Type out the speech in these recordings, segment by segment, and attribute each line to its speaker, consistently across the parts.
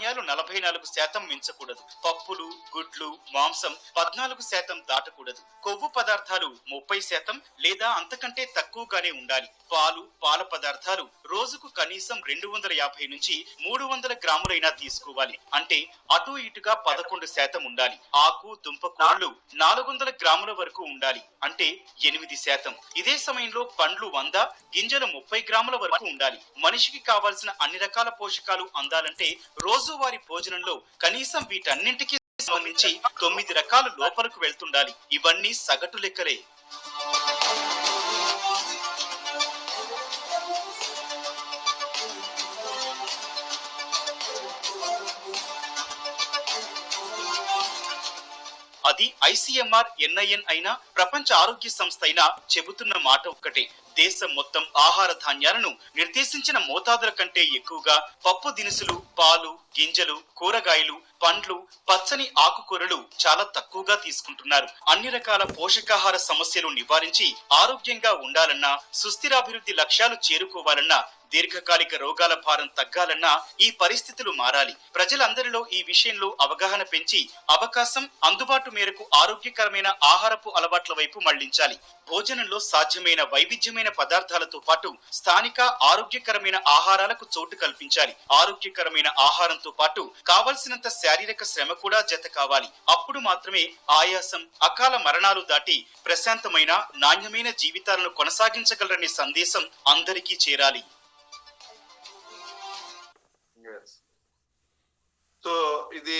Speaker 1: ధాన్యాలు 44% మించకూడదు. పప్పులు, గుడ్లు, మాంసం 14% దాటకూడదు. కొవ్వు పదార్థాలు 30% లేదా అంతకంటే తక్కువగానే ఉండాలి. పాలు, పాల పదార్థాలు రోజుకు కనీసం 250 నుంచి 300 గ్రాములైనా తీసుకోవాలి. అంటే అటు ఇటుగా 11% ఉండాలి. ఆకు, దుంపకూరలు 400 గ్రాముల వరకు ఉండాలి. అంటే 8%. ఇదే సమయంలో పండ్లు 100, గింజలు 30 గ్రాముల వరకు ఉండాలి. మనిషికి కావాల్సిన అన్ని రకాల పోషకాలు అందాలంటే రోజువారీ భోజనంలో కనీసం వీటన్నింటికి సంబంధించి 9 రకాలు లోపలకు వెళ్తుండాలి. ఇవన్నీ సగటు లెక్కలే. అది ICMR, NIN అయినా ప్రపంచ ఆరోగ్య సంస్థ అయినా చెబుతున్న మాట ఒక్కటే. దేశం మొత్తం ఆహార ధాన్యాలను నిర్దేశించిన మోతాదుల కంటే ఎక్కువగా పప్పు దినుసులు, పాలు, గింజలు, కూరగాయలు, పండ్లు, పచ్చని ఆకుకూరలు చాలా తక్కువగా తీసుకుంటున్నారు. అన్ని రకాల పోషకాహార సమస్యలు నివారించి ఆరోగ్యంగా ఉండాలన్నా, సుస్థిరాభివృద్ధి లక్ష్యాలు చేరుకోవాలన్నా, దీర్ఘకాలిక రోగాల భారం తగ్గాలన్నా ఈ పరిస్థితులు మారాలి. ప్రజలందరిలో ఈ విషయంలో అవగాహన పెంచి అవకాశం, అందుబాటు మేరకు ఆరోగ్యకరమైన ఆహారపు అలవాట్ల వైపు మళ్లించాలి. భోజనంలో సాధ్యమైన వైవిధ్యమైన పదార్థాలతో పాటు స్థానిక ఆరోగ్యకరమైన ఆహారాలకు చోటు కల్పించాలి. ఆరోగ్యకరమైన ఆహారంతో పాటు కావలసినంత శారీరక శ్రమ కూడా జత కావాలి. అప్పుడు మాత్రమే ఆయాసం, అకాల మరణాలు దాటి ప్రశాంతమైన, నాణ్యమైన జీవితాలను కొనసాగించగలరనే సందేశం అందరికీ చేరాలి.
Speaker 2: సో ఇది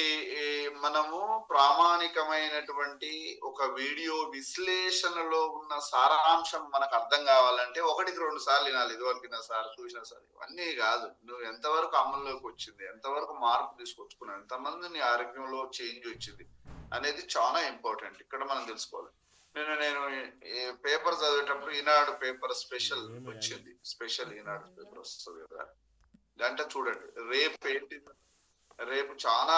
Speaker 2: మనము ప్రామాణికమైనటువంటి ఒక వీడియో విశ్లేషణలో ఉన్న సారాంశం మనకు అర్థం కావాలంటే 1-2 సార్లు వినాలి. ఇదివరకు సార్ చూసిన సార్ ఇవన్నీ కాదు. నువ్వు ఎంతవరకు అమల్లోకి వచ్చింది, ఎంతవరకు మార్పు తీసుకొచ్చుకున్నావు, ఎంతమంది నీ ఆరోగ్యంలో చేంజ్ వచ్చింది అనేది చాలా ఇంపార్టెంట్. ఇక్కడ మనం తెలుసుకోవాలి. నేను పేపర్ చదివేటప్పుడు ఈనాడు పేపర్ స్పెషల్ వచ్చింది. స్పెషల్ ఈనాడు పేపర్ వస్తుంది కదా, దాంట్లో చూడండి రేపు చాలా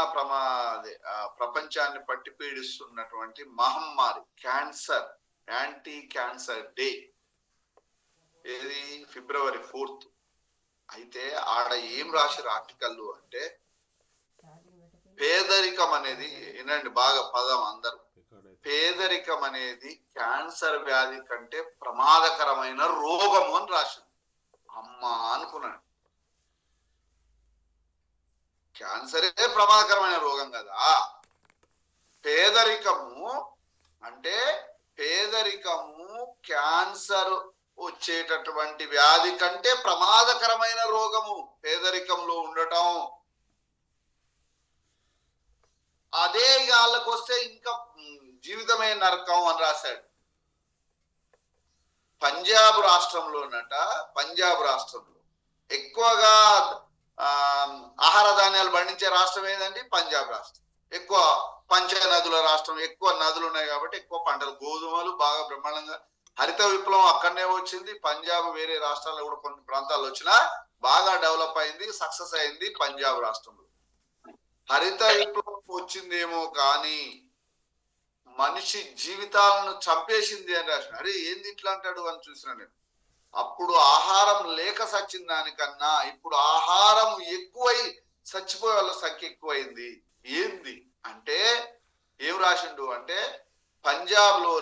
Speaker 2: ప్రపంచాన్ని పట్టి పీడిస్తున్నటువంటి మహమ్మారి క్యాన్సర్, యాంటీ క్యాన్సర్ డే ఏది February 4th. అయితే ఆడ ఏం రాశారు ఆర్టికల్ అంటే, పేదరికం అనేది, వినండి బాగా పదం అందరూ, పేదరికం అనేది క్యాన్సర్ వ్యాధి కంటే ప్రమాదకరమైన రోగము అని రాశారు. అమ్మా అనుకున్నాను, క్యాన్సరే ప్రమాదకరమైన రోగం కదా. పేదరికము అంటే క్యాన్సర్ వచ్చేటటువంటి వ్యాధి కంటే ప్రమాదకరమైన రోగము పేదరికంలో ఉండటం. అదే వాళ్ళకు వస్తే ఇంకా జీవితమే నరకం అని రాశాడు. పంజాబ్ రాష్ట్రంలో ఎక్కువగా ఆహార ధాన్యాలు పండించే రాష్ట్రం ఏదండి? పంజాబ్ రాష్ట్రం. ఎక్కువ పంచ నదుల రాష్ట్రం, ఎక్కువ నదులు ఉన్నాయి కాబట్టి ఎక్కువ పంటలు, గోధుమలు బాగా బ్రహ్మాండంగా. హరిత విప్లవం అక్కడనే వచ్చింది. పంజాబ్ వేరే రాష్ట్రాల్లో కూడా కొన్ని ప్రాంతాలు వచ్చినా బాగా డెవలప్ అయింది, సక్సెస్ అయింది పంజాబ్ రాష్ట్రంలో. హరిత విప్లవం వచ్చిందేమో కానీ మనిషి జీవితాలను చంపేసింది అని రాసిన. అరే ఏంది ఇట్లా అంటాడు అని చూసిన నేను. అప్పుడు ఆహారం లేక సచ్చిన దానికన్నా ఇప్పుడు ఆహారం ఎక్కువై చచ్చిపోయే వాళ్ళ సంఖ్య ఎక్కువైంది. ఏంది అంటే ఏం రాసిండు అంటే, పంజాబ్ లో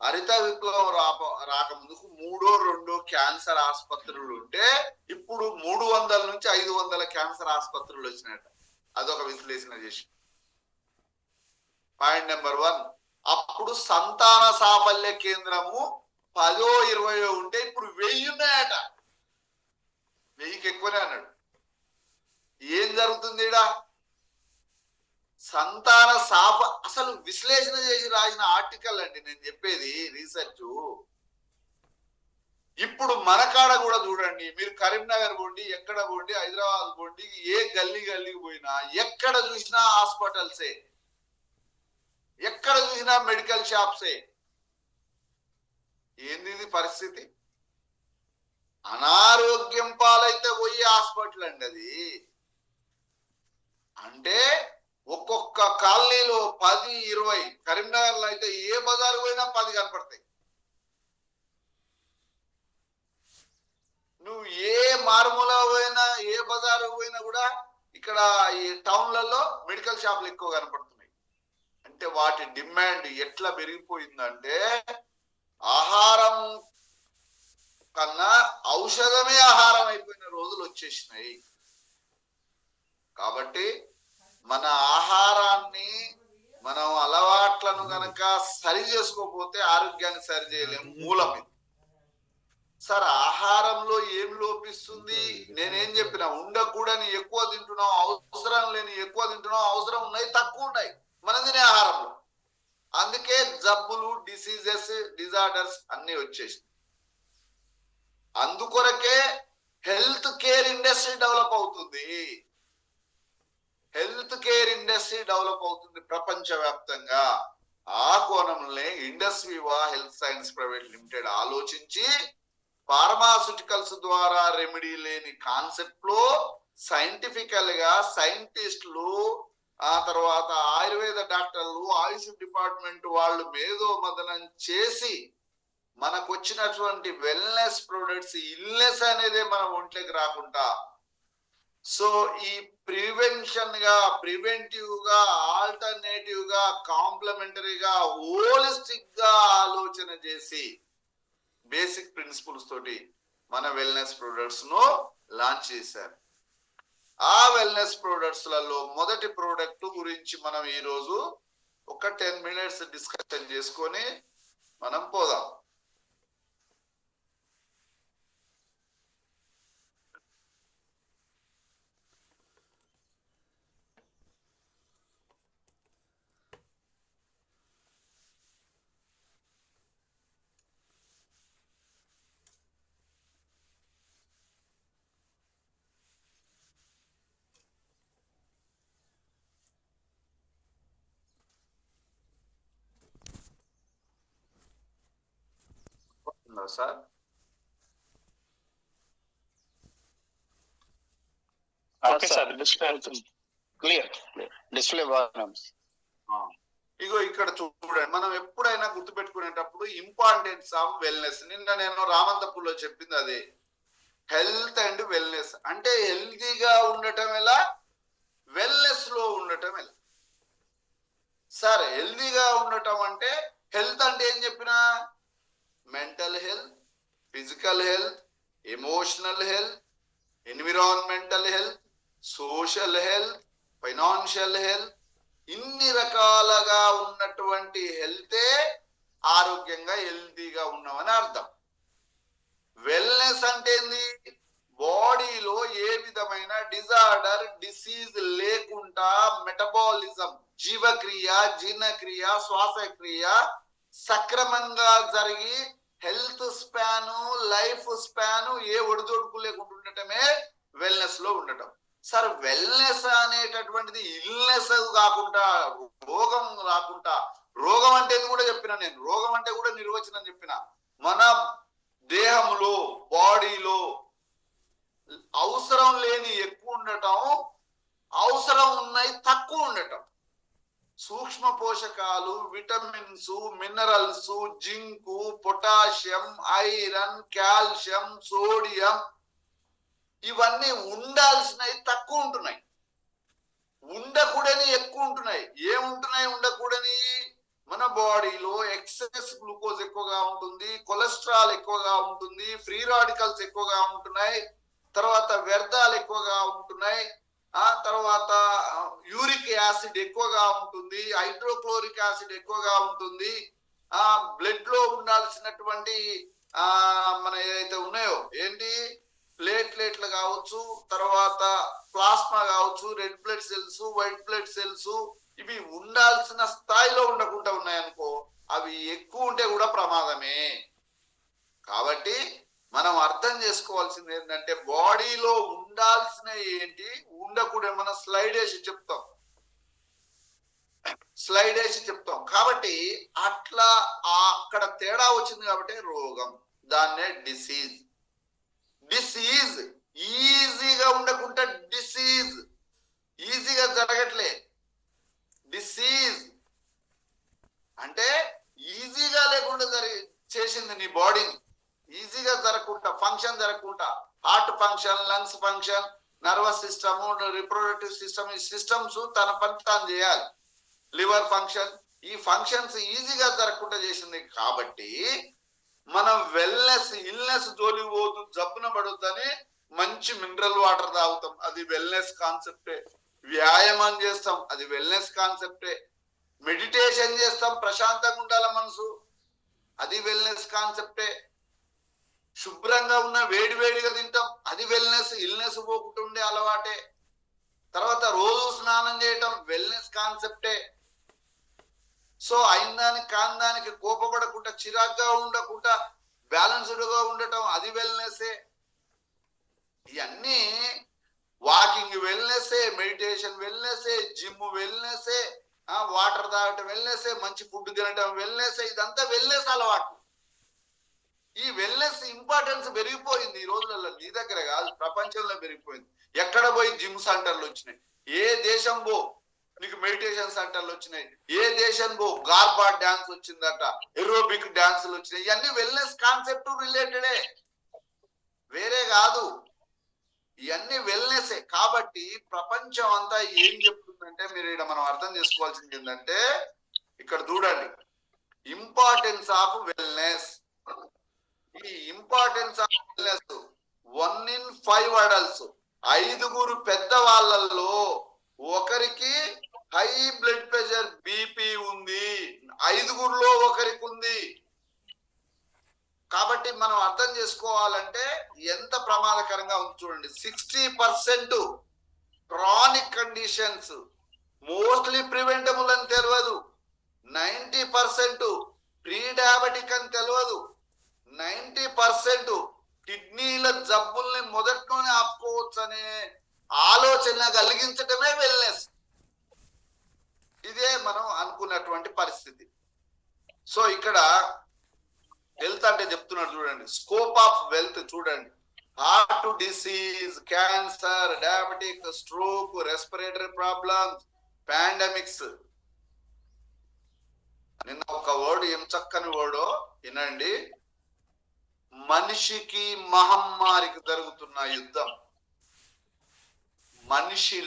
Speaker 2: హరిత విప్లవం రాకముందుకు 3-2 క్యాన్సర్ ఆసుపత్రులు ఉంటే ఇప్పుడు 300 నుంచి 500 క్యాన్సర్ ఆసుపత్రులు వచ్చినాయట. అదొక విశ్లేషణ చేసి. పాయింట్ నెంబర్ 1, అప్పుడు సంతాన సాఫల్య కేంద్రము 10-20 ఉంటే ఇప్పుడు 1000 ఉన్నాయట. 1000కి ఎక్కువనే అన్నాడు. ఏం జరుగుతుంది ఈడ? సంతాన అసలు విశ్లేషణ చేసి రాసిన ఆర్టికల్ అండి నేను చెప్పేది, రీసెర్చ్. ఇప్పుడు మన కాడ కూడా చూడండి, మీరు కరీంనగర్ పోండి, ఎక్కడ పోండి, హైదరాబాద్ పోండి, ఏ గల్లీకి పోయినా ఎక్కడ చూసినా హాస్పిటల్సే, ఎక్కడ చూసినా మెడికల్ షాప్సే. ఏంది ఇది పరిస్థితి? అనారోగ్యం పాలైతే పోయి హాస్పిటల్ అండి అది. అంటే ఒక్కొక్క కాలనీలో 10-20, కరీంనగర్లో అయితే ఏ బజారు పోయినా 10 కనపడతాయి. నువ్వు ఏ మారుమూల పోయినా, ఏ బజారు పోయినా కూడా ఇక్కడ ఈ టౌన్లలో మెడికల్ షాపులు ఎక్కువ కనపడుతున్నాయి. అంటే వాటి డిమాండ్ ఎట్లా పెరిగిపోయిందంటే ఆహారం కన్నా ఔషధమే ఆహారం అయిపోయిన రోజులు వచ్చేసినాయి. కాబట్టి మన ఆహారాన్ని మనం అలవాట్లను గనక సరి చేసుకోకపోతే ఆరోగ్యాన్ని సరి చేయలేము. మూలం ఇది. సార్ ఆహారంలో ఏం లోపిస్తుంది? నేనేం చెప్పినా ఉండకూడని ఎక్కువ తింటున్నాం, అవసరం లేని ఎక్కువ తింటున్నాం, అవసరం ఉన్నాయి తక్కువ ఉన్నాయి మన తినే ఆహారంలో. అందుకే జబ్బులు, డిసీజెస్, డిజార్డర్స్ అన్ని వచ్చేసి. అందుకొరకే హెల్త్ కేర్ ఇండస్ట్రీ డెవలప్ అవుతుంది. హెల్త్ కేర్ ఇండస్ట్రీ డెవలప్ అవుతుంది ప్రపంచవ్యాప్తంగా. ఆ కోణంలో Indus Viva health science private limited ఆలోచించి ఫార్మాస్యూటికల్స్ ద్వారా రెమెడీ లేని కాన్సెప్ట్ లో సైంటిఫికల్ గా సైంటిస్టులు, ఆ తర్వాత ఆయుర్వేద డాక్టర్లు, ఆయుష్ డిపార్ట్మెంట్ వాళ్ళు మేధో మదనం చేసి మనకు వచ్చినటువంటి వెల్నెస్ ప్రొడక్ట్స్ ఇల్నెస్ అనేది మన ఒంట్లోకి రాకుండా, సో ఈ ప్రివెన్షన్ గా, ప్రివెంటివ్ గా, ఆల్టర్నేటివ్ గా, కాంప్లిమెంటరీగా, హోలిస్టిక్ గా ఆలోచన చేసి బేసిక్ ప్రిన్సిపల్స్ తోటి మన వెల్నెస్ ప్రొడక్ట్స్ ను లాంచ్ చేశారు. ఆ వెల్నెస్ ప్రొడక్ట్స్ లలో మొదటి ప్రోడక్ట్ గురించి మనం ఈ రోజు ఒక 10 minutes డిస్కషన్ చేసుకొని మనం పోదాం. సార్
Speaker 3: ఓకే సార్, డిస్ప్లే అవుతుంది. క్లియర్ డిస్ప్లే బాగుంది.
Speaker 2: ఇగో ఇక్కడ చూడండి, మనం ఎప్పుడైనా గుర్తుపెట్టుకునేటప్పుడు ఇంపార్టెన్స్ ఆఫ్ వెల్నెస్. నిన్న నేను రామంతపూర్లో చెప్పింది అదే. హెల్త్ అండ్ వెల్నెస్ అంటే హెల్తీగా ఉండటం ఎలా, వెల్నెస్ లో ఉండటం ఎలా. సార్ హెల్తీగా ఉండటం అంటే హెల్త్ అంటే ఏం చెప్పినా mental health, physical health, emotional health, environmental health, social health, financial health, ఇన్ని రకాలుగా ఉన్నటువంటి హెల్తే ఆరోగ్యంగా హెల్తీగా ఉన్నామని అర్థం. వెల్నెస్ అంటే ఏంది? బాడీలో ఏ విధమైన డిజార్డర్, డిసీజ్ లేకుండా మెటబాలిజం, జీవక్రియ, జీర్ణక్రియ, శ్వాసక్రియ సక్రమంగా జరిగి హెల్త్ స్పాను, లైఫ్ స్పాను ఏ ఒడిదొడుకు లేకుండా ఉండటమే వెల్నెస్ లో ఉండటం. సార్ వెల్నెస్ అనేటటువంటిది ఇల్నెస్ కాకుండా, రోగం రాకుండా. రోగం అంటే కూడా చెప్పిన నేను, రోగం అంటే కూడా నిర్వచనం చెప్పిన. మన దేహంలో, బాడీలో అవసరం లేని ఎక్కువ ఉండటం, అవసరం ఉన్నాయి తక్కువ ఉండటం. సూక్ష్మ పోషకాలు, vitamins, minerals, zinc, potassium, iron, calcium, sodium ఇవన్నీ ఉండాల్సినవి తక్కువ ఉంటున్నాయి, ఉండకూడని ఎక్కువ ఉంటున్నాయి. ఏముంటున్నాయి ఉండకూడని? మన బాడీలో ఎక్సెస్ గ్లూకోజ్ ఎక్కువగా ఉంటుంది, కొలెస్ట్రాల్ ఎక్కువగా ఉంటుంది, ఫ్రీ రాడికల్స్ ఎక్కువగా ఉంటున్నాయి, తర్వాత వ్యర్థాలు ఎక్కువగా ఉంటున్నాయి, ఆ తర్వాత యూరిక్ యాసిడ్ ఎక్కువగా ఉంటుంది, హైడ్రోక్లోరిక్ యాసిడ్ ఎక్కువగా ఉంటుంది, ఆ బ్లడ్ లో ఉండాల్సినటువంటి మన ఏదైతే ఉన్నాయో ఏంటి ప్లేట్లెట్లు కావచ్చు, తర్వాత ప్లాస్మా కావచ్చు, red blood cells, white blood cells, ఇవి ఉండాల్సిన స్థాయిలో ఉండకుండా ఉన్నాయనుకో, అవి ఎక్కువ ఉంటే కూడా ప్రమాదమే. కాబట్టి మనం అర్థం చేసుకోవాల్సింది ఏంటంటే బాడీలో ఉండాల్సిన ఏంటి, ఉండకూడదు. మనం స్లైడ్ వేసి చెప్తాం. కాబట్టి అట్లా అక్కడ తేడా వచ్చింది కాబట్టి రోగం, దాన్నే డిసీజ్. డిసీజ్ ఈజీగా ఉండకుండా డిసీజ్ ఈజీగా జరగట్లే. డిసీజ్ అంటే ఈజీగా లేకుండా చేసింది నీ బాడీని, ఈజీగా జరగకుండా, ఫంక్షన్ జరగకుండా, heart function, lungs function, nervous system, reproductive system, ఈ సిస్టమ్స్ తన పని తాను చేయాలి. లివర్ ఫంక్షన్, ఈ ఫంక్షన్స్ ఈజీగా జరగకుండా చేసింది కాబట్టి మనం వెల్నెస్ ఇల్నెస్ జోలి పోదు, జబ్బున పడొద్దని మంచి మినరల్ వాటర్ తాగుతాం, అది వెల్నెస్ కాన్సెప్టే. వ్యాయామం చేస్తాం, అది వెల్నెస్ కాన్సెప్టే. మెడిటేషన్ చేస్తాం, ప్రశాంతంగా ఉండాల మనసు, అది వెల్నెస్ కాన్సెప్టే. శుభ్రంగా ఉన్న వేడివేడిగా తింటాం, అది వెల్నెస్, ఇల్నెస్ పోకుంటుండే అలవాటే. తర్వాత రోజు స్నానం చేయటం వెల్నెస్ కాన్సెప్టే. సో అయినదానికి కాందానికి కోపపడకుండా, చిరాగ్గా ఉండకుండా, బ్యాలెన్స్డ్ గా ఉండటం అది వెల్నెస్సే. ఇవన్నీ వాకింగ్ వెల్నెస్సే, మెడిటేషన్ వెల్నెస్సే, జిమ్ వెల్నెస్సే, వాటర్ తాగటం వెల్నెస్సే, మంచి ఫుడ్ తినటం వెల్నెస్సే. ఇదంతా వెల్నెస్ అలవాటు. ఈ వెల్నెస్ ఇంపార్టెన్స్ పెరిగిపోయింది ఈ రోజులలో. నీ దగ్గర కాదు, ప్రపంచంలో పెరిగిపోయింది. ఎక్కడ పోయి జిమ్ సెంటర్లు వచ్చినాయి, ఏ దేశం పో నీకు మెడిటేషన్ సెంటర్లు వచ్చినాయి, ఏ దేశం పో గార్బా డాన్స్ వచ్చిందట, ఎరోబిక్ డాన్సులు వచ్చినాయి. ఇవన్నీ వెల్నెస్ కాన్సెప్ట్ రిలేటెడే, వేరే కాదు. ఇవన్నీ వెల్నెసే. కాబట్టి ప్రపంచం అంతా ఏం చెప్తుందంటే, మీరు ఇక్కడ మనం అర్థం చేసుకోవాల్సింది ఏంటంటే, ఇక్కడ చూడండి, ఇంపార్టెన్స్ ఆఫ్ వెల్నెస్. ఈ importance of wellness 1 in 5 adults, 5 పెద్ద వాళ్ళల్లో ఒకరికి హై బ్లడ్ ప్రెషర్ బీపీ ఉంది, 5లో ఒకరికి ఉంది. కాబట్టి మనం అర్థం చేసుకోవాలంటే ఎంత ప్రమాదకరంగా ఉంది చూడండి. 60% క్రానిక్ కండిషన్స్, మోస్ట్లీ ప్రివెంటబుల్ అని తెలియదు. 90% ప్రీ డయాబెటిక్ అని తెలియదు. 90% కిడ్నీల జబ్బుల్ని మొదట్లోనే ఆపుకోవచ్చు అనే ఆలోచన కలిగించటమే వెల్నెస్. ఇదే మనం అనుకున్నటువంటి పరిస్థితి. సో ఇక్కడ హెల్త్ అంటే చెప్తున్నాడు చూడండి, స్కోప్ ఆఫ్ వెల్త్ చూడండి. Heart disease, cancer, diabetic, stroke, respiratory problems, pandemics. నిన్న ఒక వర్డ్, ఏం చక్కని వర్డ్ వినండి, మనిషికి మహమ్మారికి జరుగుతున్న యుద్ధం. మనిషి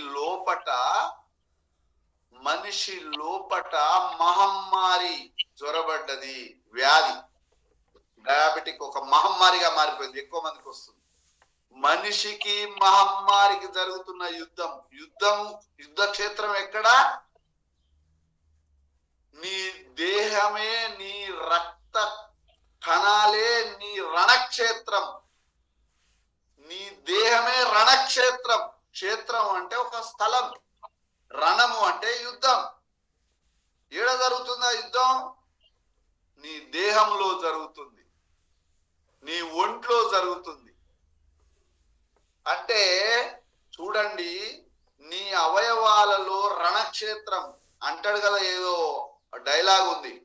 Speaker 2: లోపట మహమ్మారి జ్వరబడ్డది, వ్యాధి డయాబెటిక్ ఒక మహమ్మారిగా మారిపోయింది, ఎక్కువ మందికి వస్తుంది. మనిషికి మహమ్మారికి జరుగుతున్న యుద్ధం. యుద్ధ క్షేత్రం ఎక్కడా? నీ దేహమే, నీ రక్త కణాలే నీ రణక్షేత్రం. నీ దేహమే రణక్షేత్రం. క్షేత్రం అంటే ఒక స్థలం, రణము అంటే యుద్ధం. ఏడ జరుగుతుందా యుద్ధం? నీ దేహంలో జరుగుతుంది, నీ ఒంట్లో జరుగుతుంది. అంటే చూడండి, నీ అవయవాలలో రణక్షేత్రం అంటాడు కదా, ఏదో డైలాగ్ ఉంది,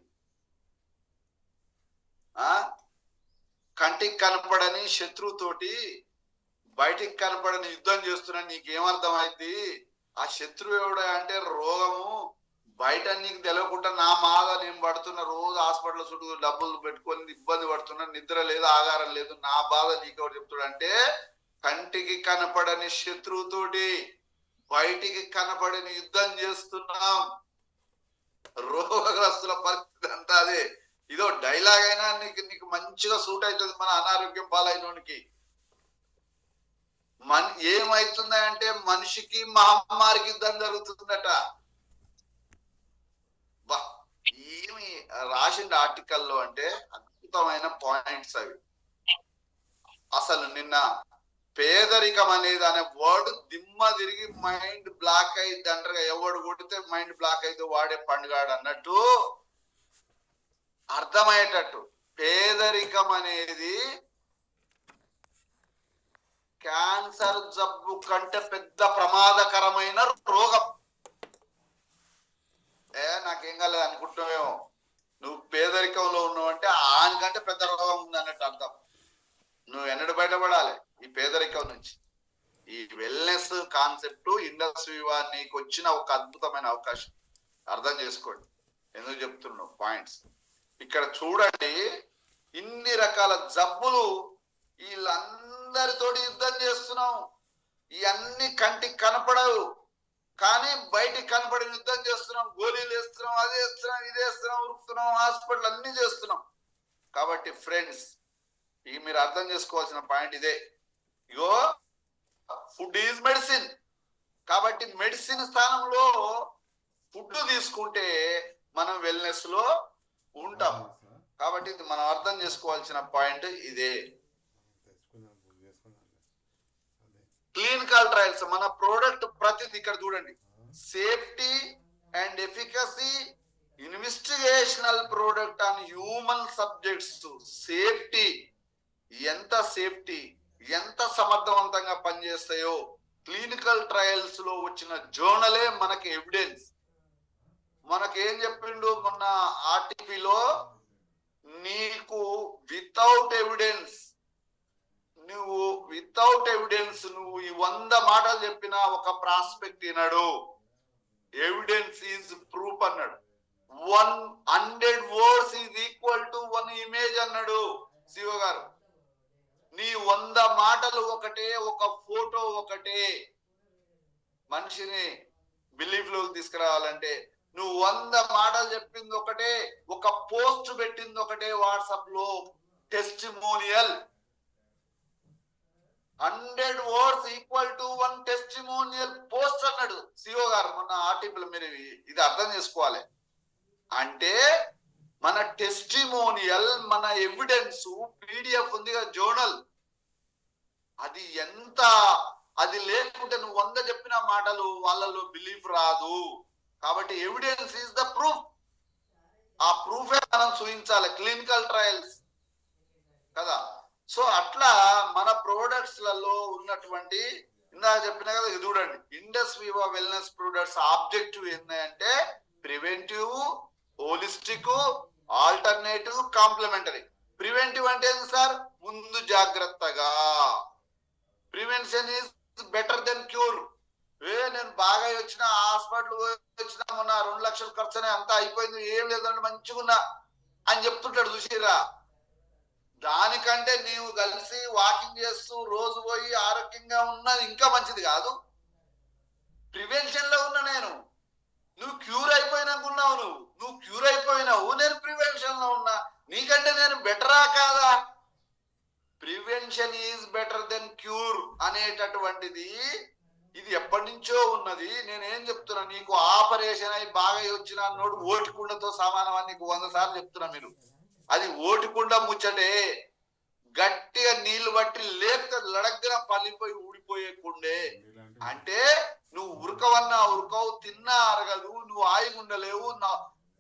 Speaker 2: కంటికి కనపడని శత్రువుతోటి బయటికి కనపడని యుద్ధం చేస్తున్నా, నీకేమర్థమైంది? ఆ శత్రువు ఎవడ అంటే రోగము, బయట నీకు తెలియకుండా నా మాద నేను పడుతున్నా, రోజు హాస్పిటల్ చుట్టూ డబ్బులు పెట్టుకొని ఇబ్బంది పడుతున్నా, నిద్ర లేదు, ఆహారం లేదు, నా బాధ నీకెవరు చెప్తాడు అంటే, కంటికి కనపడని శత్రువుతోటి బయటికి కనపడని యుద్ధం చేస్తున్నాం. రోగగ్రస్తుల పరిస్థితి అంతా అదే. ఇదో డైలాగ్ అయినా నీకు మంచిగా సూట్ అవుతుంది మన అనారోగ్యం పాలైనోనికి. ఏమైతుందా అంటే, మనిషికి మహమ్మారికి యుద్ధం జరుగుతుందట. బా, ఏమి రాసిన ఆర్టికల్లో అంటే అద్భుతమైన పాయింట్స్ అవి. అసలు నిన్న పేదరికం అనేది అనే వర్డ్ దిమ్మ తిరిగి మైండ్ బ్లాక్ అయింది అంటారుగా, ఎవడు కొడితే మైండ్ బ్లాక్ అయితే వాడే పండుగాడు అన్నట్టు అర్థమయ్యేటట్టు. పేదరికం అనేది క్యాన్సర్ జబ్బు కంటే పెద్ద ప్రమాదకరమైన రోగం. నాకేం కాలేదు అనుకుంటున్నావేమో, నువ్వు పేదరికంలో ఉన్నావు అంటే ఆనికంటే పెద్ద రోగం ఉంది అన్నట్టు అర్థం. నువ్వు ఎన్నడూ బయటపడాలి ఈ పేదరికం నుంచి. ఈ వెల్నెస్ కాన్సెప్ట్ ఇండస్ట్రీ నీకు వచ్చిన ఒక అద్భుతమైన అవకాశం. అర్థం చేసుకోండి ఎందుకు చెప్తున్నావు పాయింట్స్. ఇక్కడ చూడండి, ఇన్ని రకాల జబ్బులు, వీళ్ళందరితోటి యుద్ధం చేస్తున్నాం. ఇవన్నీ కంటికి కనపడవు, కానీ బయటికి కనపడి యుద్ధం చేస్తున్నాం, గోళీలు వేస్తున్నాం, అది వేస్తున్నాం, ఇది వేస్తున్నాం, ఉరుకుతున్నాం, హాస్పిటల్ అన్ని చేస్తున్నాం. కాబట్టి ఫ్రెండ్స్, ఈ మీరు అర్థం చేసుకోవాల్సిన పాయింట్ ఇదే. ఇగో ఫుడ్ ఈజ్ మెడిసిన్. కాబట్టి మెడిసిన్ స్థానంలో ఫుడ్ తీసుకుంటే మనం వెల్నెస్ లో ఉంటాం. కాబట్టి ఇది మనం అర్థం చేసుకోవాల్సిన పాయింట్ ఇదే. క్లినికల్ ట్రయల్స్ మన ప్రోడక్ట్ ప్రతిది ఇక్కడ చూడండి, safety and efficacy investigational product on human subjects. Safety, ఎంత సమర్థవంతంగా పనిచేస్తాయో క్లినికల్ ట్రయల్స్ లో వచ్చిన జర్నలే మనకి ఎవిడెన్స్. మనకేం చెప్పిండు మొన్న ఆర్టికల్లో, నీకు వితౌట్ ఎవిడెన్స్ నువ్వు ఈ 100 మాటలు చెప్పినా ఒక ప్రాస్పెక్ట్ వినడు. ఎవిడెన్స్ ఈజ్ ప్రూఫ్ అన్నాడు. 100 words is equal to 1 image అన్నాడు శివ గారు. నీ 100 మాటలు ఒకటే, ఒక ఫోటో ఒకటే. మనిషిని బిలీఫ్ లోకి తీసుకురావాలంటే నువ్వు 100 మాటలు చెప్పింది ఒకటే, ఒక పోస్ట్ పెట్టింది ఒకటే వాట్సాప్ లో, testimonial. 100 words equal to 1 testimonial post అన్నాడు సిఓ గారు మొన్న ఆర్టికల్. మీరు ఇది అర్థం చేసుకోవాలి. అంటే మన టెస్టిమోనియల్, మన ఎవిడెన్స్ పీడిఎఫ్ ఉంది కదా జర్నల్, అది లేకుంటే నువ్వు 100 చెప్పిన మాటలు వాళ్ళలో బిలీఫ్ రాదు. కాబట్టి ఎవిడెన్స్ ఈజ్ ద ప్రూఫ్. ఆ ప్రూఫే మనం చూపించాలి క్లినికల్ ట్రయల్స్ కదా. సో అట్లా మన ప్రోడక్ట్స్ లలో ఉన్నటువంటి, ఇందాక చెప్పిన కదా, ఇది చూడండి, Indus Viva wellness products objective ఏంటంటే preventive, holistic, alternative, complementary. Preventive అంటే ఏంటి సార్? ముందు జాగ్రత్తగా. Prevention is better than cure. నేను బాగా వచ్చిన హాస్పిటల్ వచ్చిన మొన్న 2 లక్షలు ఖర్చు అంతా అయిపోయింది, ఏం లేదంటే మంచిగా ఉన్నా అని చెప్తుంటాడు చూసిరా. దానికంటే నీవు కలిసి వాకింగ్ చేస్తూ రోజు పోయి ఆరోగ్యంగా ఉన్నది ఇంకా మంచిది కాదు. ప్రివెన్షన్ లో ఉన్నా నేను, నువ్వు క్యూర్ అయిపోయినాకున్నావు, నువ్వు క్యూర్ అయిపోయినావు, నేను ప్రివెన్షన్ లో ఉన్నా, నీకంటే నేను బెటరా కాదా? Prevention is better than cure అనేటటువంటిది ఇది ఎప్పటి నుంచో ఉన్నది. నేనేం చెప్తున్నా, నీకు ఆపరేషన్ అయి బాగా వచ్చిన నోడు ఓటికుండతో సమానం అని నీకు 100 సార్లు చెప్తున్నా. మీరు అది ఓటికుండ ముచ్చటే. గట్టిగా నీళ్లు బట్టి లేపితే లడగ్గిన పల్లిపోయి ఊడిపోయే కుండే. అంటే నువ్వు ఉరకవన్నా ఉరకవు, తిన్నా అరగదు, నువ్వు హాయిగా ఉండలేవు,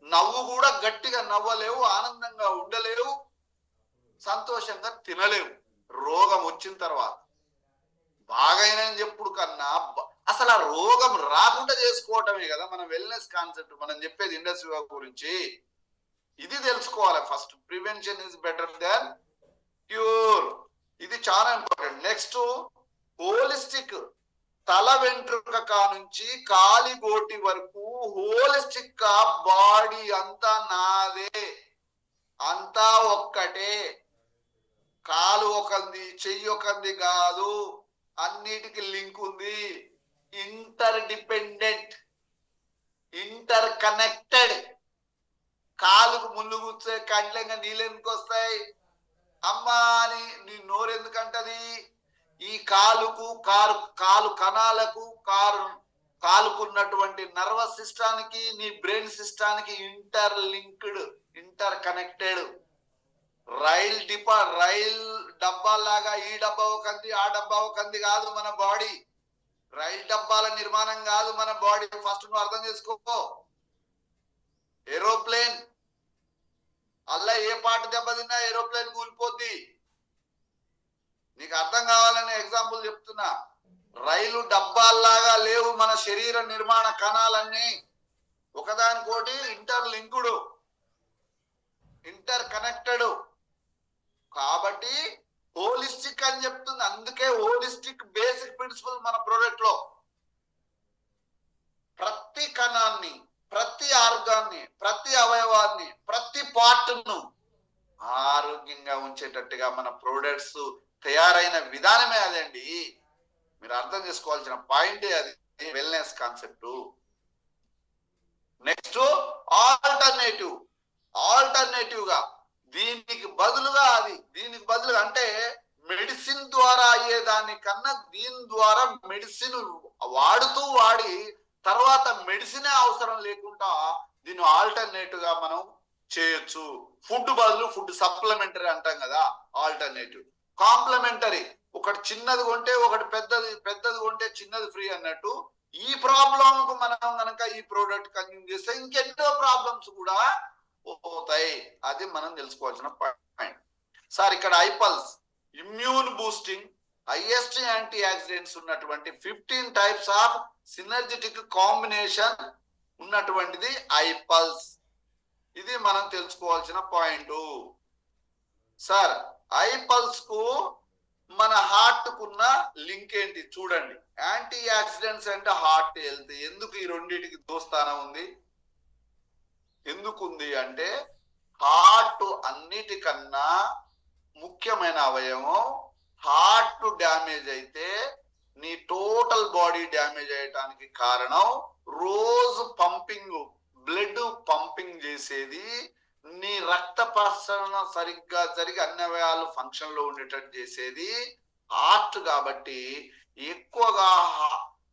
Speaker 2: నవ్వు కూడా గట్టిగా నవ్వలేవు, ఆనందంగా ఉండలేవు, సంతోషంగా తినలేవు. రోగం వచ్చిన తర్వాత బాగైనా చెప్పుడు కన్నా అసలు ఆ రోగం రాకుండా చేసుకోవటమే కదా మన వెల్నెస్ కాన్సెప్ట్. మనం చెప్పేది ఇండస్ట్రీ గురించి ఇది తెలుసుకోవాలి first. Prevention is better than cure. ఇది చాలా ఇంపార్టెంట్. Next holistic. తల వెంట్రుక కానుంచి కాలిగోటి వరకు హోలిస్టిక్ గా బాడీ అంతా నాదే, అంతా ఒక్కటే. కాలు ఒకంది, చెయ్యి ఒకంది కాదు, అన్నిటికి లింక్ ఉంది. Inter dependent, inter connected. కాలుకు ముళ్ళు కూర్చే కండ్లంగా నీళ్ళు ఎందుకు వస్తాయి అమ్మా అని నీ నోరు ఎందుకంటది? ఈ కాలుకు కాలు కణాలకు కాలుకున్నటువంటి నర్వస్ సిస్టానికి నీ బ్రెయిన్ సిస్టానికి interlinked, interconnected. Rail డబ్బాలాగా ఈ డబ్బా ఒకంది ఆ డబ్బా ఒకంది కాదు మన బాడీ. రైల్ డబ్బాల నిర్మాణం కాదు మన బాడీ. ఫస్ట్ నువ్వు అర్థం చేసుకో. ఏరోప్లేన్ అల్లా ఏ పాట దెబ్బతిన్నా ఏరోప్లేన్ కూలిపోద్ది. నీకు అర్థం కావాలని ఎగ్జాంపుల్ చెప్తున్నా. రైలు డబ్బాల్లాగా లేవు మన శరీర నిర్మాణ కణాలన్నీ, ఒకదానికోటి ఇంటర్ లింకుడు, ఇంటర్ కనెక్టెడ్. కాబట్టి హోలిస్టిక్ అని చెప్తుంది. అందుకే హోలిస్టిక్ బేసిక్ ప్రిన్సిపల్ మన ప్రోడక్ట్ లో ప్రతి కణాన్ని, ప్రతి ఆర్గాన్ని, ప్రతి అవయవాన్ని, ప్రతి పార్ట్ను ఆరోగ్యంగా ఉంచేటట్టుగా మన ప్రోడక్ట్స్ తయారైన విధానమే అదండి. మీరు అర్థం చేసుకోవాల్సిన పాయింటే అది వెల్నెస్ కాన్సెప్ట్. నెక్స్ట్ ఆల్టర్నేటివ్ గా దీనికి బదులుగా అంటే మెడిసిన్ ద్వారా అయ్యేదానికన్నా దీని ద్వారా మెడిసిన్ వాడి తర్వాత మెడిసినే అవసరం లేకుండా దీన్ని ఆల్టర్నేటివ్ గా మనం చేయొచ్చు. ఫుడ్ బదులు ఫుడ్ సప్లిమెంటరీ అంటాం కదా, ఆల్టర్నేటివ్. కాంప్లిమెంటరీ, ఒకటి చిన్నది కొంటే ఒకటి పెద్దది కొంటే చిన్నది ఫ్రీ అన్నట్టు ఈ ప్రాబ్లం కు మనం కనుక ఈ ప్రోడక్ట్ కన్జ్యూమ్ చేస్తే ఇంకెన్నో ప్రాబ్లమ్స్ కూడా పోతాయి. అది మనం తెలుసుకోవాల్సిన పాయింట్. సార్ ఇక్కడ iPulse immune boosting highest antioxidants ఉన్నటువంటి 15 టైప్స్ ఆఫ్ సినర్జెటిక్ కాంబినేషన్ ఉన్నటువంటిది ఐపల్స్. ఇది మనం తెలుసుకోవాల్సిన పాయింట్. సార్ ఐపల్స్ కు మన హార్ట్ కున్న లింక్ ఏంటి చూడండి. యాంటీ ఆక్సిడెంట్స్ అంటే హార్ట్ హెల్త్. ఎందుకు ఈ రెండింటికి దోస్తానం ఉంది? ఎందుకుంది అంటే హార్ట్ అన్నిటికన్నా ముఖ్యమైన అవయవం. హార్ట్ డ్యామేజ్ అయితే నీ టోటల్ బాడీ డ్యామేజ్ అయ్యటానికి కారణం రోజు బ్లడ్ పంపింగ్ చేసేది, నీ రక్త ప్రసరణ సరిగ్గా జరిగి అన్ని అవయవాలు ఫంక్షన్ లో ఉండేటట్టు చేసేది హార్ట్. కాబట్టి ఎక్కువగా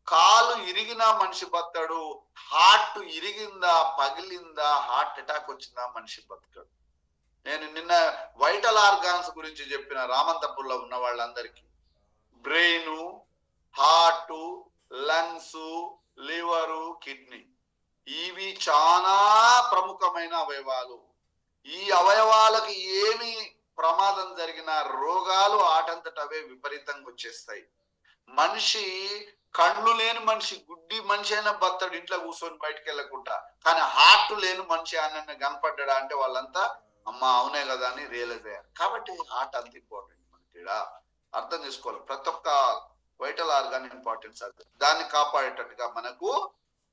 Speaker 2: కాలు ఇరిగినా మనిషి బతాడు, హార్ట్ ఇరిగిందా పగిలిందా హార్ట్ అటాక్ వచ్చిందా మనిషి బతకడు. నేను నిన్న వైటల్ ఆర్గాన్స్ గురించి చెప్పిన రామంతపూర్లో ఉన్న వాళ్ళందరికీ. Brain, heart, lungs, liver, kidney, ఇవి చాలా ప్రముఖమైన అవయవాలు. ఈ అవయవాలకు ఏమి ప్రమాదం జరిగినా రోగాలు ఆటంతటవే విపరీతంగా వచ్చేస్తాయి. మనిషి కళ్ళు లేని మనిషి, గుడ్డి మనిషి అయినా బతాడు ఇంట్లో కూర్చొని బయటకు వెళ్ళకుండా. కానీ హార్ట్ లేని మనిషి ఆయన కనపడ్డా అంటే వాళ్ళంతా అమ్మ అవునే కదా అని రియలైజ్ అయ్యారు. కాబట్టి హార్ట్ అంత ఇంపార్టెంట్ మనకి. అర్థం చేసుకోవాలి. ప్రతి ఒక్క వైటల్ ఆర్గాన్ ఇంపార్టెన్స్ అది. దాన్ని కాపాడేటట్టుగా మనకు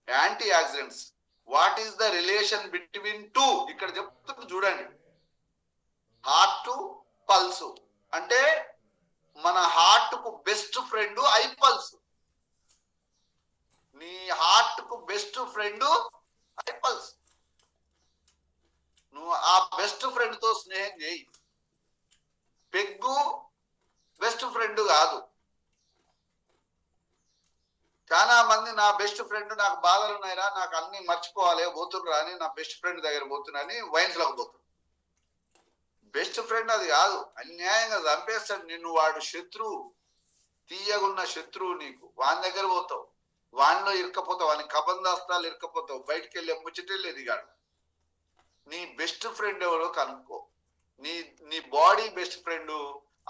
Speaker 2: antioxidants. What is the relation between two? ఇక్కడ చెప్తుంది చూడండి. హార్ట్, పల్స్ అంటే మన హార్ట్ కు బెస్ట్ ఫ్రెండ్ ఐపల్స్. నీ హార్ట్ కు బెస్ట్ ఫ్రెండ్ ఐపల్స్. నువ్వు ఆ బెస్ట్ ఫ్రెండ్ తో స్నేహం చేయి. పెగ్గు బెస్ట్ ఫ్రెండ్ కాదు. చాలా మంది నా బెస్ట్ ఫ్రెండ్, నాకు బాధలు ఉన్నాయిరా, నాకు అన్ని మర్చిపోవాలి పోతుర్రా అని నా బెస్ట్ ఫ్రెండ్ దగ్గర పోతున్నాని వైన్స్ లోకి పోతున్నా. బెస్ట్ ఫ్రెండ్ అది కాదు, అన్యాయంగా చంపేస్తాడు నిన్ను. వాడు శత్రువు, తీయగున్న శత్రువు నీకు. వాని దగ్గర పోతావు, వానిలో ఇరకపోతావు, వాని కబందాస్తాలు ఇరకపోతావు, బయటికి వెళ్ళి ముచ్చటేళ్ళేది కాదు. నీ బెస్ట్ ఫ్రెండ్ ఎవరో కనుక్కో. నీ బాడీ బెస్ట్ ఫ్రెండ్.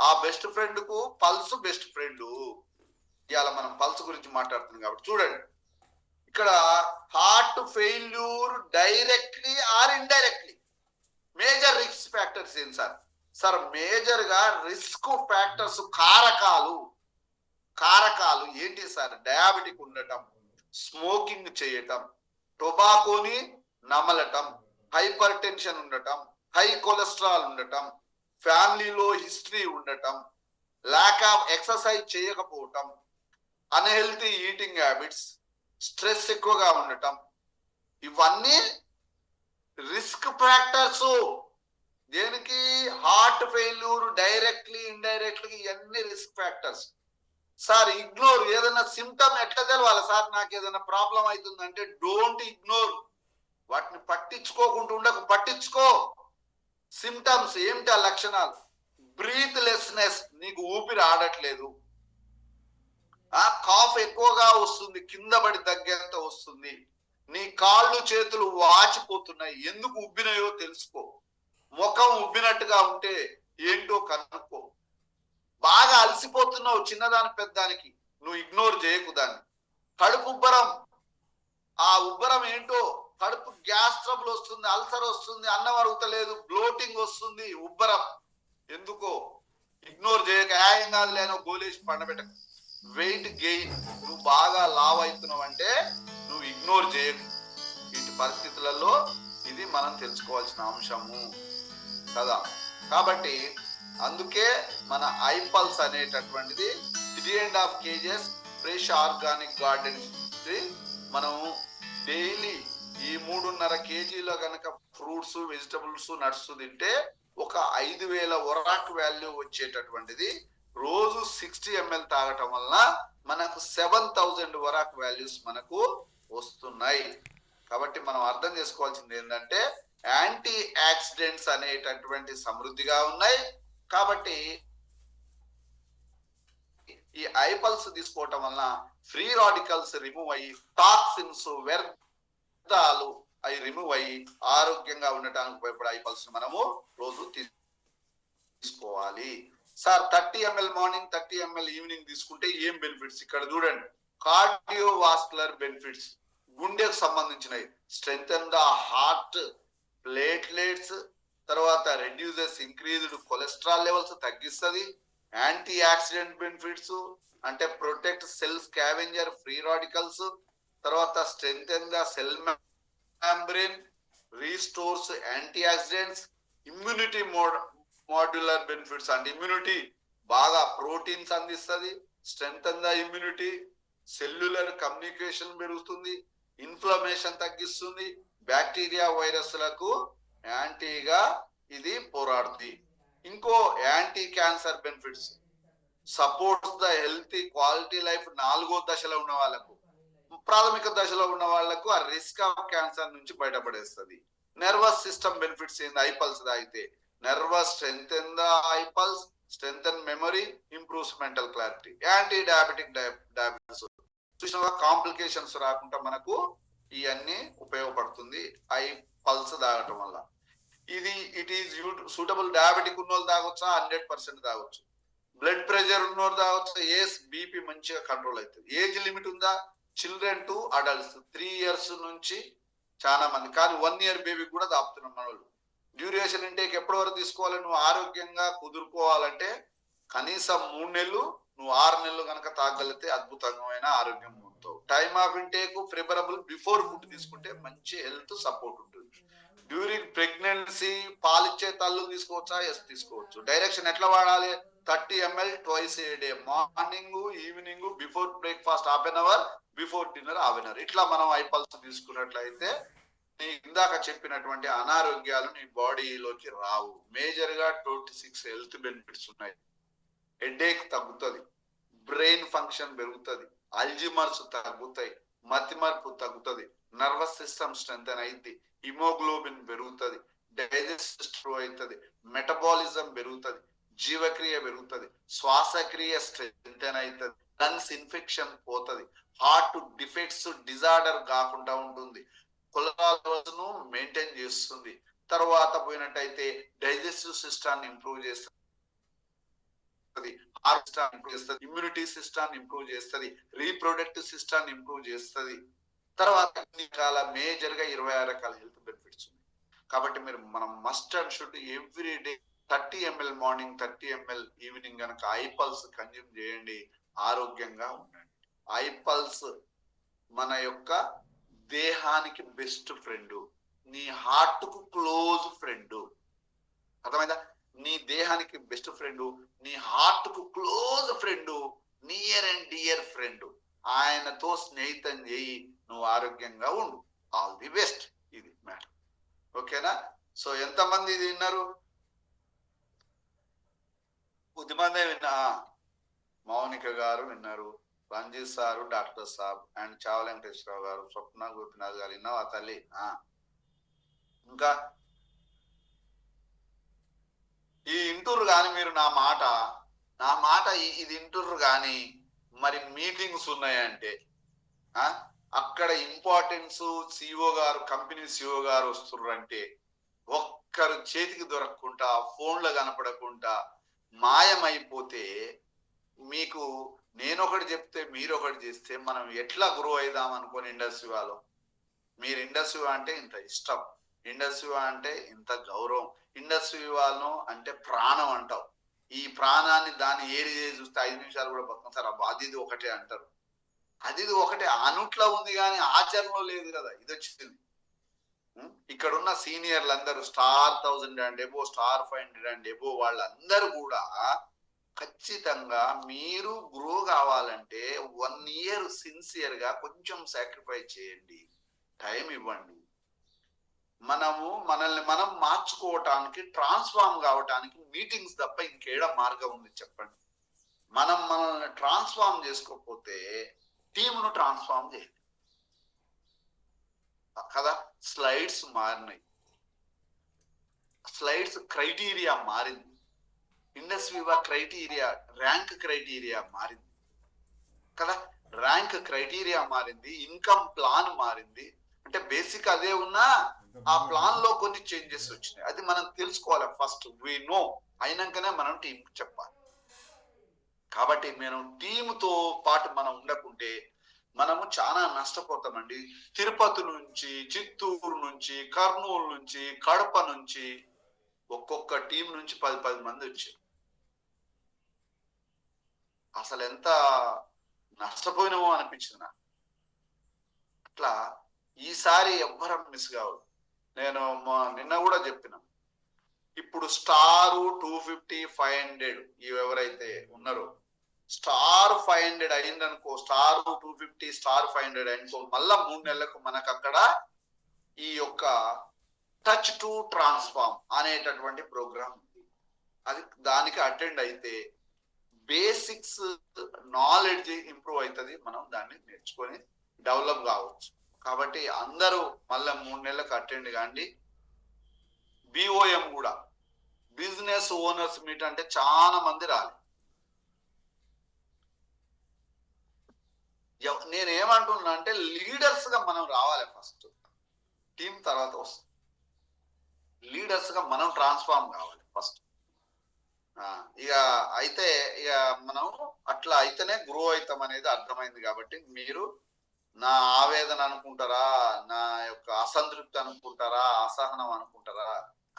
Speaker 2: ఆ బెస్ట్ ఫ్రెండ్ కు పల్స్ బెస్ట్ ఫ్రెండ్. ఇవాళ మనం పల్స్ గురించి మాట్లాడుతున్నాం కాబట్టి చూడండి. ఇక్కడ heart failure directly or indirectly major risk factors ఏం సార్? సార్ మేజర్ గా రిస్క్ ఫ్యాక్టర్స్ కారకాలు ఏంటి సార్? డయాబెటిక్ ఉండటం, స్మోకింగ్ చేయటం, టొబాకోని నమలటం, హైపర్ టెన్షన్ ఉండటం, హై కొలెస్ట్రాల్ ఉండటం, ఫ్యామిలీలో హిస్టరీ ఉండటం, ల్యాక్ ఆఫ్ ఎక్సర్సైజ్ చేయకపోవటం, అన్హెల్తీ ఈటింగ్ హ్యాబిట్స్, స్ట్రెస్ ఎక్కువగా ఉండటం, ఇవన్నీ రిస్క్ ఫ్యాక్టర్స్. దేనికి? హార్ట్ ఫెయిల్యూర్ డైరెక్ట్లీ ఇండైరెక్ట్లీ ఇవన్నీ రిస్క్ ఫ్యాక్టర్స్. Sir ignore. ఏదైనా సిమ్టమ్ ఎట్లా తెలవాలి సార్? నాకు ఏదైనా ప్రాబ్లం అవుతుందంటే డోంట్ ఇగ్నోర్. వాటిని పట్టించుకోకుండా ఉండకు, పట్టించుకో. సిమ్టమ్స్ ఏమిటి? ఆ లక్షణాలు. బ్రీత్లెస్నెస్, నీకు ఊపిరి ఆడట్లేదు. కాఫ్ ఎక్కువగా వస్తుంది, కింద పడి తగ్గేంత వస్తుంది. నీ కాళ్ళు చేతులు వాచిపోతున్నాయి, ఎందుకు ఉబ్బినాయో తెలుసుకో. ముఖం ఉబ్బినట్టుగా ఉంటే ఏంటో కనుక్కో. బాగా అలసిపోతున్నావు చిన్నదాని పెద్దానికి, నువ్వు ఇగ్నోర్ చేయకు దాన్ని. కడుపు ఉబ్బరం, ఆ ఉబ్బరం ఏంటో, కడుపు గ్యాస్ ట్రబుల్ వస్తుంది, అల్సర్ వస్తుంది, అన్నం అరుగుతలేదు, బ్లోటింగ్ వస్తుంది, ఉబ్బరం. ఎందుకో ఇగ్నోర్ చేయక ఏం కాదు లేనో గోలేసి పండబెట్టకు. వెయిట్ గెయిన్, నువ్వు బాగా లావ్ అవుతున్నావు అంటే నువ్వు ఇగ్నోర్ చేయకు. వీటి పరిస్థితులలో ఇది మనం తెలుసుకోవాల్సిన అంశము కదా. కాబట్టి అందుకే మన ఐపల్స్ అనేటటువంటిది 3.5 kgs ఫ్రెష్ ఆర్గానిక్ గార్డెన్ మనం డైలీ ఈ 3.5 kg గనక ఫ్రూట్స్, వెజిటబుల్స్, నట్స్ తింటే ఒక 5,000 ఒరాక్ వాల్యూ వచ్చేటటువంటిది రోజు 60 ml తాగటం వల్ల మనకు 7,000 ఒరాక్ వాల్యూస్ మనకు వస్తున్నాయి. కాబట్టి మనం అర్థం చేసుకోవాల్సింది ఏంటంటే యాంటీ ఆక్సిడెంట్స్ అనేటటువంటి సమృద్ధిగా ఉన్నాయి. కాబట్టి ఈ ఐపల్స్ తీసుకోవటం వలన ఫ్రీ రాడికల్స్ రిమూవ్ అయ్యి టాక్సిన్స్, వ్యర్థాలు అవి రిమూవ్ అయ్యి ఆరోగ్యంగా ఉండటానికి ఉపయోగపడే ఐపల్స్ మనము రోజు తీసుకోవాలి. Sir 30 ml morning, 30 ml evening తీసుకుంటే ఏం బెనిఫిట్స్? ఇక్కడ చూడండి. కార్డియోవాస్కులర్ బెనిఫిట్స్, గుండెకు సంబంధించినవి, స్ట్రెంగ్తెన్ ద హార్ట్, ప్లేట్లెట్స్, తర్వాత రెడ్యూసెస్ ఇంక్రీజ్డ్ కొలెస్ట్రాల్ లెవెల్స్ తగ్గిస్తుంది. యాంటీ ఆక్సిడెంట్ బెనిఫిట్స్ అంటే protect cell scavenger free radicals, తర్వాత strengthen the cell membrane, restores antioxidants, immunity modular benefits అంటే ఇమ్యూనిటీ బాగా ప్రోటీన్స్ అందిస్తుంది, strengthen the immunity, cellular communication పెరుగుతుంది, inflammation తగ్గిస్తుంది, bacteria వైరస్లకు యాంటీగా ఇది పోరాడుతుంది. ఇంకో anti cancer benefits, supports the healthy quality life. 4వ దశలో ఉన్న వాళ్ళకు, ప్రాథమిక దశలో ఉన్న వాళ్ళకు ఆ రిస్క్ ఆఫ్ క్యాన్సర్ నుంచి బయటపడేస్తుంది. నర్వస్ సిస్టమ్ బెనిఫిట్స్ ఏంది ఐపల్స్ తాగితే? Nervous strengthen the iPulse, strengthen memory, improves mental clarity. Anti diabetic diabetes complications రాకుండా మనకు ఇవన్నీ ఉపయోగపడుతుంది ఐపల్స్ తాగటం వల్ల. ఇది ఇట్ ఈస్ సూటబుల్. డయాబెటిక్ ఉన్న వాళ్ళు తాగొచ్చా? 100% తాగొచ్చు. బ్లడ్ ప్రెషర్ ఉన్నోరు తాగొచ్చు. ఏస్ బీపీ మంచిగా కంట్రోల్ అవుతుంది. ఏజ్ లిమిట్ ఉందా? చిల్డ్రన్ టు అడల్ట్స్ 3 years నుంచి చాలా మంది, కానీ 1 year బేబీ కూడా తాపుతున్నాం మన వాళ్ళు. డ్యూరేషన్ ఇంటేక్ ఎప్పటి వరకు తీసుకోవాలి? నువ్వు ఆరోగ్యంగా కుదురుకోవాలంటే కనీసం 3 నెలలు, నువ్వు 6 నెలలు కనుక తాగలిగితే అద్భుతమైన ఆరోగ్యం ఉంటావు. Time of intake preferable before food తీసుకుంటే మంచి హెల్త్ సపోర్ట్ ఉంటుంది. డ్యూరింగ్ ప్రెగ్నెన్సీ పాలిచ్చే తల్లు తీసుకోవచ్చా? ఎస్ తీసుకోవచ్చు. డైరెక్షన్ ఎట్లా వాడాలి? 30 ml twice a day, morning, evening, before breakfast half an hour, before dinner half an hour. ఇట్లా మనం ఐపల్స్ తీసుకున్నట్లయితే నీ ఇందాక చెప్పినటువంటి అనారోగ్యాలు నీ బాడీలోకి రావు. మేజర్ గా 26 హెల్త్ బెనిఫిట్స్ ఉన్నాయి. హెడేక్ తగ్గుతుంది, బ్రెయిన్ ఫంక్షన్ పెరుగుతుంది, అల్జిమర్స్ తగ్గుతాయి, మతిమరుపు తగ్గుతుంది, నర్వస్ సిస్టమ్ స్ట్రెంగ్తెన్ అయింది, హిమోగ్లోబిన్ పెరుగుతుంది, డైజెస్ట్ ఇంప్రూవ్ అవుతుంది, మెటబాలిజం పెరుగుతుంది, జీవక్రియ పెరుగుతుంది, శ్వాసక్రియ స్ట్రెంగ్తెన్ అవుతుంది, లంగ్స్ ఇన్ఫెక్షన్ పోతుంది, హార్ట్ డిఫెక్ట్స్ డిజార్డర్ కాకుండా ఉంటుంది, కొలెస్ట్రాల్ ను మెయింటైన్ చేస్తుంది. తర్వాత పోయినట్టయితే డైజెస్టివ్ సిస్టమ్ ఇంప్రూవ్ చేస్తుంది, ఇమ్యూనిటీ సిస్టమ్ ఇంప్రూవ్ చేస్తుంది, రీప్రొడక్టివ్ సిస్టమ్ ఇంప్రూవ్ చేస్తుంది. తర్వాత మేజర్ గా 26 రకాల హెల్త్ బెనిఫిట్స్ ఉన్నాయి. కాబట్టి మనం must and should every day 30 ml morning, 30 ml evening కనుక ఐపల్స్ కన్జ్యూమ్ చేయండి, ఆరోగ్యంగా ఉండండి. ఐపల్స్ మన యొక్క దేహానికి బెస్ట్ ఫ్రెండ్, నీ హార్ట్ కు క్లోజ్ ఫ్రెండ్. అర్థమైందా? నీ దేహానికి బెస్ట్ ఫ్రెండ్, నీ హార్ట్ కు close friend, near and dear friend. ఆయనతో స్నేహితం చేయి, నువ్వు ఆరోగ్యంగా ఉండు. All the best. ఇది మ్యాటర్. ఓకేనా? సో ఎంతమంది ఇది విన్నారు? కొద్దిమందే విన్నా. మౌనిక గారు విన్నారు, రంజిత్ సారు, డాక్టర్ సాబ్ అండ్ చావ వెంకటేశ్వరరావు గారు, స్వప్న గోపినాథ్ గారు విన్నావా తల్లి? ఇంకా ఈ ఇంటూరు కానీ మీరు నా మాట ఇది ఇంటూరు కానీ మరి మీటింగ్స్ ఉన్నాయంటే అక్కడ ఇంపార్టెన్స్ సిఇఓ గారు, కంపెనీ సిఇఓ గారు వస్తుర్రంటే ఒక్కరు చేతికి దొరకకుండా, ఫోన్లో కనపడకుండా మాయమైపోతే మీకు నేనొకటి చెప్తే మీరు ఒకటి చేస్తే మనం ఎట్లా గ్రో అయిదాం అనుకోని ఇండస్ట్రీ వాళ్ళు. మీరు ఇండస్ట్రీ అంటే ఇంత ఇష్టం, ఇండస్ట్రీ అంటే ఇంత గౌరవం, ఇండస్ట్రీ వాళ్ళను అంటే ప్రాణం అంటావు. ఈ ప్రాణాన్ని దాన్ని ఏరి చేసి చూస్తే 5 నిమిషాలు కూడా బతుకుతాం సార్. అది ఇది ఒకటే అంటారు. అది ఇది ఒకటే అనుట్లో ఉంది కానీ ఆచరణలో లేదు కదా. ఇది వచ్చింది. ఇక్కడ ఉన్న సీనియర్లు అందరూ star 1000 and above, star 500 and above వాళ్ళందరూ కూడా ఖచ్చితంగా మీరు గ్రో కావాలంటే 1 ఇయర్ సిన్సియర్ గా కొంచెం సాక్రిఫైస్ చేయండి, టైం ఇవ్వండి. మనల్ని మనం మార్చుకోవటానికి, ట్రాన్స్ఫార్మ్ కావటానికి మీటింగ్స్ తప్ప ఇంకేడ మార్గం ఉంది చెప్పండి? మనల్ని ట్రాన్స్ఫార్మ్ చేసుకోకపోతే టీమును ట్రాన్స్ఫార్మ్ చేయండి కదా. స్లైడ్స్ మారినాయి, స్లైడ్స్ క్రైటీరియా మారింది, ఇండస్ వివా క్రైటీరియా ర్యాంక్ క్రైటీరియా మారింది కదా. ర్యాంక్ క్రైటీరియా మారింది, ఇన్కమ్ ప్లాన్ మారింది. అంటే బేసిక్ అదే ఉన్నా ఆ ప్లాన్ లో కొన్ని చేంజెస్ వచ్చినాయి. అది మనం తెలుసుకోవాలి ఫస్ట్. వి నో అయినాకనే మనం టీం చెప్పాలి. కాబట్టి మనం టీంతో పాటు మనం ఉండకుంటే మనము చాలా నష్టపోతామండి. తిరుపతి నుంచి, చిత్తూరు నుంచి, కర్నూలు నుంచి, కడప నుంచి ఒక్కొక్క టీం నుంచి 10 మంది వచ్చారు. అసలు ఎంత నష్టపోయినామో అనిపించింది నాకు. అట్లా ఈసారి ఎవ్వరం మిస్ కావద్దు. నేను నిన్న కూడా చెప్పిన, ఇప్పుడు స్టారు 250, 500 ఇవి ఎవరైతే ఉన్నారో, స్టార్ 500 అయిందనుకో, స్టార్ 250, స్టార్ 500 అనుకో, మళ్ళా 3 నెలలకు మనకు అక్కడ ఈ యొక్క టచ్ టు ట్రాన్స్ఫార్మ్ అనేటటువంటి ప్రోగ్రామ్ ఉంది. అది దానికి అటెండ్ అయితే బేసిక్స్ నాలెడ్జ్ ఇంప్రూవ్ అవుతుంది, మనం దాన్ని నేర్చుకొని డెవలప్ కావచ్చు. కాబట్టి అందరూ మళ్ళీ 3 నెలలకు అటెండ్ కాండి. బిఓఎం కూడా, బిజినెస్ ఓనర్స్ మీట్ అంటే చాలా మంది రాలి. నేనేమంటున్నా అంటే లీడర్స్ గా మనం రావాలి ఫస్ట్, టీం తర్వాత వస్తుంది. లీడర్స్ గా మనం ట్రాన్స్ఫార్మ్ కావాలి ఫస్ట్. ఇక అయితే ఇక మనం అట్లా అయితేనే గ్రో అవుతాం అనేది అర్థమైంది. కాబట్టి మీరు నా ఆవేదన అనుకుంటారా, నా యొక్క అసంతృప్తి అనుకుంటారా, అసహనం అనుకుంటారా,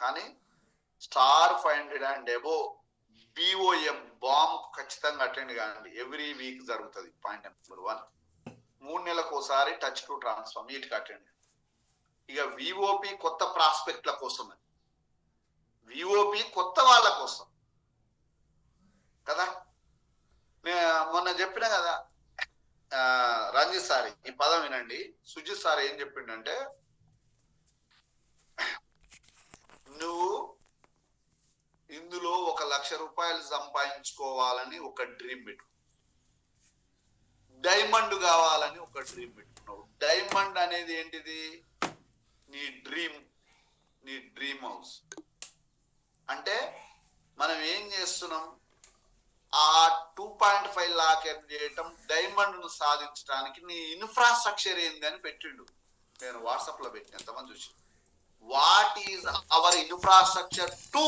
Speaker 2: కానీ star 500 and above BOM bomb ఖచ్చితంగా అటెండ్ కాండి. ఎవ్రీ వీక్ జరుగుతుంది. Point number 1. 3 నెలలకు ఒకసారి టచ్ టు ట్రాన్స్ఫార్మ్ వీటికి అటెండ్. ఇక విఓపి కొత్త ప్రాస్పెక్ట్ల కోసం, విఓపి కొత్త వాళ్ళ కోసం కదా. మొన్న చెప్పిన కదా రంజిత్ సార్, ఈ పదం వినండి. సుజిత్ సార్ ఏం చెప్పిండంటే, నువ్వు ఇందులో 1 లక్ష రూపాయలు సంపాదించుకోవాలని ఒక డ్రీమ్ పెట్టు, డైమండ్ కావాలని ఒక డ్రీమ్ పెట్టుకున్నావు. డైమండ్ అనేది ఏంటిది? నీ డ్రీమ్ హౌస్. అంటే మనం ఏం చేస్తున్నాం, ఆ 2.5 లాక్ ఎర్న్ చేయటం, డైమండ్ ను సాధించడానికి నీ ఇన్ఫ్రాస్ట్రక్చర్ ఏంది అని పెట్టిండు. నేను వాట్సాప్ లో పెట్టిన, ఎంతమంది చూసి. What is our infrastructure to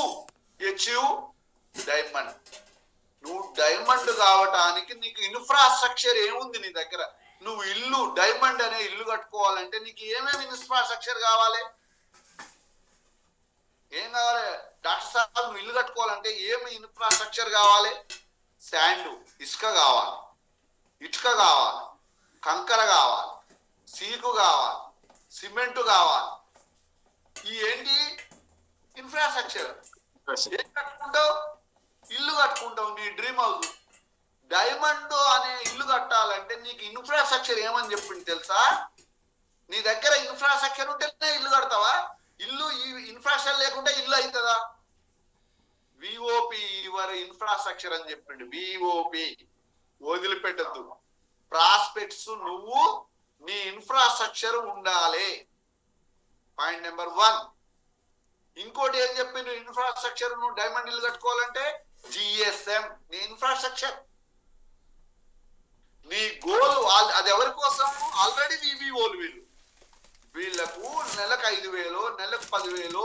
Speaker 2: achieve diamond? నువ్వు డైమండ్ కావటానికి నీకు ఇన్ఫ్రాస్ట్రక్చర్ ఏముంది నీ దగ్గర? నువ్వు ఇల్లు, డైమండ్ అనే ఇల్లు కట్టుకోవాలంటే నీకు ఏమేమి ఇన్ఫ్రాస్ట్రక్చర్ కావాలి? ఏం కావాలి డాక్టర్ సార్? నువ్వు ఇల్లు కట్టుకోవాలంటే ఏమి ఇన్ఫ్రాస్ట్రక్చర్ కావాలి? శాండ్, ఇసుక కావాలి, ఇటుక కావాలి, కంకర కావాలి, సీకు కావాలి, సిమెంట్ కావాలి. ఈ ఏంటి ఇన్ఫ్రాస్ట్రక్చర్. ఏం కట్టుకుంటావు? ఇల్లు కట్టుకుంటావు, నీ డ్రీమ్ హౌస్. డైమండ్ అనే ఇల్లు కట్టాలంటే నీకు ఇన్ఫ్రాస్ట్రక్చర్ ఏమని చెప్పింది తెలుసా? నీ దగ్గర ఇన్ఫ్రాస్ట్రక్చర్ ఉంటేనే ఇల్లు కడతావా? ఇల్లు ఇన్ఫ్రాస్ట్రక్చర్ లేకుంటే ఇల్లు అవుతుందా? విఓపి యువర్ ఇన్ఫ్రాస్ట్రక్చర్ అని చెప్పిండు. విఓపి వదిలిపెట్టద్దు. ప్రాస్పెక్ట్స్ నువ్వు నీ ఇన్ఫ్రాస్ట్రక్చర్ ఉండాలి. Point number 1. ఇంకోటి ఏం చెప్పిండు? ఇన్ఫ్రాస్ట్రక్చర్ నువ్వు డైమండ్ ఇల్లు కట్టుకోవాలంటే జిఎస్ఎం నీ ఇన్ఫ్రాస్ట్రక్చర్. నీ గోల్ అది ఎవరి కోసం? ఆల్రెడీ వివిఓలు వీళ్ళకు నెలకు 5,000, నెలకు 10,000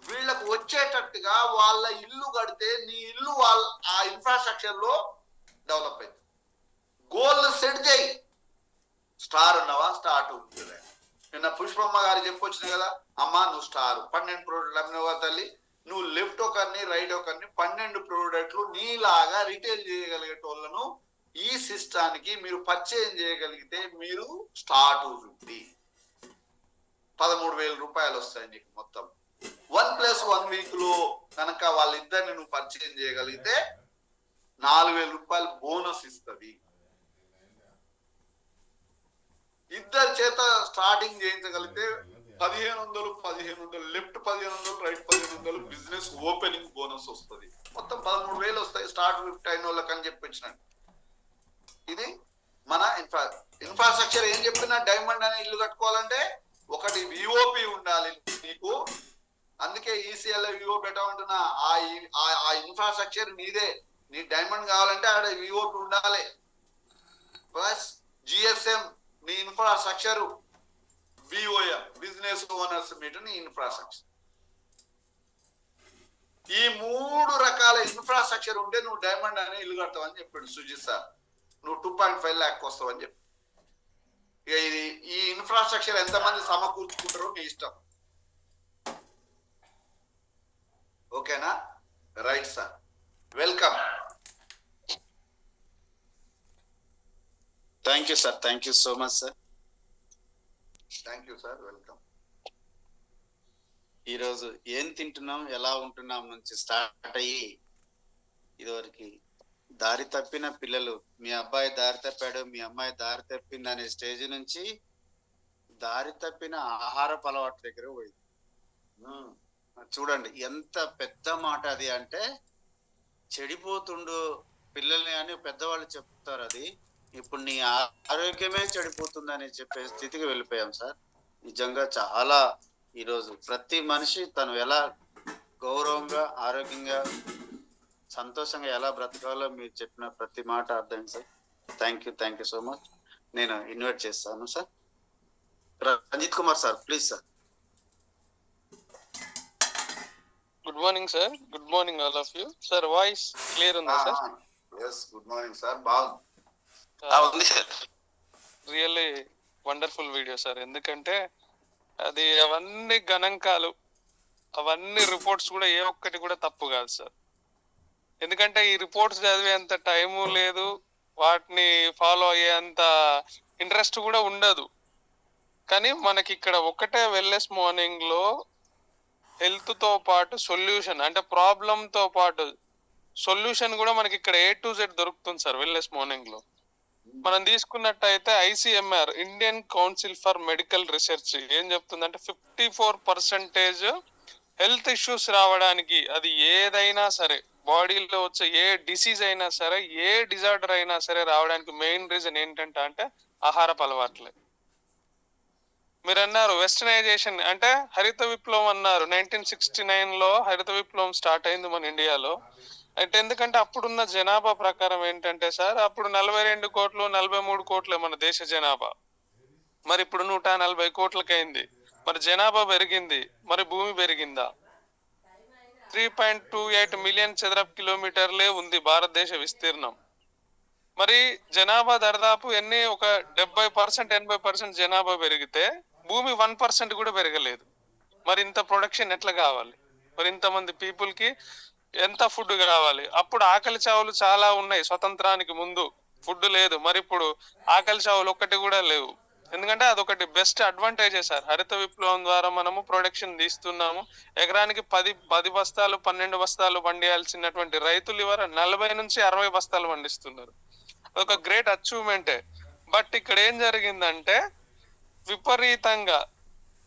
Speaker 2: వీళ్ళకు వచ్చేటట్టుగా వాళ్ళ ఇల్లు కడితే నీ ఇల్లు వాళ్ళ ఆ ఇన్ఫ్రాస్ట్రక్చర్ లో డెవలప్ అయింది. గోల్ సెట్ చేయి. స్టార్ ఉన్నావా? స్టార్ 2. నిన్న పుష్పమ్మ గారు చెప్పొచ్చిన కదా, అమ్మా నువ్వు స్టార్ 12 ప్రోడక్ట్లు అమ్మినవా తల్లి, నువ్వు లెఫ్ట్ ఒకరిని రైట్ ఒకరిని 12 ప్రోడక్ట్లు నీలాగా రిటైల్ చేయగలిగేటోళ్ళను ఈ సిస్టానికి మీరు పర్చేజ్ చేయగలిగితే మీరు స్టార్ 250 13,000 రూపాయలు వస్తాయి నీకు మొత్తం. 1+1 వీక్ లో కనుక వాళ్ళిద్దరిని నువ్వు పర్చేజ్ చేయగలిగితే 4,000 రూపాయలు బోనస్ ఇస్తుంది. ఇద్దరి చేత స్టార్టింగ్ చేయించగలిగితే 1,500 left 1,500 right 1,500 business opening bonus వస్తుంది. మొత్తం 13,000 వస్తాయి స్టార్ట్ 50 అయిన వాళ్ళకి అని చెప్పి వచ్చినట్టు. ఇది మన ఇన్ఫ్రాస్ట్రక్చర్. ఏం చెప్పినా డైమండ్ అనే ఇల్లు కట్టుకోవాలంటే ఒకటి విఓపి ఉండాలి నీకు. అందుకే ఈసీఎల్ విఓ పెట్టమంటున్నా. ఆ ఇన్ఫ్రాస్ట్రక్చర్ నీదే. నీ డైమండ్ కావాలంటే ఆడ విఓపి ఉండాలి. ప్లస్ జిఎస్ఎం నీ infrastructure, BOM business owners meet నీ ఇన్ఫ్రాస్ట్రక్చర్. ఈ 3 రకాల ఇన్ఫ్రాస్ట్రక్చర్ ఉంటే నువ్వు డైమండ్ అనే ఇల్లు కడతావని చెప్పాడు సుజిత్ సార్. నువ్వు 2.5 lakh వస్తావని చెప్పి. ఇక ఇది ఈ ఇన్ఫ్రాస్ట్రక్చర్ ఎంతమంది సమకూర్చుకుంటారో మీ ఇష్టం. ఓకేనా? Right sir, welcome.
Speaker 4: Thank you sir, thank you so much sir.
Speaker 2: Thank you sir, welcome.
Speaker 4: ఈరోజు ఏం తింటున్నాం, ఎలా ఉంటున్నాం నుంచి స్టార్ట్ అయ్యి ఇదివరకు దారి తప్పిన పిల్లలు, మీ అబ్బాయి దారి తప్పాడు, మీ అమ్మాయి దారి తప్పింది అనే స్టేజ్ నుంచి దారి తప్పిన ఆహారపు అలవాటు దగ్గర పోయింది. చూడండి ఎంత పెద్ద మాట అది. అంటే చెడిపోతుండు పిల్లల్ని అని పెద్దవాళ్ళు చెప్తారు. అది ఇప్పుడు నీ ఆరోగ్యమే చెడిపోతుందని చెప్పే స్థితికి వెళ్ళిపోయాం సార్. నిజంగా చాలా ఈరోజు ప్రతి మనిషి తను ఎలా గౌరవంగా, ఆరోగ్యంగా, సంతోషంగా ఎలా బ్రతకాలో మీరు చెప్పిన ప్రతి మాట అర్థం sir. Thank you so much. నేను ఇన్వైట్ చేస్తాను sir. Ranjith Kumar sir, please sir.
Speaker 5: Good morning sir. Good morning all of you. Sir voice clear ఉందా sir?
Speaker 2: yes, good morning sir. బాగుంది
Speaker 4: sir.
Speaker 5: Really wonderful video sir. ఎందుకంటే అది అవన్నీ గణాంకాలు, అవన్నీ reports కూడా ఏ ఒక్కటి కూడా తప్పు కాదు సార్. ఎందుకంటే ఈ రిపోర్ట్స్ చదివేంత టైము లేదు, వాటిని ఫాలో అయ్యేంత ఇంట్రెస్ట్ కూడా ఉండదు. కానీ మనకి ఇక్కడ ఒకటే వెల్నెస్ మార్నింగ్ లో హెల్త్ తో పాటు సొల్యూషన్, అంటే ప్రాబ్లమ్ తో పాటు సొల్యూషన్ కూడా మనకి ఇక్కడ A to Z దొరుకుతుంది సార్ వెల్నెస్ మార్నింగ్ లో. మనం తీసుకున్నట్టయితే ICMR, Indian council for medical research ఏం చెప్తుందంటే 54% హెల్త్ ఇష్యూస్ రావడానికి, అది ఏదైనా సరే, బాడీలో వచ్చే ఏ డిసీజ్ అయినా సరే, ఏ డిజార్డర్ అయినా సరే రావడానికి మెయిన్ రీజన్ ఏంటంటే ఆహారపు అలవాట్లే. మీరు అన్నారు వెస్టర్నైజేషన్, అంటే హరిత విప్లవం అన్నారు. 1969 లో హరిత విప్లవం స్టార్ట్ అయింది మన ఇండియాలో. అంటే ఎందుకంటే అప్పుడున్న జనాభా ప్రకారం ఏంటంటే సార్, అప్పుడు 42 కోట్లు 43 కోట్లే మన దేశ జనాభా. మరి ఇప్పుడు 140 కోట్లకైంది. మరి జనాభా పెరిగింది, మరి భూమి పెరిగిందా? 3.28 మిలియన్ చదరపు కిలోమీటర్లే ఉంది భారతదేశ విస్తీర్ణం. మరి జనాభా దాదాపు ఒక 70% 80% జనాభా పెరిగితే భూమి 1% కూడా పెరగలేదు. మరి ఇంత ప్రొడక్షన్ ఎట్లా కావాలి? మరి ఇంతమంది పీపుల్ కి ఎంత ఫుడ్ కావాలి? అప్పుడు ఆకలి చావులు చాలా ఉన్నాయి. స్వతంత్రానికి ముందు ఫుడ్ లేదు. మరి ఇప్పుడు ఆకలి చావులు ఒక్కటి కూడా లేవు. ఎందుకంటే అదొకటి బెస్ట్ అడ్వాంటేజే సార్. హరిత విప్లవం ద్వారా మనము ప్రొడక్షన్ తీస్తున్నాము. ఎకరానికి 10 బస్తాలు 12 బస్తాలు పండియాల్సినటువంటి రైతులు ఇవాళ 40 నుంచి 60 బస్తాలు పండిస్తున్నారు. అదొక గ్రేట్ అచీవ్మెంటే. బట్ ఇక్కడ ఏం జరిగిందంటే విపరీతంగా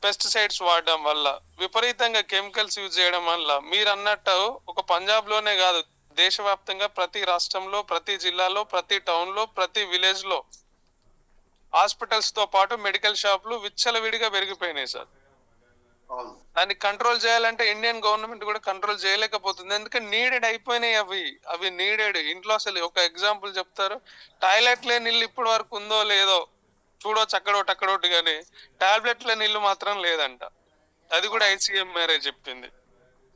Speaker 5: పెస్టిసైడ్స్ వాడడం వల్ల, విపరీతంగా కెమికల్స్ యూజ్ చేయడం వల్ల, మీరు అన్నట్టు ఒక పంజాబ్ లోనే కాదు, దేశవ్యాప్తంగా ప్రతి రాష్ట్రంలో, ప్రతి జిల్లాలో, ప్రతి టౌన్ లో, ప్రతి విలేజ్ లో హాస్పిటల్స్ తో పాటు మెడికల్ షాపులు విచ్చలవిడిగా పెరిగిపోయినాయి సార్. దాన్ని కంట్రోల్ చేయాలంటే ఇండియన్ గవర్నమెంట్ కూడా కంట్రోల్ చేయలేకపోతుంది. ఎందుకంటే నీడెడ్ అయిపోయినాయి అవి నీడెడ్. ఇంట్లో అసలు ఒక ఎగ్జాంపుల్ చెప్తారు, టాయిలెట్ లేని ఇల్లు ఇప్పటి వరకు ఉందో లేదో చూడవచ్చు, అక్కడోటి కానీ టాబ్లెట్ లేని ఇల్లు మాత్రం లేదంట. అది కూడా ICMR చెప్పింది,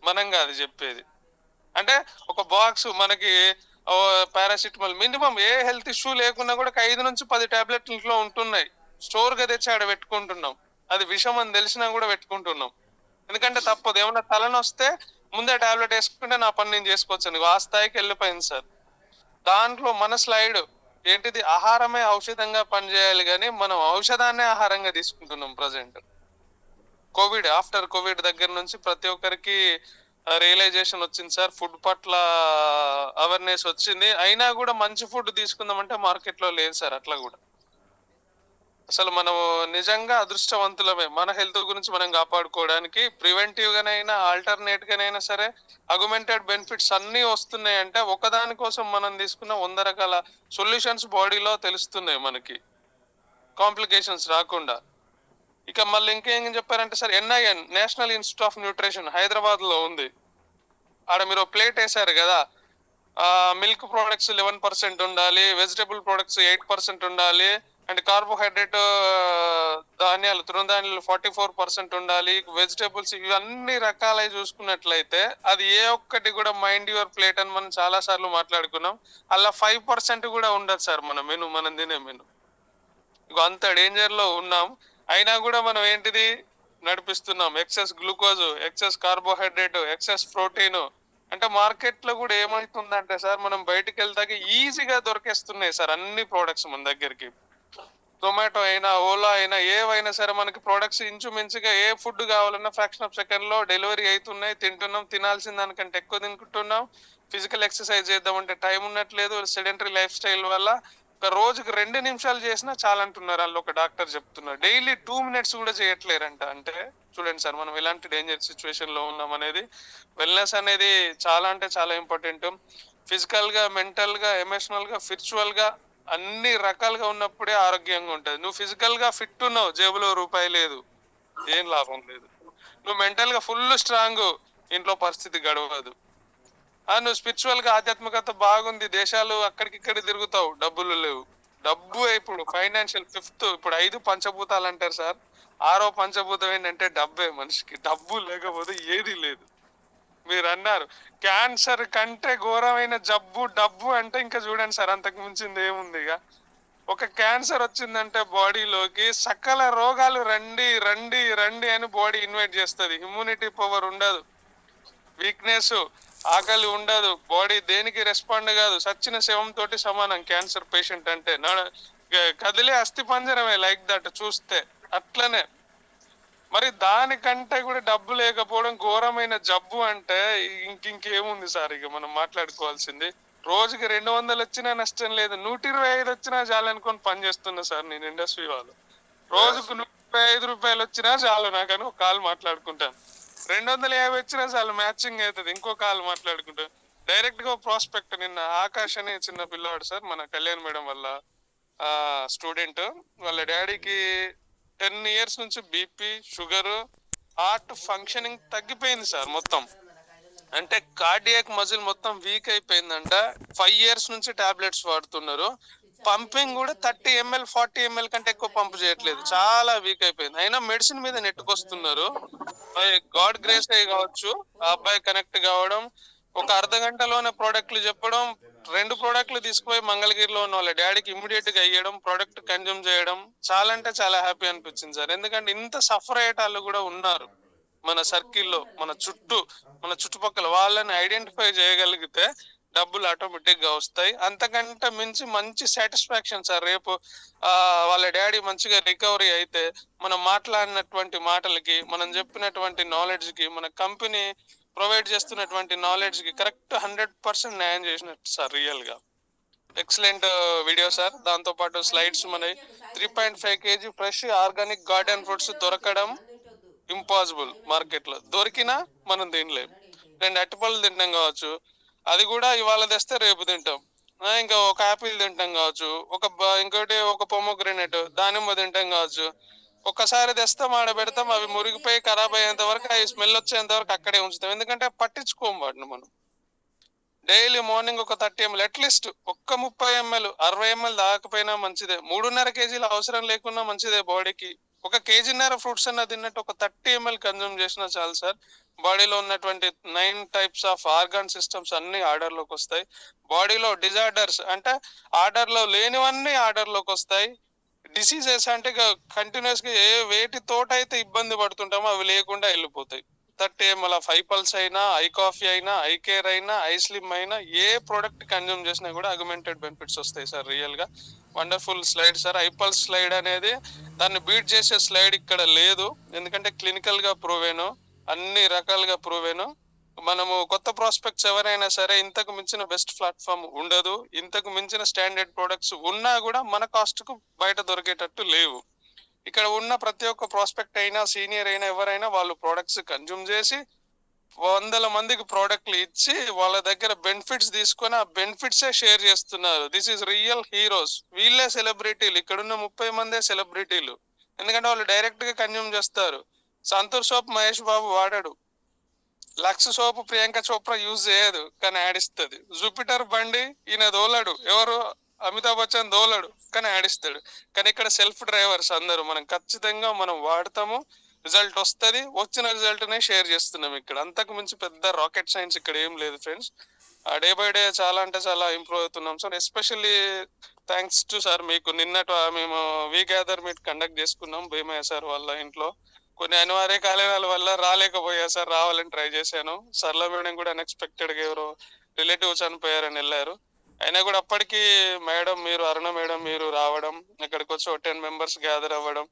Speaker 5: మనం కాదు చెప్పేది. అంటే ఒక బాక్స్ మనకి పారాసిటమాల్ మినిమం ఏ హెల్త్ ఇష్యూ లేకున్నా కూడా 5 నుంచి 10 టాబ్లెట్లు ఇంట్లో ఉంటున్నాయి. స్టోర్ గా తెచ్చి ఆడ పెట్టుకుంటున్నాం. అది విషం అని తెలిసినా కూడా పెట్టుకుంటున్నాం. ఎందుకంటే తప్పదు. ఏమన్నా తలనొస్తే ముందే టాబ్లెట్ వేసుకుంటే నా పని నేను చేసుకోవచ్చు. ఆ స్థాయికి వెళ్ళిపోయింది సార్. దాంట్లో మన స్లైడ్ ఏంటిది, ఆహారమే ఔషధంగా పనిచేయాలి, కానీ మనం ఔషధాన్నే ఆహారంగా తీసుకుంటున్నాం ప్రజెంట్. ఆఫ్టర్ కోవిడ్ దగ్గర నుంచి ప్రతి ఒక్కరికి రియలైజేషన్ వచ్చింది సార్, ఫుడ్ పట్ల అవేర్నెస్ వచ్చింది. అయినా కూడా మంచి ఫుడ్ తీసుకుందామంటే మార్కెట్లో లేదు సార్. అట్లా కూడా అసలు మనం నిజంగా అదృష్టవంతులమే. మన హెల్త్ గురించి మనం కాపాడుకోవడానికి ప్రివెంటివ్ గానైనా ఆల్టర్నేట్ గానైనా సరే అగ్మెంటెడ్ బెనిఫిట్స్ అన్ని వస్తున్నాయి. అంటే ఒకదాని కోసం మనం తీసుకున్న 100 రకాల సొల్యూషన్స్ బాడీలో తెలుస్తున్నాయి మనకి, కాంప్లికేషన్స్ రాకుండా. ఇక మళ్ళీ ఇంకేం చెప్పారంటే sir, NIN national institute of nutrition Hyderabad లో ఉంది. ఆడ మీరు ప్లేట్ వేసారు కదా, మిల్క్ ప్రొడక్ట్స్ 11% ఉండాలి, వెజిటబుల్ ప్రొడక్ట్స్ 8% ఉండాలి, అండ్ కార్బోహైడ్రేట్ ధాన్యాలు తృణధాన్యాలు 44% ఉండాలి, వెజిటబుల్స్ ఇవన్నీ రకాలై చూసుకున్నట్లయితే అది ఏ ఒక్కటి కూడా మైండ్ యువర్ ప్లేట్ అని మనం చాలా సార్లు మాట్లాడుకున్నాం. అలా 5% కూడా ఉండదు సార్ మన మెను, మనం తినే మెను. అంత డేంజర్ లో ఉన్నాం. అయినా కూడా మనం ఏంటిది నడిపిస్తున్నాం, excess glucose, excess carbohydrate, excess protein. అంటే మార్కెట్ లో కూడా ఏమవుతుందంటే సార్, మనం బయటకు వెళ్తాక ఈజీగా దొరికేస్తున్నాయి సార్ అన్ని ప్రోడక్ట్స్ మన దగ్గరికి. జొమాటో అయినా, ఓలా అయినా, ఏవైనా సరే మనకి ప్రొడక్ట్స్ ఇంచుమించుగా ఏ ఫుడ్ కావాలన్నా ఫ్రాక్షన్ ఆఫ్ సెకండ్ లో డెలివరీ అవుతున్నాయి. తింటున్నాం, తినాల్సిన దానికంటే ఎక్కువ తింటున్నాం. ఫిజికల్ ఎక్సర్సైజ్ చేద్దామంటే టైం ఉండట్లేదు, సెడెంటరీ లైఫ్ స్టైల్ వల్ల. ఒక రోజుకి 2 నిమిషాలు చేసినా చాలా అంటున్నారు వాళ్ళు, ఒక డాక్టర్ చెప్తున్నారు. డైలీ 2 మినిట్స్ కూడా చేయట్లేరంట. అంటే చూడండి సార్ మనం ఎలాంటి డేంజర్ సిచ్యువేషన్ లో ఉన్నాం అనేది. వెల్నెస్ అనేది చాలా అంటే చాలా ఇంపార్టెంట్. ఫిజికల్ గా, మెంటల్ గా, ఎమోషనల్ గా, స్పిరిచువల్ గా అన్ని రకాలుగా ఉన్నప్పుడే ఆరోగ్యంగా ఉంటది. నువ్వు ఫిజికల్ గా ఫిట్ ఉన్నావు, జేబులో రూపాయి లేదు, ఏం లాభం లేదు. నువ్వు మెంటల్ గా ఫుల్ స్ట్రాంగ్, ఇంట్లో పరిస్థితి గడవదు. నువ్వు స్పిరిచువల్ గా ఆధ్యాత్మికత బాగుంది, దేశాలు అక్కడికిక్కడ తిరుగుతావు, డబ్బులు లేవు. డబ్బు ఇప్పుడు ఫైనాన్షియల్ 5th, ఇప్పుడు 5 పంచభూతాలు అంటారు సార్. 6వ పంచభూతం ఏంటంటే డబ్బే. మనిషికి డబ్బు లేకపోతే ఏది లేదు. మీరు అన్నారు క్యాన్సర్ కంటే ఘోరమైన జబ్బు డబ్బు అంటే ఇంకా చూడండి సార్, అంతకు మించింది ఏముంది. ఇక ఒక క్యాన్సర్ వచ్చిందంటే బాడీలోకి సకల రోగాలు రండి రండి రండి అని బాడీ ఇన్వైట్ చేస్తుంది. ఇమ్యూనిటీ పవర్ ఉండదు, వీక్నెస్, ఆకలి ఉండదు, బాడీ దేనికి రెస్పాండ్ కాదు. సచ్చిన శవంతో సమానం క్యాన్సర్ పేషెంట్ అంటే. కదిలే అస్థి పంజరమే లైక్ దట్ చూస్తే. అట్లనే మరి దానికంటే కూడా డబ్బు లేకపోవడం ఘోరమైన జబ్బు అంటే ఇంకేముంది సార్. ఇక మనం మాట్లాడుకోవాల్సింది, రోజుకి 200 వచ్చినా నష్టం లేదు, 125 వచ్చినా చాలు అనుకొని పని చేస్తున్నా సార్ నేను ఇండస్ట్రీ వాళ్ళు. రోజుకు 125 రూపాయలు వచ్చినా చాలు నాకని ఒక కాల్ మాట్లాడుకుంటాను. 250 వచ్చినా చాలు, మ్యాచింగ్ అవుతుంది, ఇంకో కాల్ మాట్లాడుకుంటాను. డైరెక్ట్ గా ప్రాస్పెక్ట్. నిన్న ఆకాష్ అని చిన్న పిల్లవాడు సార్, మన కళ్యాణ్ మేడం వల్ల స్టూడెంట్, వాళ్ళ డాడీకి 10 years నుంచి బీపీ, షుగర్, హార్ట్ ఫంక్షనింగ్ తగ్గిపోయింది సార్ మొత్తం. అంటే కార్డియాక్ మజిల్ మొత్తం వీక్ అయిపోయిందంట. 5 years నుంచి టాబ్లెట్స్ వాడుతున్నారు. పంపింగ్ కూడా 30 ml 40 ml కంటే ఎక్కువ పంప్ చేయట్లేదు, చాలా వీక్ అయిపోయింది. అయినా మెడిసిన్ మీద నెట్టుకొస్తున్నారు. గాడ్ గ్రేస్ అయ్యి కావచ్చు ఆ అబ్బాయి కనెక్ట్ కావడం, ఒక అర్ధగంటలోనే ప్రోడక్ట్లు చెప్పడం, 2 ప్రోడక్ట్లు తీసుకుపోయి మంగళగిరిలో ఉన్న వాళ్ళ డాడీకి ఇమ్మీడియట్ గా ఇవ్వడం, ప్రోడక్ట్ కన్జ్యూమ్ చేయడం. చాలా అంటే చాలా హ్యాపీ అనిపించింది సార్. ఎందుకంటే ఇంత సఫర్ అయ్యే వాళ్ళు కూడా ఉన్నారు మన సర్కిల్లో, మన చుట్టుపక్కల. వాళ్ళని ఐడెంటిఫై చేయగలిగితే డబ్బులు ఆటోమేటిక్ గా వస్తాయి. అంతకంటే మించి మంచి సాటిస్ఫాక్షన్ సార్. రేపు వాళ్ళ డాడీ మంచిగా రికవరీ అయితే మనం మాట్లాడినటువంటి మాటలకి, మనం చెప్పినటువంటి నాలెడ్జ్ కి, మన కంపెనీ ప్రొవైడ్ చేస్తున్నటువంటి నాలెడ్జ్ కి కరెక్ట్ 100% న్యాయం చేసినట్టు సార్. రియల్ గా ఎక్సలెంట్ వీడియో సార్. దాంతో పాటు స్లైడ్స్ మనవి. 3.5 kg fresh organic garden fruits దొరకడం ఇంపాసిబుల్ మార్కెట్ లో. దొరికినా మనం తినలేం. 2 అరటిపళ్ళు తింటాం కావచ్చు, అది కూడా ఇవాళ తెస్తే రేపు తింటాం. ఇంకా ఒక యాపిల్ తింటాం కావచ్చు, ఇంకోటి ఒక పొమోగ్రెనేట్, దానిమ్మ తింటాం కావచ్చు. ఒక్కసారి తెస్తాం, ఆడ పెడతాం, అవి మురిగిపోయి ఖరాబ్ అయ్యేంత వరకు, అవి స్మెల్ వచ్చేంత వరకు అక్కడే ఉంచుతాం. ఎందుకంటే పట్టించుకోం వాటిని మనం. డైలీ మార్నింగ్ ఒక 30 ml అట్లీస్ట్, ఒక్క 30 ml 60 ml దాకపోయినా మంచిదే. 3.5 kg అవసరం లేకున్నా మంచిదే బాడీకి. 1.5 kg ఫ్రూట్స్ అన్న తిన్నట్టు ఒక 30 ml కన్జ్యూమ్ చేసినా చాలు సార్. బాడీలో ఉన్నటువంటి 9 types ఆఫ్ ఆర్గాన్ సిస్టమ్స్ అన్ని ఆర్డర్ లోకి వస్తాయి. బాడీలో డిజార్డర్స్ అంటే ఆర్డర్ లో లేనివన్నీ ఆర్డర్ లోకి వస్తాయి. డిసీజెస్ అంటే కంటిన్యూస్ గా ఏ వేటి తోట అయితే ఇబ్బంది పడుతుంటామో అవి లేకుండా వెళ్ళిపోతాయి. 30 ml ఐ పల్స్ అయినా, ఐ కాఫీ అయినా, ఐ కేర్ అయినా, ఐ స్లిమ్ అయినా, ఏ ప్రోడక్ట్ కన్జ్యూమ్ చేసినా కూడా అగ్మెంటెడ్ బెనిఫిట్స్ వస్తాయి సార్. రియల్ గా wonderful slide sir. I pulse slide అనేది దాన్ని బీట్ చేసే స్లైడ్ ఇక్కడ లేదు, ఎందుకంటే క్లినికల్ గా ప్రూవేను, అన్ని రకాలుగా ప్రూవేను. మనము కొత్త ప్రాస్పెక్ట్స్ ఎవరైనా సరే ఇంతకు మించిన బెస్ట్ ప్లాట్ఫామ్ ఉండదు, ఇంతకు మించిన స్టాండర్డ్ ప్రొడక్ట్స్ ఉన్నా కూడా మన కాస్ట్ కు బయట దొరికేటట్టు లేవు. ఇక్కడ ఉన్న ప్రతి ఒక్క ప్రాస్పెక్ట్ అయినా సీనియర్ అయినా ఎవరైనా వాళ్ళు ప్రొడక్ట్స్ కన్జ్యూమ్ చేసి వందల మందికి ప్రోడక్ట్లు ఇచ్చి వాళ్ళ దగ్గర బెనిఫిట్స్ తీసుకొని ఆ బెనిఫిట్సే షేర్ చేస్తున్నారు. This is real heroes. వీళ్ళే సెలబ్రిటీలు, ఇక్కడున్న 30 మందే సెలబ్రిటీలు. ఎందుకంటే వాళ్ళు డైరెక్ట్ గా కన్జ్యూమ్ చేస్తారు. సంతూర్ సోప్ మహేష్ బాబు వాడాడు, Lux soap Priyanka Chopra use చేయదు కానీ యాడ్ ఇస్తుంది. జూపిటర్ బండి ఈయన దోలడు, ఎవరు అమితాబ్ బచ్చన్ దోలడు కానీ యాడ్ ఇస్తాడు. కానీ ఇక్కడ సెల్ఫ్ డ్రైవర్స్ అందరూ మనం ఖచ్చితంగా మనం వాడతాము, రిజల్ట్ వస్తుంది, వచ్చిన రిజల్ట్ నే షేర్ చేస్తున్నాం. ఇక్కడ అంతకు మించి పెద్ద రాకెట్ సైన్స్ ఇక్కడ ఏం లేదు ఫ్రెండ్స్. డే బై డే చాలా అంటే చాలా ఇంప్రూవ్ అవుతున్నాం sir. Especially thanks to sir, మీకు నిన్నటి మేము వీ గ్యాదర్ మీట్ కండక్ట్ చేసుకున్నాం భీమయ్య సార్ వాళ్ళ ఇంట్లో. కొన్ని అనివార్య కారణాల వల్ల రాలేకపోయా సార్, రావాలని ట్రై చేశాను. సరళ మేడం కూడా అన్ఎక్స్పెక్టెడ్ గా ఎవరో రిలేటివ్ చనిపోయారని వెళ్ళారు. అయినా కూడా అప్పటికి మేడం మీరు, అరుణ మేడం మీరు రావడం, ఇక్కడికి వచ్చి 10 మెంబర్స్ గ్యాదర్ అవ్వడం,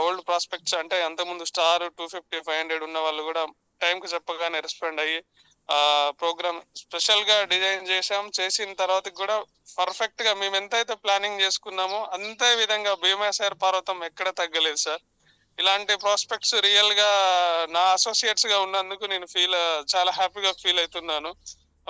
Speaker 5: ఓల్డ్ ప్రాస్పెక్ట్స్ అంటే అంతకుముందు స్టార్ 250, 500 ఉన్న వాళ్ళు కూడా టైం కు చెప్పగానే రెస్పాండ్ అయ్యి ప్రోగ్రామ్ స్పెషల్ గా డిజైన్ చేసాం. చేసిన తర్వాత కూడా పర్ఫెక్ట్ గా మేము ఎంతైతే ప్లానింగ్ చేసుకున్నామో అంతే విధంగా భీమా సార్ పర్వతం ఎక్కడ తగ్గలేదు సార్. ఇలాంటి ప్రాస్పెక్ట్స్ రియల్ గా నా అసోసియేట్స్ గా ఉన్నందుకు నేను చాలా హ్యాపీగా ఫీల్ అవుతున్నాను.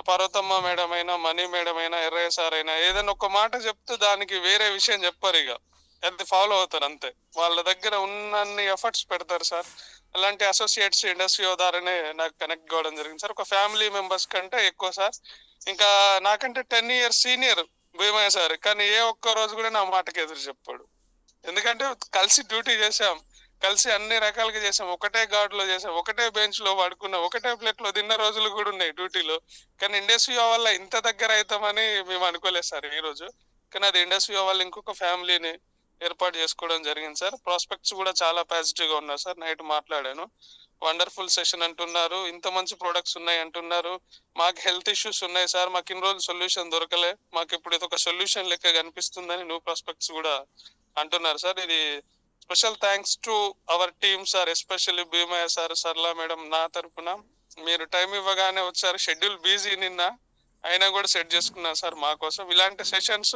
Speaker 5: పర్వతమ్మ మేడం అయినా, మణి మేడం అయినా, ఎర్రయ్య సార్ అయినా ఏదైనా ఒక మాట చెప్తూ దానికి వేరే విషయం చెప్పారు, ఇక అది ఫాలో అవుతారు అంతే. వాళ్ళ దగ్గర ఉన్నన్ని ఎఫర్ట్స్ పెడతారు సార్. అలాంటి అసోసియేట్స్ ఇండస్ట్రీ ద్వారానే నాకు కనెక్ట్ కావడం జరిగింది సార్. ఒక ఫ్యామిలీ మెంబర్స్ కంటే ఎక్కువ సార్. ఇంకా నాకంటే 10 years సీనియర్ భీమయ్య సార్, కానీ ఏ ఒక్క రోజు కూడా నా మాటకి ఎదురు చెప్పాడు. ఎందుకంటే కలిసి డ్యూటీ చేసాం, కలిసి అన్ని రకాలుగా చేసాం, ఒకటే గార్డ్ లో చేసాం, ఒకటే బెంచ్ లో పడుకున్నాం, ఒకటే ప్లేట్ లో తిన్న రోజులు కూడా ఉన్నాయి డ్యూటీలో. కానీ ఇండస్ట్రీ వల్ల ఇంత దగ్గర అవుతామని మేము అనుకోలేదు సార్ ఈ రోజు. కానీ అది ఇండస్ట్రీ వల్ల ఇంకొక ఫ్యామిలీని ఏర్పాటు చేసుకోవడం జరిగింది సార్. ప్రాస్పెక్ట్స్ కూడా చాలా పాజిటివ్ గా ఉన్నారు సార్. నైట్ మాట్లాడాను, వండర్ఫుల్ సెషన్ అంటున్నారు, ఇంత మంచి ప్రొడక్ట్స్ ఉన్నాయి అంటున్నారు. మాకు హెల్త్ ఇష్యూస్ ఉన్నాయి సార్, మాకు ఇన్ని రోజులు సొల్యూషన్ దొరకలే, మాకు ఇప్పుడు ఇది ఒక సొల్యూషన్ లెక్క కనిపిస్తుందని న్యూ ప్రాస్పెక్ట్స్ కూడా అంటున్నారు సార్. ఇది special thanks to our team sir, especially Bheemaiah sir, సరళ మేడం. నా తరపున మీరు టైం ఇవ్వగానే వచ్చారు, షెడ్యూల్ బిజీ నిన్న అయినా కూడా సెట్ చేసుకున్నారు సార్ మా కోసం. ఇలాంటి సెషన్స్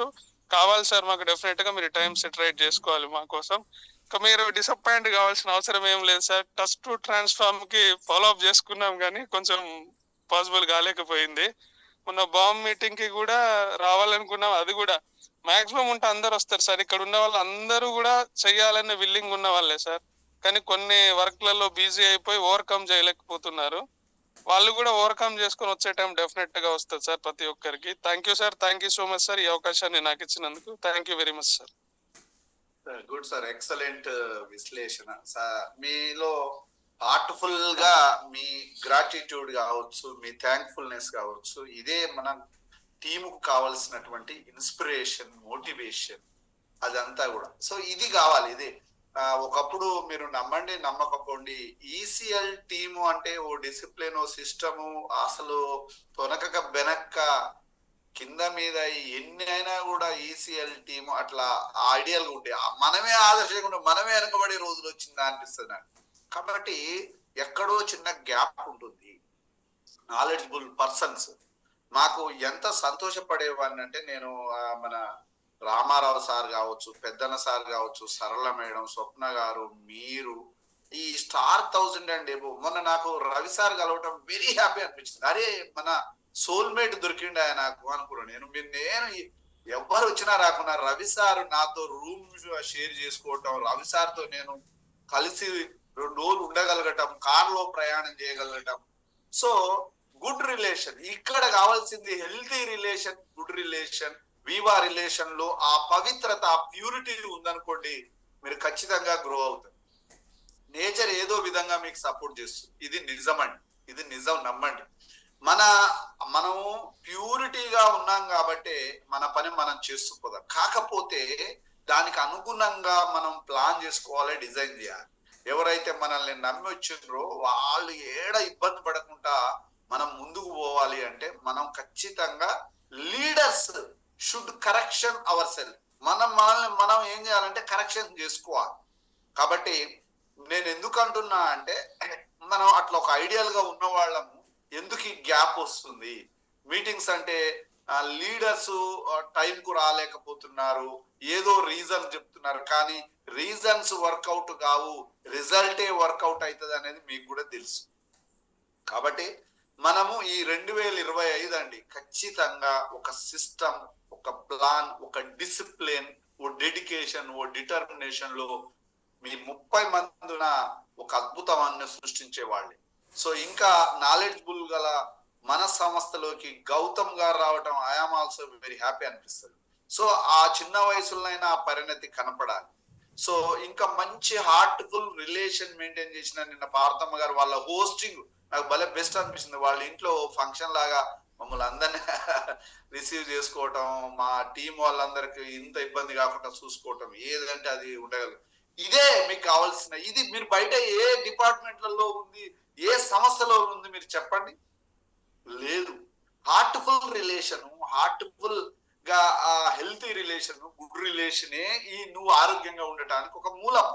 Speaker 5: కావాలి సార్ మాకు, డెఫినెట్ గా మీరు టైం సెట్ రైట్ చేసుకోవాలి మా కోసం. ఇంకా మీరు డిసప్పాయింట్ కావాల్సిన అవసరం ఏం లేదు సార్. టచ్ టు ట్రాన్స్ఫార్మ్ కి ఫాలో అప్ చేసుకున్నాం కానీ కొంచెం పాసిబుల్ కాలేకపోయింది. మొన్న బాంబ్ మీటింగ్ కి కూడా రావాలనుకున్నాం, అది కూడా మాక్సిమం ఉంటే అందరు వస్తారు సార్. ఇక్కడ ఉన్న వాళ్ళు అందరూ కూడా చెయ్యాలనే విల్లింగ్ ఉన్న వాళ్ళే సార్. కానీ కొన్ని వర్క్లలో బిజీ అయిపోయి ఓవర్కమ్ చేయలేకపోతున్నారు. వాళ్ళు కూడా ఓవర్కమ్ చేసుకుని వచ్చే టైం డెఫినెట్ గా వస్తుంది సార్ ప్రతి ఒక్కరికి. Thank you sir, thank you so much sir, ఈ అవకాశాన్ని నాకు ఇచ్చినందుకు. Thank you very much sir.
Speaker 2: Good sir, excellent విశ్లేషణ సార్. మీలో హార్ట్ఫుల్ గా మీ గ్రాటిట్యూడ్ కావచ్చు, మీ థ్యాంక్ఫుల్నెస్ కావచ్చు, ఇదే మన టీముకు కావాల్సినటువంటి ఇన్స్పిరేషన్, మోటివేషన్, అదంతా కూడా. సో ఇది కావాలి. ఇది ఒకప్పుడు మీరు నమ్మండి నమ్మకపోండి, ఈసీఎల్ టీము అంటే ఓ డిసిప్లిన్, ఓ సిస్టము, అసలు తొనకక బెనక్క కింద మీద ఎన్ని అయినా కూడా ఈసీఎల్ టీము అట్లా ఐడియల్ గా ఉంటే మనమే ఆదర్శంగా మనమే వెనకబడే రోజులు వచ్చిందా అనిపిస్తుంది నాకు. కాబట్టి ఎక్కడో చిన్న గ్యాప్ ఉంటుంది. నాలెడ్జబుల్ పర్సన్స్ మాకు ఎంత సంతోషపడేవాడిని అంటే, నేను మన రామారావు సార్ కావచ్చు, పెద్దన్న సార్ కావచ్చు, సరళ మేడం, స్వప్న గారు, మీరు ఈ స్టార్ 1000 అండ్ ఎబో. మొన్న నాకు రవి సార్ కలవటం వెరీ హ్యాపీ అనిపించింది. అరే మన సోల్మేట్ దొరికిండు ఆయన నాకు అనుకున్నాను నేను ఎవరు వచ్చినా రాకున్నా రవి సార్ నాతో రూమ్ షేర్ చేసుకోవటం, రవి సార్ తో నేను కలిసి 2 రోజులు ఉండగలగటం, కారులో ప్రయాణం చేయగలగటం. సో గుడ్ రిలేషన్ ఇక్కడ కావాల్సింది, హెల్తీ రిలేషన్, గుడ్ రిలేషన్. వివా రిలేషన్ లో ఆ పవిత్రత, ఆ ప్యూరిటీ ఉందనుకోండి, మీరు ఖచ్చితంగా గ్రో అవుతారు. నేచర్ ఏదో విధంగా మీకు సపోర్ట్ చేస్తుంది. ఇది నిజమండి, ఇది నిజం, నమ్మండి. మనము ప్యూరిటీగా ఉన్నాం కాబట్టి మన పని మనం చేస్తుపోదాం. కాకపోతే దానికి అనుగుణంగా మనం ప్లాన్ చేసుకోవాలి, డిజైన్ చేయాలి. ఎవరైతే మనల్ని నమ్మి వచ్చిండ్రో వాళ్ళు ఏడ ఇబ్బంది పడకుండా మనం ముందుకు పోవాలి అంటే మనం ఖచ్చితంగా leaders should correction our self. మనం ఏం చేయాలంటే కరెక్షన్ చేసుకోవాలి. కాబట్టి నేను ఎందుకు అంటున్నా అంటే, మనం అట్లా ఒక ఐడియల్ గా ఉన్న వాళ్ళము ఎందుకు ఈ గ్యాప్ వస్తుంది? మీటింగ్స్ అంటే లీడర్స్ టైంకు రాలేకపోతున్నారు, ఏదో రీజన్ చెప్తున్నారు, కానీ రీజన్స్ వర్కౌట్ కావు, రిజల్టే వర్కౌట్ అవుతుంది అనేది మీకు కూడా తెలుసు. కాబట్టి మనము ఈ 2025 అండి ఖచ్చితంగా ఒక సిస్టమ్, ఒక ప్లాన్, ఒక డిసిప్లిన్, ఓ డెడికేషన్, ఓ డిటర్మినేషన్ లో మీ 30 మందిన ఒక అద్భుతాన్ని సృష్టించే వాళ్ళే. సో ఇంకా నాలెడ్జబుల్ గల మన సంస్థలోకి గౌతమ్ గారు రావటం ఐఆమ్ ఆల్సో వెరీ హ్యాపీ అనిపిస్తుంది. సో ఆ చిన్న వయసులోనైనా ఆ పరిణతి కనపడాలి. సో ఇంకా మంచి హార్ట్ఫుల్ రిలేషన్ మెయింటైన్ చేసిన నిన్న పార్వతమ్మ గారు వాళ్ళ హోస్టింగ్ నాకు భలే బెస్ట్ అనిపించింది. వాళ్ళ ఇంట్లో ఫంక్షన్ లాగా మమ్మల్ని అందరినీ రిసీవ్ చేసుకోవటం, మా టీం వాళ్ళందరికి ఇంత ఇబ్బంది కాకుండా చూసుకోవటం, ఏదంటే అది ఉండగలరు. ఇదే మీకు కావాల్సిన. ఇది మీరు బయట ఏ డిపార్ట్మెంట్లలో ఉంది, ఏ సంస్థలో ఉంది మీరు చెప్పండి, లేదు. హార్ట్ఫుల్ రిలేషన్, హార్ట్ఫుల్ గా హెల్తీ రిలేషన్, గుడ్ రిలేషనే ఈ నువ్వు ఆరోగ్యంగా ఉండటానికి ఒక మూలం.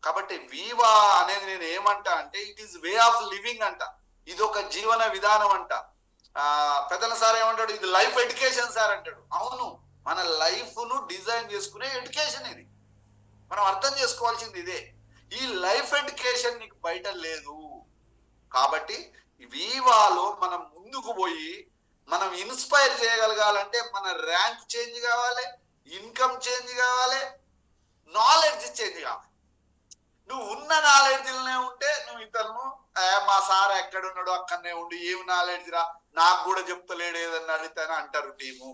Speaker 2: కాబట్టి వీవా అనేది నేను ఏమంటా అంటే it is way of living అంట, ఇది ఒక జీవన విధానం అంట. పెద్దల సార్ ఏమంటాడు, ఇది లైఫ్ ఎడ్యుకేషన్ సార్ అంటాడు. అవును, మన లైఫ్ ను డిజైన్ చేసుకునే ఎడ్యుకేషన్ ఇది. మనం అర్థం చేసుకోవాల్సింది ఇదే. ఈ లైఫ్ ఎడ్యుకేషన్ నీకు బయట లేదు. కాబట్టి వీవాలో మనం ముందుకు పోయి మనం ఇన్స్పైర్ చేయగలగాలంటే మన ర్యాంక్ చేంజ్ కావాలి, ఇన్కమ్ చేంజ్ కావాలి, నాలెడ్జ్ చేంజ్ కావాలి. నువ్వు ఉన్న నాలెడ్జ్లోనే ఉంటే నువ్వు ఇతరులను మా సార్ ఎక్కడున్నాడు అక్కడనే ఉండి ఏం నాలెడ్జ్ రా, నాకు కూడా చెప్తలేడు ఏదన్నా అడిగితేనే అంటారు టీము.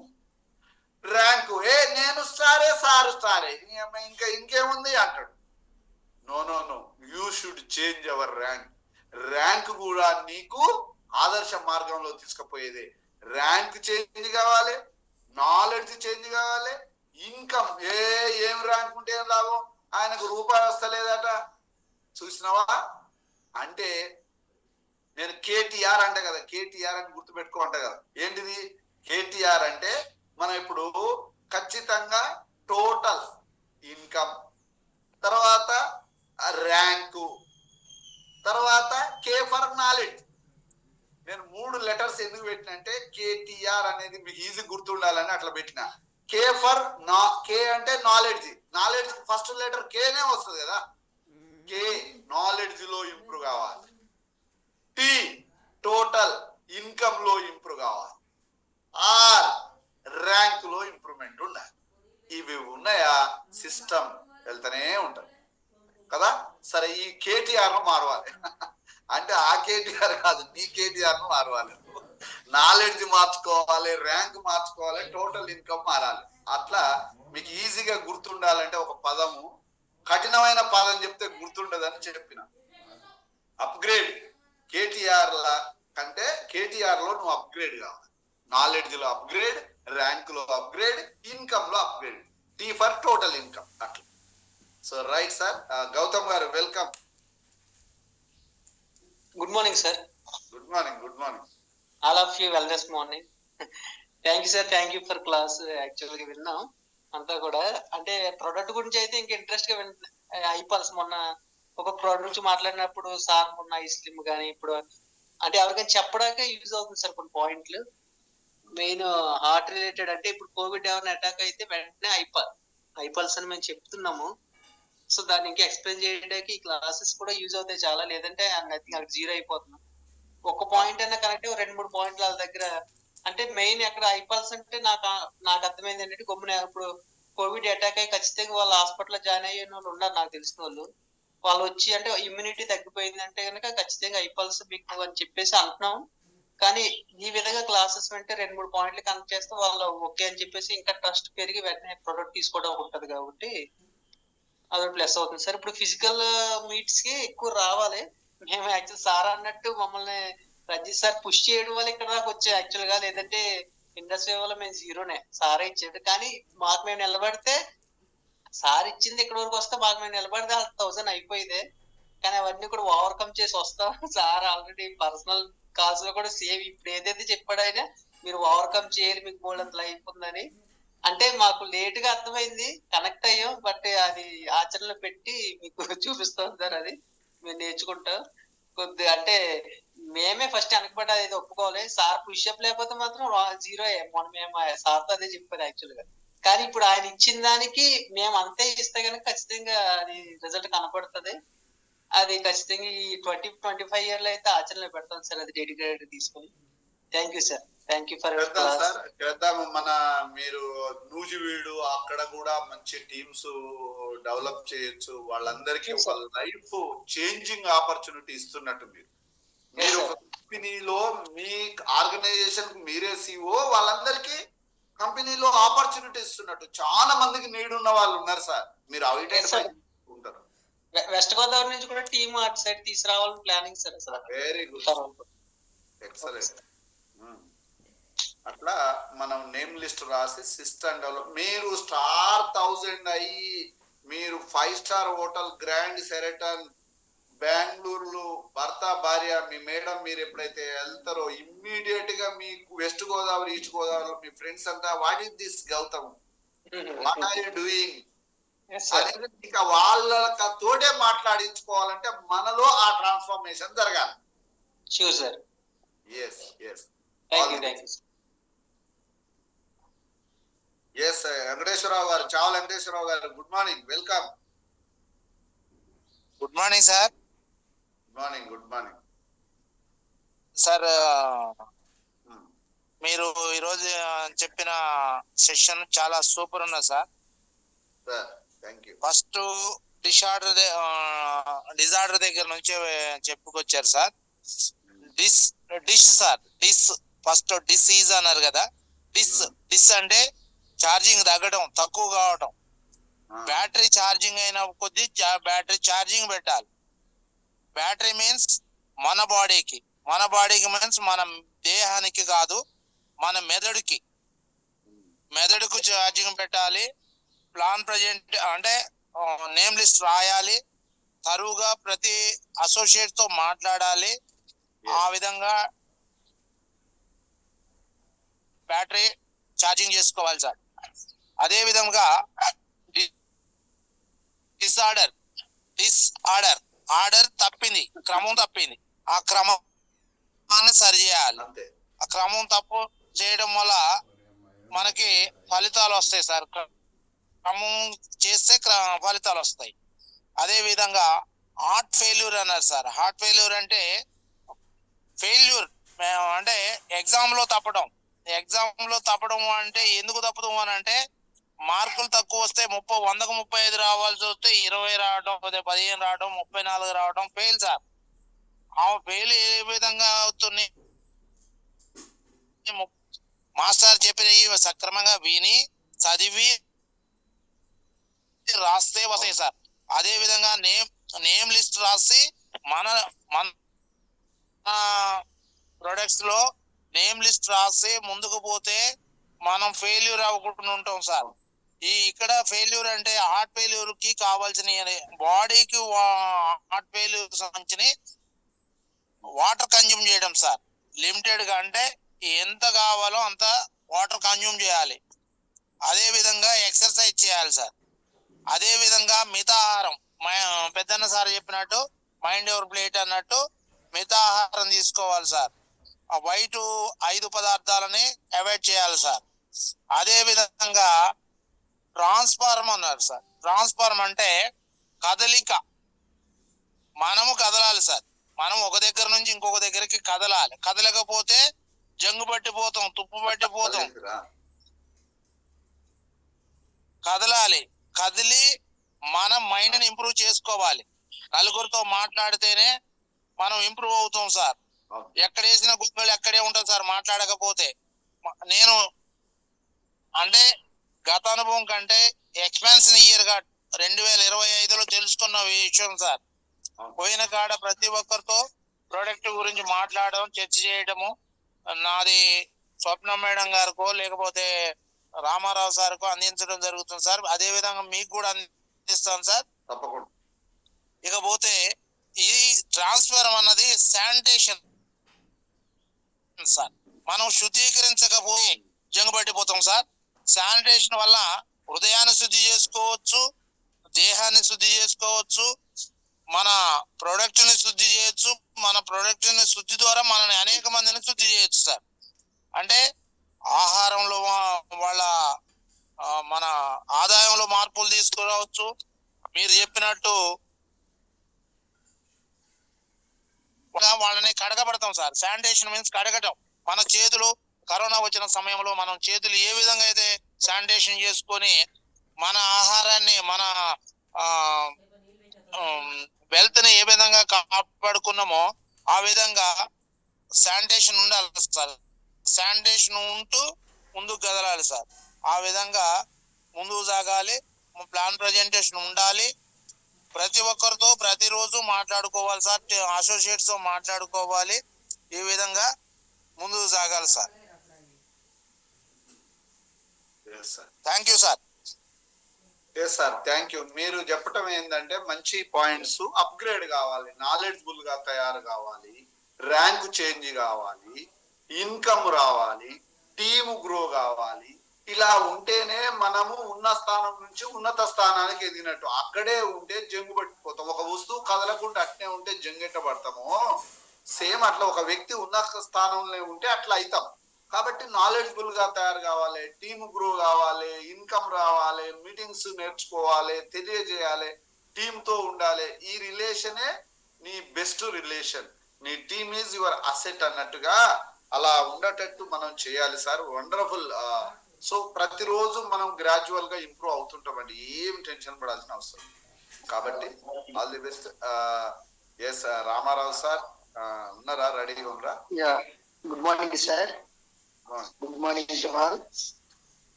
Speaker 2: ర్యాంకు నేను స్టారే, సార్ స్టారే, ఇంకా ఇంకేముంది అంటాడు. No no no, you should change our rank. Rank కూడా నీకు ఆదర్శ మార్గంలో తీసుకుపోయేదే. ర్యాంక్ చేంజ్ కావాలి, నాలెడ్జ్ చేంజ్ కావాలి, ఇన్కమ్. ఏం ర్యాంక్ ఉంటే ఏం లాభం, ఆయనకు రూపాయి వస్తలేదట చూసినావా అంటే. నేను కేటీఆర్ అంట కదా, కేటీఆర్ అని గుర్తుపెట్టుకో అంట కదా. ఏంటిది కేటీఆర్ అంటే? మనం ఇప్పుడు ఖచ్చితంగా టోటల్ ఇన్కమ్, తర్వాత ర్యాంకు, తర్వాత కే ఫర్ నాలెడ్జ్. నేను 3 లెటర్స్ ఎందుకు పెట్టిన అంటే కేటీఆర్ అనేది మీకు ఈజీ గుర్తుండాలని అట్లా పెట్టిన. కే ఫర్ కే అంటే నాలెడ్జ్. నాలెడ్జ్ ఫస్ట్ లెటర్ కేనే వస్తుంది కదా. కే నాలెడ్జ్ లో ఇంప్రూవ్ కావాలి. టీ టోటల్ ఇన్కమ్ లో ఇంప్రూవ్ కావాలి. ఆర్ ర్యాంక్ లో ఇంప్రూవ్మెంట్ ఉండాలి. ఇవి ఉన్నాయా సిస్టమ్ వెళ్తూనే ఉంటుంది కదా. సరే, ఈ కేటీఆర్ ను మారవాలి అంటే ఆ కేటీఆర్ కాదు, నీ కేటీఆర్ ను మారవాలి. నాలెడ్జ్ మార్చుకోవాలి, ర్యాంక్ మార్చుకోవాలి, టోటల్ ఇన్కమ్ మారాలి. అట్లా మీకు ఈజీగా గుర్తుండాలంటే ఒక పదము, కఠినమైన పదం చెప్తే గుర్తుండదని చెప్పిన. అప్గ్రేడ్. కేటీఆర్ ల కంటే కేటీఆర్ లో నువ్వు అప్గ్రేడ్ కావాలి. నాలెడ్జ్ లో అప్గ్రేడ్, ర్యాంక్ లో అప్గ్రేడ్, ఇన్కమ్ లో upgrade. T for total income అట్లా. So right sir. గౌతమ్ గారు welcome.
Speaker 6: Good morning sir.
Speaker 2: Good morning. Good morning.
Speaker 6: All of you wellness morning. Thank you sir, thank you for class. Actual గా విన్నాం అంతా కూడా. అంటే product గురించి అయితే ఇంకా ఇంట్రెస్ట్ గా అయిపోల్సి. మొన్న ఒక ప్రోడక్ట్ నుంచి మాట్లాడినప్పుడు సార్ మొన్న ఐస్లిమ్ కానీ ఇప్పుడు అంటే ఎవరికైనా చెప్పడానికే యూజ్ అవుతుంది సార్ కొన్ని పాయింట్లు. మెయిన్ హార్ట్ రిలేటెడ్ అంటే ఇప్పుడు కోవిడ్ ఏమైనా అటాక్ అయితే వెంటనే ఐపల్స్ అని మేము చెప్తున్నాము. సో దాన్ని ఇంకా ఎక్స్ప్లెయిన్ చేయడానికి ఈ క్లాసెస్ కూడా యూజ్ అవుతాయి చాలా. లేదంటే అక్కడ జీరో అయిపోతున్నాం. ఒక పాయింట్ అయినా కరెక్ట్, 2-3 పాయింట్లు వాళ్ళ దగ్గర. అంటే మెయిన్ ఎక్కడ ఐపల్స్ అంటే నాకు అర్థమైంది ఏంటంటే గమ్మున ఇప్పుడు కోవిడ్ అటాక్ అయ్యి ఖచ్చితంగా వాళ్ళ హాస్పిటల్లో జాయిన్ అయిన వాళ్ళు ఉన్నారు నాకు తెలిసిన వాళ్ళు వచ్చి అంటే ఇమ్యూనిటీ తగ్గిపోయింది అంటే కనుక ఖచ్చితంగా ఐపల్స్ మీకు అని చెప్పేసి అంటున్నాం. కానీ ఈ విధంగా క్లాసెస్ వెంటే 2-3 పాయింట్లు కనెక్ట్ చేస్తే వాళ్ళు ఓకే అని చెప్పేసి ఇంకా ట్రస్ట్ పెరిగి వెంటనే ప్రొడక్ట్ తీసుకోవడం ఉంటది. కాబట్టి అది ప్లస్ అవుతుంది సార్. ఇప్పుడు ఫిజికల్ మీట్స్ కి ఎక్కువ రావాలి. మేము యాక్చువల్ సార్ అన్నట్టు మమ్మల్ని రజిత్ సార్ పుష్ చేయడం వల్ల ఇక్కడ దాకా వచ్చాయి యాక్చువల్ గా. లేదంటే ఇండస్ట్రీ వల్ల మేము జీరోనే. సారే ఇచ్చాడు కానీ మాకు మేము నిలబడితే సార్ ఇచ్చింది ఇక్కడ వరకు వస్తే మాకు మేము నిలబడితే 1000 అయిపోయింది. కానీ అవన్నీ కూడా ఓవర్కమ్ చేసి వస్తాం. సార్ ఆల్రెడీ పర్సనల్ కాల్స్ లో కూడా సేమ్ ఇప్పుడు ఏదైతే చెప్పాడో ఆయన మీరు ఓవర్కమ్ చేయాలి, మీకు బోల్డ్ లైఫ్ ఉందని. అంటే మాకు లేట్ గా అర్థమైంది, కనెక్ట్ అయ్యాం. బట్ అది ఆచరణలో పెట్టి మీకు చూపిస్తాం సార్. అది మేము నేర్చుకుంటాం. కొద్ది అంటే మేమే ఫస్ట్ వెనకబడి అది ఒప్పుకోవాలి. సార్ పుష్అప్ లేకపోతే మాత్రం జీరో. మొన్న మేము సార్తో అదే చెప్పారు యాక్చువల్ గా. కానీ ఇప్పుడు ఆయన ఇచ్చిన దానికి మేము అంతే ఇస్తే కనుక ఖచ్చితంగా అది రిజల్ట్ కనపడుతుంది. అది ఖచ్చితంగా ఈ 20-25 ఇయర్లో అయితే ఆచరణలో పెడతాం సార్, అది డెడికేటెడ్ తీసుకొని. Thank you sir, thank you for
Speaker 2: sir. చేద్దాము. మన మీరు నూజివీడు అక్కడ కూడా మంచి టీమ్స్ డెవలప్ చేయొచ్చు. వాళ్ళందరికీ ఒక లైఫ్ చేంజింగ్ ఆపర్చునిటీ ఇస్తున్నట్టు మీరు ఒక కంపెనీలో మీ ఆర్గనైజేషన్ మీరే సిఓ, వాళ్ళందరికీ కంపెనీలో ఆపర్చునిటీ ఇస్తున్నట్టు చాలా మందికి నీడ్ ఉన్న వాళ్ళు ఉన్నారు సార్. మీరు ఐడెంటిఫై ఉంటారు.
Speaker 6: వెస్ట్ గోదావరి నుంచి కూడా టీమ్ అటు సైడ్ తీసుకురావాలని ప్లానింగ్ సార్ అసలు.
Speaker 2: Very good, excellent. అట్లా మనం నేమ్ లిస్ట్ రాసి సిస్టమ్ డెవలప్. మీరు స్టార్ 1000 అయ్యి మీరు 5 స్టార్ హోటల్ గ్రాండ్ సెరటన్ బెంగళూరులో భర్త భార్య మీ మేడం మీరు ఎప్పుడైతే వెళ్తారో ఇమ్మీడియట్ గా మీకు వెస్ట్ గోదావరి ఈస్ట్ గోదావరిలో మీ ఫ్రెండ్స్ అంతా what is this Gautam, what are you doing అనేది ఇంకా వాళ్ళతోటే మాట్లాడించుకోవాలంటే మనలో ఆ ట్రాన్స్ఫర్మేషన్ జరగాలి.
Speaker 6: Sure sir.
Speaker 2: Yes yes
Speaker 6: thank you.
Speaker 2: Yes Venkateswararao garu, Chavala Venkateswararao garu, good morning, welcome.
Speaker 7: Good morning sir.
Speaker 2: Good morning
Speaker 7: sir. మీరు ఈరోజు చెప్పిన సెషన్ చాలా సూపర్ ఉన్నది సార్. ఫస్ట్ డిజార్డర్ దగ్గర నుంచి చెప్పుకొచ్చారు sir. Dish sir, first disease అన్నారు కదా. డిస్ అంటే ఛార్జింగ్ తగ్గడం, తక్కువ కావటం. బ్యాటరీ ఛార్జింగ్ అయిన కొద్ది బ్యాటరీ ఛార్జింగ్ పెట్టాలి. బ్యాటరీ మీన్స్ మన బాడీకి మీన్స్ మన దేహానికి కాదు, మన మెదడుకు ఛార్జింగ్ పెట్టాలి. ప్లాన్ ప్రజెంట్ అంటే నేమ్ లిస్ట్ రాయాలి. తరువుగా ప్రతి అసోసియేట్ తో మాట్లాడాలి. ఆ విధంగా బ్యాటరీ ఛార్జింగ్ చేసుకోవాలి సార్. అదే విధంగా ఆర్డర్ తప్పింది, క్రమం తప్పింది. ఆ క్రమాన్ని సరి చేయాలి. ఆ క్రమం తప్పు చేయడం వల్ల మనకి ఫలితాలు వస్తాయి సార్. క్రమం చేస్తే ఫలితాలు వస్తాయి. అదే విధంగా హార్ట్ ఫెయిల్యూర్ అన్నారు సార్. హార్ట్ ఫెయిల్యూర్ అంటే అంటే ఎగ్జామ్ లో తప్పడం అంటే ఎందుకు తప్పదు అని అంటే మార్కులు తక్కువ వస్తే 100కు 35 రావాల్సి వస్తే 20 రావడం, 15 రావడం, 34 రావడం ఫెయిల్ సార్. ఆ ఫెయిల్ ఏ విధంగా అవుతుంది? మాస్టర్ చెప్పిన సక్రమంగా విని చదివి రాస్తే వస్తాయి సార్. అదే విధంగా నేమ్ లిస్ట్ రాసి మన ప్రొడక్ట్స్ లో నేమ్ లిస్ట్ రాసి ముందుకు పోతే మనం ఫెయిల్యూర్ అవ్వకుండా ఉంటాం సార్. ఇక్కడ ఫెయిల్యూర్ అంటే హార్ట్ ఫెయిల్యూర్ కి కావాల్సిన బాడీకి హార్ట్ ఫెయిల్యూర్ సంబంధించి వాటర్ కన్జ్యూమ్ చేయడం సార్. లిమిటెడ్ గా అంటే ఎంత కావాలో అంత వాటర్ కన్జ్యూమ్ చేయాలి. అదే విధంగా ఎక్సర్సైజ్ చేయాలి సార్. అదే విధంగా మితాహారం, పెద్దన్న సార్ చెప్పినట్టు మైండ్ ఎవర్ ప్లేట్ అన్నట్టు మితాహారం తీసుకోవాలి సార్. వైట్ 5 పదార్థాలని అవాయిడ్ చేయాలి సార్. అదే విధంగా ట్రాన్స్ఫార్మ్ అన్నారు సార్. ట్రాన్స్ఫార్మ్ అంటే కదలిక, మనము కదలాలి సార్. మనం ఒక దగ్గర నుంచి ఇంకొక దగ్గరికి కదలాలి. కదలకపోతే జంగు పట్టిపోతాం, తుప్పు పట్టిపోతాం. కదలాలి. కదిలి మన మైండ్ ని ఇంప్రూవ్ చేసుకోవాలి. నలుగురితో మాట్లాడితేనే మనం ఇంప్రూవ్ అవుతాం సార్. ఎక్కడ వేసిన గుంపులు ఎక్కడే ఉంటాం సార్ మాట్లాడకపోతే. నేను అంటే గత అనుభవం కంటే ఎక్స్పాన్షన్ ఇయర్ గా 2025లో తెలుసుకున్న విషయం సార్. పోయిన కాడ ప్రతి ఒక్కరితో ప్రోడక్ట్ గురించి మాట్లాడడం, చర్చ చేయడము. నాది స్వప్న మేడం గారికో లేకపోతే రామారావు సార్కో అందించడం జరుగుతుంది సార్. అదే విధంగా మీకు కూడా అందిస్తాను సార్.
Speaker 2: తప్పకుండా.
Speaker 7: ఇకపోతే ఈ ట్రాన్స్ఫర్ అన్నది శానిటేషన్ సార్. మనం శుద్ధీకరించకపోయి జంగు పట్టిపోతాం సార్. శానిటేషన్ వల్ల హృదయాన్ని శుద్ధి చేసుకోవచ్చు, దేహాన్ని శుద్ధి చేసుకోవచ్చు, మన ప్రొడక్ట్ ని శుద్ధి చేయొచ్చు. మన ప్రొడక్ట్ ని శుద్ధి ద్వారా మనని అనేక మందిని శుద్ధి చేయొచ్చు సార్. అంటే ఆహారంలో వాళ్ళ మన ఆదాయంలో మార్పులు తీసుకురావచ్చు. మీరు చెప్పినట్టు వాళ్ళని కడగబడతాం సార్. శానిటేషన్ మీన్స్ కడగటం. మన చేతులు కరోనా వచ్చిన సమయంలో మనం చేతులు ఏ విధంగా అయితే శానిటేషన్ చేసుకొని మన ఆహారాన్ని మన వెల్త్ ని ఏ విధంగా కాపాడుకున్నామో ఆ విధంగా శానిటేషన్ ఉండాలి సార్. శానిటేషన్ ఉంటూ ముందుకు కదలాలి సార్. ఆ విధంగా ముందుకు సాగాలి. ప్లాన్ ప్రజెంటేషన్ ఉండాలి. ప్రతి ఒక్కరితో ప్రతిరోజు మాట్లాడుకోవాలి సార్. అసోసియేట్స్ తో మాట్లాడుకోవాలి. ఈ విధంగా ముందుకు సాగాలి sir. Thank you sir.
Speaker 2: Yes sir, thank you. మీరు చెప్పటం ఏంటంటే మంచి పాయింట్స్. అప్గ్రేడ్ కావాలి, నాలెడ్జబుల్ గా తయారు కావాలి, ర్యాంక్ చేంజ్ కావాలి, ఇన్కమ్ రావాలి, టీమ్ గ్రో కావాలి. ఇలా ఉంటేనే మనము ఉన్న స్థానం నుంచి ఉన్నత స్థానానికి ఎదిగినట్టు. అక్కడే ఉంటే జంగు పట్టిపోతాం. ఒక వస్తువు కదలకుండా అట్నే ఉంటే జంగెట్ట పడతాము. సేమ్ అట్లా ఒక వ్యక్తి ఉన్నత స్థానంలో ఉంటే అట్లా అవుతాం. కాబట్టి నాలెడ్జబుల్ గా తయారు కావాలి, టీమ్ గ్రో కావాలి, ఇన్కమ్ రావాలి, మీటింగ్స్ నేర్చుకోవాలి, తెలియజేయాలి, టీమ్ తో ఉండాలి. ఈ రిలేషనే నీ బెస్ట్ రిలేషన్. నీ టీమ్ ఈజ్ యువర్ అసెట్ అన్నట్టుగా అలా ఉండేటట్టు మనం చేయాలి సార్. వండర్ఫుల్. సో ప్రతిరోజు మనం గ్రాడ్యువల్ గా ఇంప్రూవ్ అవుతుంటామండి. ఏం టెన్షన్ పడాల్సిన అవసరం. కాబట్టి all the best. Yes Ramarao sir ఉన్నారా? రెడీగా ఉన్నారా?
Speaker 8: Good morning sir. Good morning to all.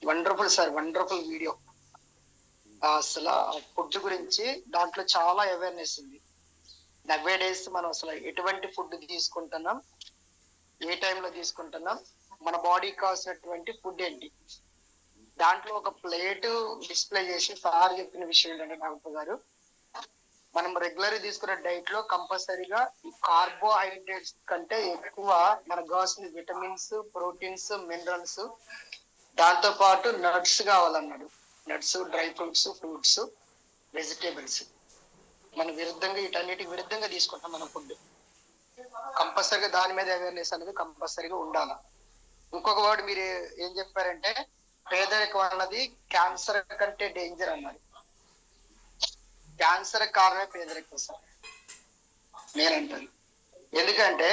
Speaker 8: Wonderful sir, wonderful video. అసలు ఫుడ్ గురించి దాంట్లో చాలా అవేర్నెస్ ఉంది. నవ్వే డేస్ మనం అసలు ఎటువంటి ఫుడ్ తీసుకుంటున్నాం, ఏ టైంలో తీసుకుంటున్నాం, మన బాడీకి కావాల్సినటువంటి ఫుడ్ ఏంటి, దాంట్లో ఒక ప్లేట్ డిస్ప్లే చేసి సార్ చెప్పిన విషయం ఏంటంటే డాక్టర్ గారు, మనం రెగ్యులర్ తీసుకునే డైట్ లో కంపల్సరీగా ఈ కార్బోహైడ్రేట్స్ కంటే ఎక్కువ మనకు కావాల్సిన విటమిన్స్, ప్రోటీన్స్, మినరల్స్, దాంతో పాటు నట్స్ కావాలన్నాడు. Nuts, dry fruits, fruits, vegetables. మన విరుద్ధంగా వీటన్నిటికి విరుద్ధంగా తీసుకుంటాం మన ఫుడ్. కంపల్సరీగా దాని మీద అవేర్నెస్ అనేది కంపల్సరీగా ఉండాలి. ఇంకొక వర్డ్ మీరు ఏం చెప్పారంటే పేదరికం అన్నది క్యాన్సర్ కంటే డేంజర్ అన్నారు. క్యాన్సర్ కారణమే పేదరికం సార్ నేనంటాను. ఎందుకంటే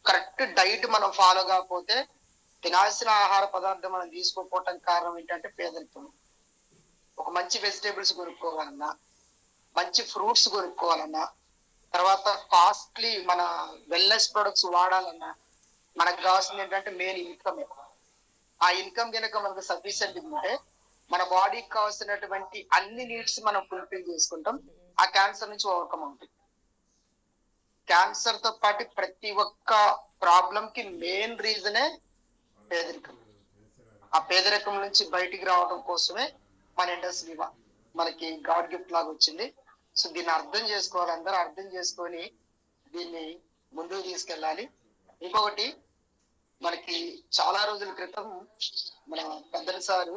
Speaker 8: కరెక్ట్ డైట్ మనం ఫాలో కాకపోతే, తినాల్సిన ఆహార పదార్థం మనం తీసుకోకపోవటం కారణం ఏంటంటే పేదరికం. ఒక మంచి వెజిటేబుల్స్ కొనుక్కోవాలన్నా, మంచి ఫ్రూట్స్ కొనుక్కోవాలన్నా, తర్వాత కాస్ట్లీ మన వెల్నెస్ ప్రొడక్ట్స్ వాడాలన్నా మనకు కావాల్సింది ఏంటంటే మెయిన్ ఇన్కమ్. ఆ ఇన్కమ్ కనుక మనకు సఫిషియెంట్ ఉంటే మన బాడీకి కావాల్సినటువంటి అన్ని నీడ్స్ మనం ఫుల్ఫిల్ చేసుకుంటాం. ఆ క్యాన్సర్ నుంచి ఓవర్కమ్ అవుతుంది. క్యాన్సర్ తో పాటు ప్రతి ఒక్క ప్రాబ్లం కి మెయిన్ రీజనే పేదరికం. ఆ పేదరికం నుంచి బయటికి రావడం కోసమే మన ఇండస్ట్రీ మనకి గాడ్ గిఫ్ట్ లాగా వచ్చింది. సో దీన్ని అర్థం చేసుకోవాలి, అందరూ అర్థం చేసుకొని దీన్ని ముందుకు తీసుకెళ్ళాలి. ఇంకొకటి, మనకి చాలా రోజుల క్రితం మన పెద్దల సారు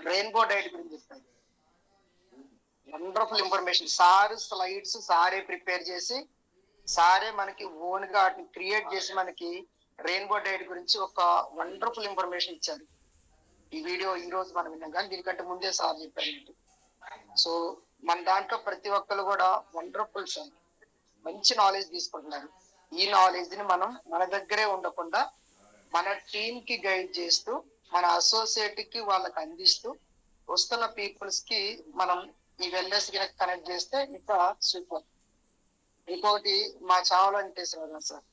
Speaker 8: రెయిన్బో డైట్ గురించి చెప్పారు. Wonderful information. సార్ స్లైడ్స్ సారే ప్రిపేర్ చేసి, సారే మనకి ఓన్ గా క్రియేట్ చేసి మనకి రెయిన్బో డైట్ గురించి ఒక వండర్ఫుల్ ఇన్ఫర్మేషన్ ఇచ్చారు. ఈ వీడియో ఈ రోజు మనం విన్నాం, కానీ దీనికంటే ముందే సార్ చెప్పారు. సో మన దాంట్లో ప్రతి ఒక్కరు కూడా వండర్ఫుల్ సార్ మంచి నాలెడ్జ్ తీసుకుంటున్నారు. ఈ నాలెడ్జ్ ని మనం మన దగ్గరే ఉండకుండా మన టీమ్ కి గైడ్ చేస్తూ, మన అసోసియేట్ కి వాళ్ళకి అందిస్తూ, వస్తున్న పీపుల్స్ కి మనం ఈ వెల్నెస్ కనెక్ట్ చేస్తే ఇంకా సూపర్. ఇంకొకటి మా చావలో వెంకటేశ్వరరావు సార్,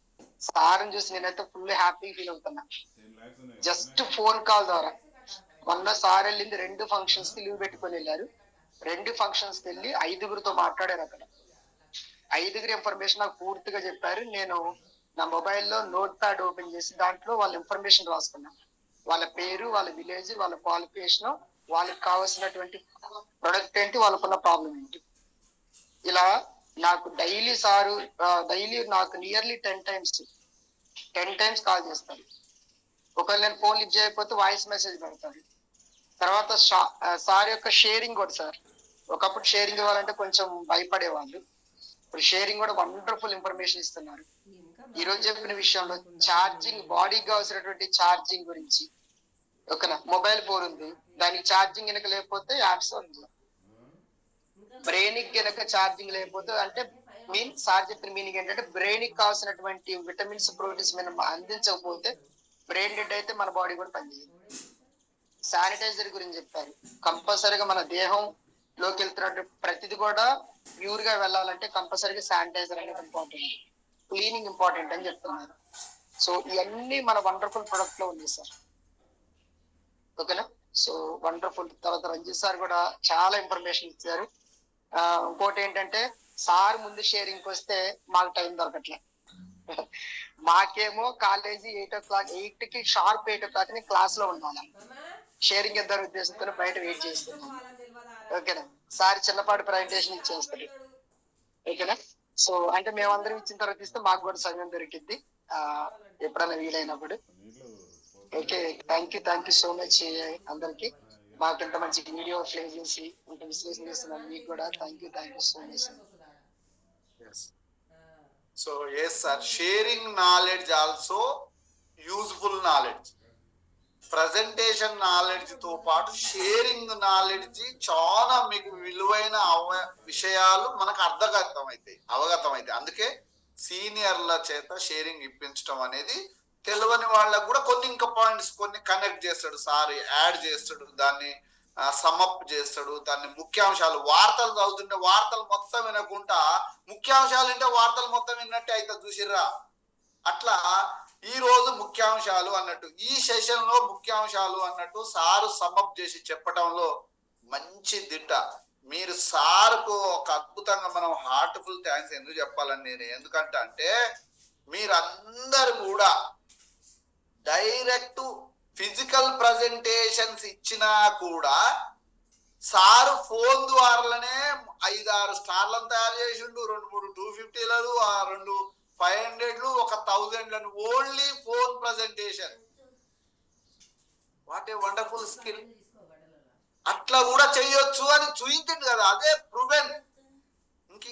Speaker 8: సార్ని చూసి నేనైతే ఫుల్ హ్యాపీ ఫీల్ అవుతున్నా. జస్ట్ ఫోన్ కాల్ ద్వారా మొన్న సార్ వెళ్ళింది 2 ఫంక్షన్స్ కి లీవ్ పెట్టుకొని వెళ్ళారు. 2 ఫంక్షన్స్ కి వెళ్ళి 5గురితో మాట్లాడారు. అక్కడ 5గురి ఇన్ఫర్మేషన్ నాకు పూర్తిగా చెప్పారు. నేను నా మొబైల్లో నోట్ ప్యాడ్ ఓపెన్ చేసి దాంట్లో వాళ్ళ ఇన్ఫర్మేషన్ రాసుకున్నా. వాళ్ళ పేరు, వాళ్ళ విలేజ్, వాళ్ళ క్వాలిఫికేషన్, వాళ్ళకి కావాల్సినటువంటి ప్రొడక్ట్ ఏంటి, వాళ్ళకున్న ప్రాబ్లం ఏంటి. ఇలా నాకు డైలీ నాకు నియర్లీ 10 టైమ్స్ కాల్ చేస్తారు. ఒకవేళ నేను ఫోన్ లిఫ్ట్ చేయకపోతే వాయిస్ మెసేజ్ పెడతాను. తర్వాత సార్ యొక్క షేరింగ్ కూడా సార్, ఒకప్పుడు షేరింగ్ ఇవ్వాలంటే కొంచెం భయపడేవాళ్ళు. ఇప్పుడు షేరింగ్ కూడా వండర్ఫుల్ ఇన్ఫర్మేషన్ ఇస్తున్నారు. ఈ రోజు చెప్పిన విషయంలో ఛార్జింగ్, బాడీకి కావాల్సినటువంటి ఛార్జింగ్ గురించి, ఓకేనా. మొబైల్ ఫోన్ ఉంది, దానికి ఛార్జింగ్ కనుక లేకపోతే యాప్స్ ఉంది. బ్రెయిన్ కి కనుక ఛార్జింగ్ లేకపోతే అంటే సార్ చెప్పిన మీనింగ్ ఏంటంటే బ్రెయిన్ కి కావాల్సినటువంటి విటమిన్స్, ప్రోటీన్స్ మనం అందించకపోతే బ్రెయిన్ డెడ్ అయితే మన బాడీ కూడా పనిచేయదు. శానిటైజర్ గురించి చెప్పారు. కంపల్సరీగా మన దేహంలోకి వెళ్తున్నట్టు ప్రతిది కూడా ప్యూర్ గా వెళ్ళాలంటే కంపల్సరీగా శానిటైజర్ అనేది ఇంపార్టెంట్, క్లీనింగ్ ఇంపార్టెంట్ అని చెప్తున్నారు. సో ఇవన్నీ మన వండర్ఫుల్ ప్రొడక్ట్ లో ఉంది సార్, ఓకేనా. So wonderful. తర్వాత రంజిత్ సార్ కూడా చాలా ఇన్ఫర్మేషన్ ఇచ్చారు. ఇంకోటి ఏంటంటే సార్ ముందు షేరింగ్ వస్తే మాకు టైం దొరకట్లే. మాకేమో కాలేజీ 8 కి షార్ప్ 8 ని క్లాస్ లో ఉండాలి. షేరింగ్ ఇద్దరు ఉద్దేశంతో బయట వెయిట్ చేస్తున్నాం, ఓకేనా. సార్ చిన్నపాటి ప్రజెంటేషన్ ఇచ్చేస్తారు, ఓకేనా. సో అంటే మేమందరం ఇచ్చిన తర్వాత ఇస్తే మాకు కూడా సమయం దొరికింది ఎప్పుడైనా వీలైనప్పుడు. Okay, thank you so much అందరికి. మాకు ఇంత మంచి వీడియో ప్లే చేసి ఇంత విశ్లేషణ చేస్తున్నాను, మీకు కూడా thank you so much.
Speaker 2: So yes sir, sharing knowledge also useful knowledge. Presentation knowledge తో పాటు షేరింగ్ నాలెడ్జ్ చాలా మీకు విలువైన విషయాలు మనకు అవగతం అయితే అందుకే సీనియర్ల చేత షేరింగ్ ఇప్పించడం అనేది తెలియని వాళ్ళకు కూడా కొన్ని ఇంకా పాయింట్స్ కొన్ని కనెక్ట్ చేస్తాడు సార్, యాడ్ చేస్తాడు, దాన్ని సమ్అప్ చేస్తాడు, దాన్ని ముఖ్యాంశాలు. వార్తలు చదువుతుంటే వార్తలు మొత్తం వినకుండా ముఖ్యాంశాలు అంటే వార్తలు మొత్తం విన్నట్టే అయితే చూసిర్రా. అట్లా ఈ రోజు ముఖ్యాంశాలు అన్నట్టు, ఈ సెషన్ లో ముఖ్యాంశాలు అన్నట్టు సారు సమ్అప్ చేసి చెప్పటంలో మంచి దిట్ట. మీరు సార్కు ఒక అద్భుతంగా మనం హార్ట్ఫుల్ థ్యాంక్స్ ఎందుకు చెప్పాలని నేను, ఎందుకంటే అంటే మీరందరూ కూడా డైరెక్ట్ ఫిజికల్ ప్రజెంటేషన్స్ ఇచ్చినా కూడా సారు ఫోన్ ద్వారానే 5-6 స్టార్లను తయారు చేసిండు, 2-3 250లను, 2 500లు, 1000లను only phone presentation. What a wonderful skill. అట్లా కూడా చేయొచ్చు అని చూయించండి కదా, అదే ప్రూవెన్.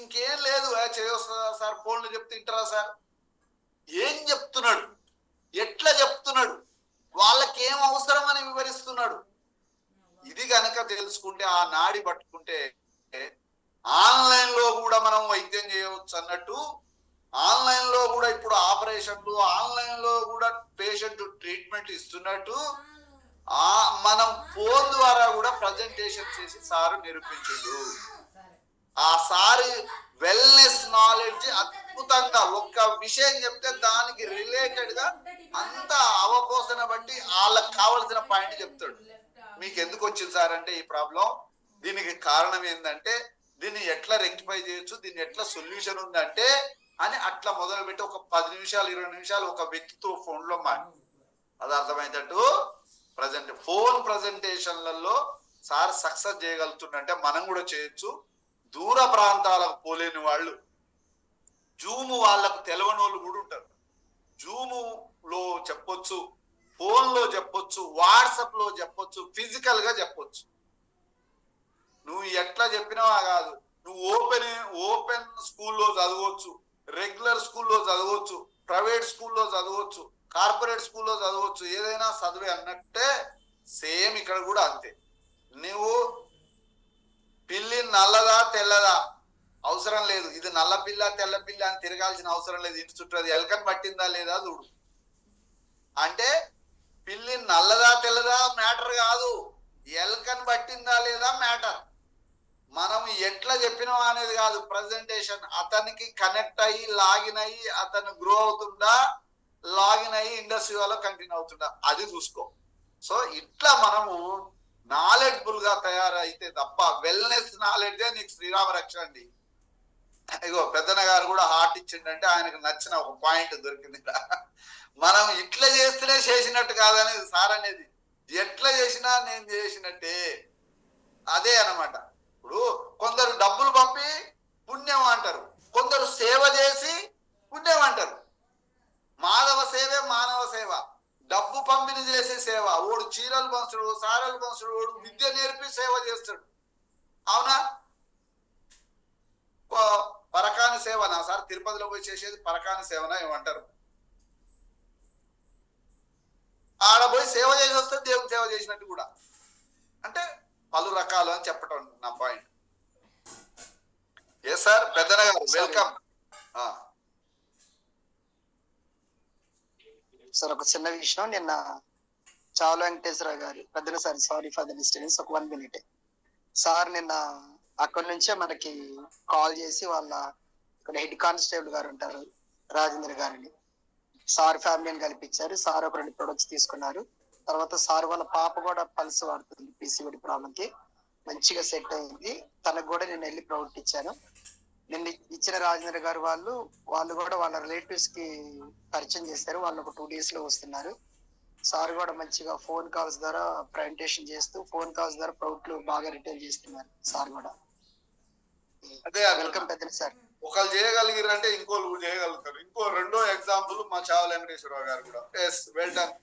Speaker 2: ఇంకేం లేదు, చేయొస్తుందా సార్, ఫోన్లు చెప్తే వింటారా సార్, ఏం చెప్తున్నాడు, ఎట్లా చెప్తున్నాడు, వాళ్ళకి ఏం అవసరం అని వివరిస్తున్నాడు. ఇది కనుక తెలుసుకుంటే, ఆ నాడి పట్టుకుంటే ఆన్లైన్ లో కూడా మనం వైద్యం చేయవచ్చు అన్నట్టు, ఆన్లైన్ లో కూడా ఇప్పుడు ఆపరేషన్లు, ఆన్లైన్ లో కూడా పేషెంట్ ట్రీట్మెంట్ ఇస్తున్నట్టు మనం ఫోన్ ద్వారా కూడా ప్రజెంటేషన్ చేసి సారు నిరూపించుడు. ఆ సారి వెల్నెస్ నాలెడ్జ్ అద్భుతంగా ఒక్క విషయం చెప్తే దానికి రిలేటెడ్ గా అంత అవపోసన బట్టి వాళ్ళకి కావలసిన పాయింట్ చెప్తాడు. మీకు ఎందుకు వచ్చింది సార్ అంటే ఈ ప్రాబ్లం, దీనికి కారణం ఏంటంటే దీన్ని ఎట్లా రెక్టిఫై చేయొచ్చు, దీన్ని ఎట్లా సొల్యూషన్ ఉందంటే అని అట్లా మొదలు పెట్టి ఒక 10 నిమిషాలు 20 నిమిషాలు ఒక వ్యక్తితో ఫోన్ లో అది అర్థమైనట్టు ఫోన్ ప్రజెంటేషన్లలో సార్ సక్సెస్ చేయగలుగుతుందంటే మనం కూడా చేయొచ్చు. దూర ప్రాంతాలకు పోలేని వాళ్ళు, జూమ్ వాళ్ళకు తెలవని వాళ్ళు కూడా ఉంటారు, జూమ్ లో చెప్పొచ్చు, ఫోన్ లో చెప్పొచ్చు, వాట్సాప్ లో చెప్పొచ్చు, ఫిజికల్ గా చెప్పొచ్చు. నువ్వు ఎట్లా చెప్పినావా కాదు, నువ్వు ఓపెన్ స్కూల్లో చదవచ్చు, రెగ్యులర్ స్కూల్లో చదవచ్చు, ప్రైవేట్ స్కూల్లో చదవచ్చు, కార్పొరేట్ స్కూల్లో చదవచ్చు, ఏదైనా చదివే అన్నట్టే సేమ్ ఇక్కడ కూడా అంతే. నువ్వు పిల్లి నల్లదా తెల్లదా అవసరం లేదు, ఇది నల్ల పిల్ల తెల్ల పిల్ల అని తిరగాల్సిన అవసరం లేదు, ఇంటి చుట్టూ అది ఎలకని పట్టిందా లేదా చూడు. అంటే పిల్లి నల్లదా తెల్లదా మ్యాటర్ కాదు, ఎలకని పట్టిందా లేదా మ్యాటర్. మనం ఎట్లా చెప్పినాం అనేది కాదు ప్రజెంటేషన్, అతనికి కనెక్ట్ అయ్యి లాగిన్ అయ్యి అతను గ్రో అవుతుందా, లాగిన్ అయ్యి ఇండస్ట్రీ వాళ్ళ కంటిన్యూ అవుతుందా, అది చూసుకో. సో ఇట్లా మనము నాలెడ్జబుల్ గా తయారైతే తప్ప, వెల్నెస్ నాలెడ్జే నీకు శ్రీరామ రక్ష అండి. ఇగో పెద్దన్న గారు కూడా హార్ట్ ఇచ్చిండంటే ఆయనకు నచ్చిన ఒక పాయింట్ దొరికింది. మనం ఇట్లా చేస్తేనే చేసినట్టు కాదనేది సార్ అనేది, ఎట్లా చేసినా నేను చేసినట్టే, అదే అన్నమాట. ఇప్పుడు కొందరు డబ్బులు పంపి పుణ్యం అంటారు, కొందరు సేవ చేసి పుణ్యం అంటారు. మాధవ సేవే మానవ సేవ, డబ్బు పంపిణీ చేసే సేవ. ఓడు చీరలు పంచుడు, సారలు పంచుడు, ఓడు విద్య నేర్పి సేవ చేస్తాడు, అవునా. సేవనా సార్? తిరుపతిలో పోయి చేసేది పరకాన సేవనా ఏమంటారు? ఆడ పోయి సేవ చేసి వస్తే దేవుని సేవ చేసినట్టు కూడా. అంటే పలు రకాలు అని చెప్పటం నా పాయింట్. ఏ సార్ పెద్దన గారు వెల్కమ్.
Speaker 8: సార్ ఒక చిన్న విషయం, నిన్న చావుల వెంకటేశ్వరరావు గారు Peddana sir, sorry for the disturbance, ఒక 1 minute సార్ నిన్న అక్కడి నుంచే మనకి కాల్ చేసి వాళ్ళ ఇక్కడ హెడ్ కానిస్టేబుల్ గారు ఉంటారు రాజేంద్ర గారిని, సార్ ఫ్యామిలీని కల్పించారు. సార్ ఒక 2 ప్రొడక్ట్స్ తీసుకున్నారు. తర్వాత సార్ వాళ్ళ పాప కూడా పల్స్ వాడుతుంది పీసీఓడి ప్రాబ్లం కి, మంచిగా సెట్ అయింది. తనకు కూడా నేను వెళ్ళి ప్రొడక్ట్ ఇచ్చాను. నిన్న ఇచ్చిన రాజేంద్ర గారు వాళ్ళు కూడా వాళ్ళ రిలేటివ్స్ కి పరిచయం చేశారు. వాళ్ళు ఒక 2 days లో వస్తున్నారు. సార్ కూడా మంచిగా ఫోన్ కాల్స్ ద్వారా ప్రజెంటేషన్ చేస్తూ ఫోన్ కాల్స్ ద్వారా ప్రొడక్ట్లు బాగా రిటైల్ చేస్తున్నారు. సార్ కూడా
Speaker 2: అదే
Speaker 8: వెల్కమ్ పెద్ద సార్.
Speaker 2: ఒకళ్ళు చేయగలిగారంటే ఇంకోళ్ళు కూడా చేయగలుగుతారు. ఇంకో రెండో ఎగ్జాంపుల్ మా చావుల వెంకటేశ్వరరావు గారు కూడా. Yes well done.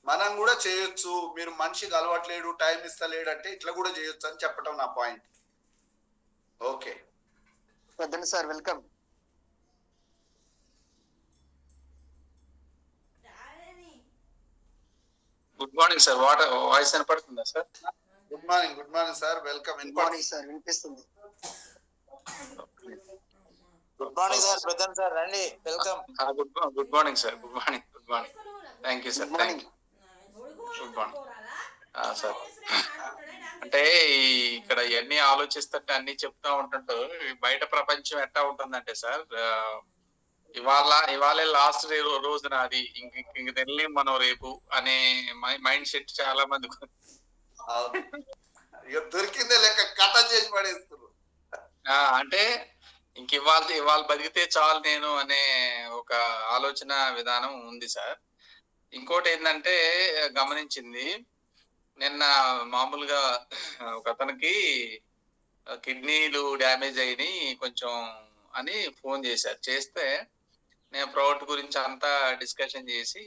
Speaker 2: మనం కూడా చేయొచ్చు. మీరు మనిషికి అలవాట్లేడు, టైం ఇస్తలేడు అంటే ఇట్లా కూడా చేయొచ్చు అని చెప్పటం నా పాయింట్. ఓకే
Speaker 8: పెద్ద sir welcome.
Speaker 9: Good morning sir. Voice వినపడుతుందా sir?
Speaker 2: Good morning sir. Welcome.
Speaker 8: Good morning sir, వినిపిస్తుంది.
Speaker 7: Good morning sir. Pradhan sir రండి, welcome.
Speaker 9: Good morning sir. Good morning. Thank you sir. Good morning sir. అంటే ఇక్కడ ఎన్ని ఆలోచిస్తుంటే అన్ని చెప్తా ఉంటుంటూ బయట ప్రపంచం ఎట్టా ఉంటుందంటే సార్, ఇవాళే లాస్ట్ రోజున అది ఇంక తెలియలేం మనం రేపు అనే మైండ్ సెట్ చాలా మంది
Speaker 2: దొరికిందే లెక్క కథ చేసి పడేస్తారు.
Speaker 9: అంటే ఇంక ఇవాళ బతికితే చాలు నేను అనే ఒక ఆలోచన విధానం ఉంది సార్. ఇంకోటి ఏంటంటే గమనించింది, నిన్న మామూలుగా ఒక అతనికి కిడ్నీలు డ్యామేజ్ అయినాయి కొంచెం అని ఫోన్ చేస్తే నేను ప్రోడక్ట్ గురించి అంతా డిస్కషన్ చేసి,